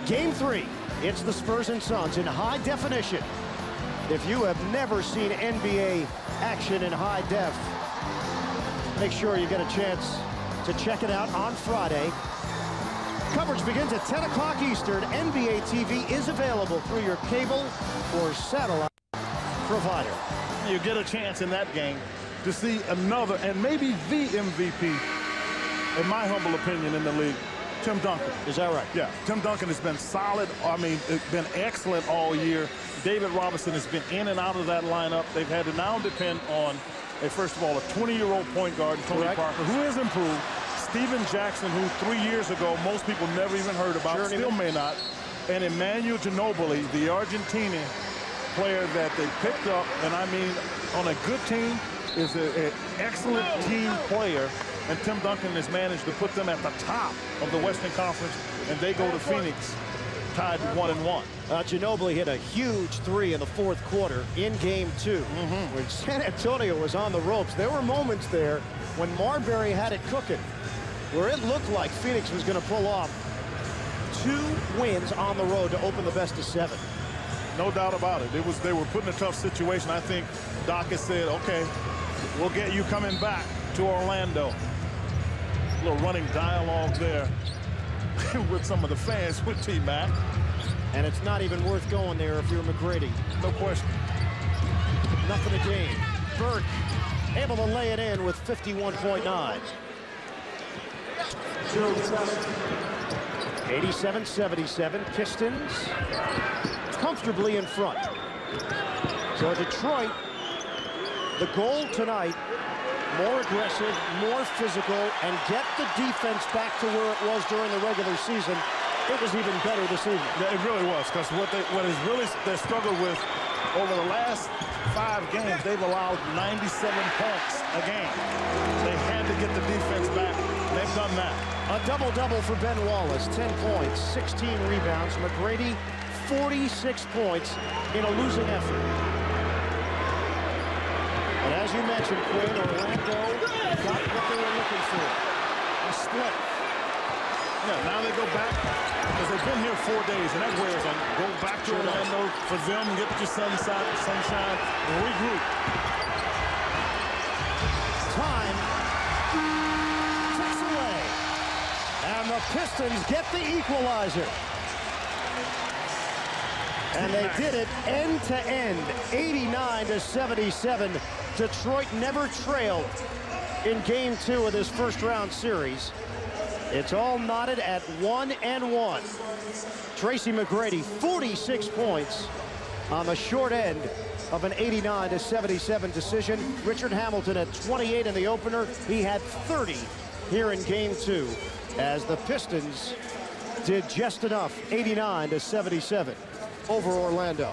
Game 3. It's the Spurs and Suns in high definition. If you have never seen NBA action in high def, make sure you get a chance to check it out on Friday. Coverage begins at 10 o'clock Eastern. NBA TV is available through your cable or satellite provider. You get a chance in that game to see another and maybe the MVP, in my humble opinion, in the league, Tim Duncan. Is that right? Yeah, Tim Duncan has been solid. I mean, it's been excellent all year. David Robinson has been in and out of that lineup. They've had to now depend on, first of all, a 20-year-old point guard, Tony Parker, who has improved. Steven Jackson, who 3 years ago most people never even heard about, still may not. And Emmanuel Ginobili, the Argentinian player that they picked up, and I mean, on a good team, is an excellent team player. And Tim Duncan has managed to put them at the top of the Western Conference, and they go to Phoenix tied 1-1. Ginobili hit a huge 3 in the fourth quarter in game 2. When San Antonio was on the ropes, there were moments there when Marbury had it cooking, where it looked like Phoenix was going to pull off 2 wins on the road to open the best of 7. No doubt about it. They were put in a tough situation. I think Doc has said, okay, we'll get you coming back to Orlando. A little running dialogue there with some of the fans with TMac. And it's not even worth going there if you're McGrady. No question. Nothing to gain. Burke able to lay it in with 51.9. 87-77. Pistons comfortably in front. So Detroit, the goal tonight, more aggressive, more physical, and get the defense back to where it was during the regular season. It was even better this evening. Yeah, it really was, because what is really they struggled with over the last 5 games, they've allowed 97 points a game. They had to get the defense back. They've done that. A double-double for Ben Wallace, 10 points, 16 rebounds. McGrady, 46 points in a losing effort. And as you mentioned, Quinn, Orlando got what they were looking for. A split. Yeah, now they go back, because they've been here 4 days, and that wears on. Go back to Orlando for them, get your sunshine, regroup. Time ticks away. And the Pistons get the equalizer. And they did it end-to-end, 89-77. Detroit never trailed in Game 2 of this first-round series. It's all knotted at 1-1. Tracy McGrady, 46 points on the short end of an 89-77 decision. Richard Hamilton at 28 in the opener. He had 30 here in Game 2 as the Pistons did just enough, 89-77 over Orlando.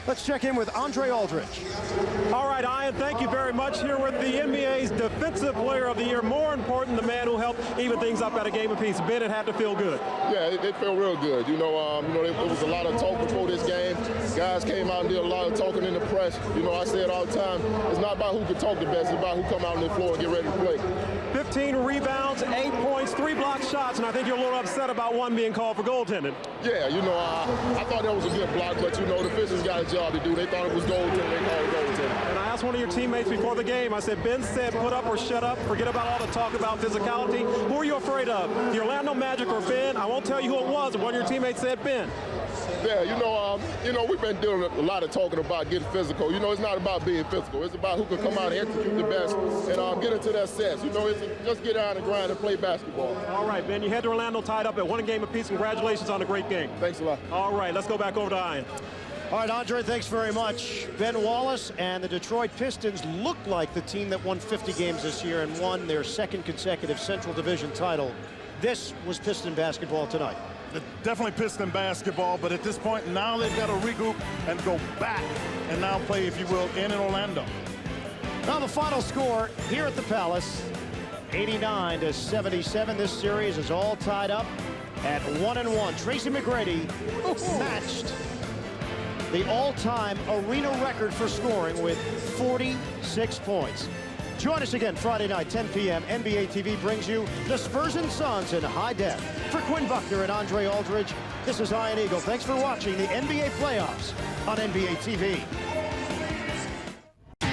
Let's check in with Andre Aldridge. All right, Ian, thank you very much. Here with the NBA's Defensive Player of the Year. More important, the man who helped even things up at a game apiece. Ben, it had to feel good. Yeah, it felt real good. It was a lot of talk before this game. Guys came out and did a lot of talking in the press. I say it all the time. It's not about who can talk the best. It's about who come out on the floor and get ready to play. 15 rebounds, 8 points, 3 blocked shots, and I think you're a little upset about one being called for goaltending. Yeah, I thought that was a good block, but, the Pistons got a job to do. They thought it was goaltending. They called it goaltending. And I asked one of your teammates before the game, I said, Ben said put up or shut up. Forget about all the talk about physicality. Who are you afraid of? The Orlando Magic or Ben? I won't tell you who it was, but one of your teammates said Ben. Yeah, we've been doing a lot of talking about getting physical. It's not about being physical. It's about who can come out and execute the best and get into their sets. It's just get out and grind and play basketball. All right, Ben, you head to Orlando tied up at 1 game apiece. Congratulations on a great game. Thanks a lot. All right, let's go back over to Ian. All right, Andre, thanks very much. Ben Wallace and the Detroit Pistons look like the team that won 50 games this year and won their 2nd consecutive Central Division title. This was Piston basketball tonight. Definitely Piston basketball, but at this point, now they've got to regroup and go back and now play, if you will, in Orlando. Now the final score here at the Palace, 89-77. This series is all tied up at 1-1. Tracy McGrady matched the all-time arena record for scoring with 46 points. Join us again Friday night, 10 p.m. NBA TV brings you the Spurs and Suns in high def. For Quinn Buckner and Andre Aldridge, this is Ian Eagle. Thanks for watching the NBA playoffs on NBA TV.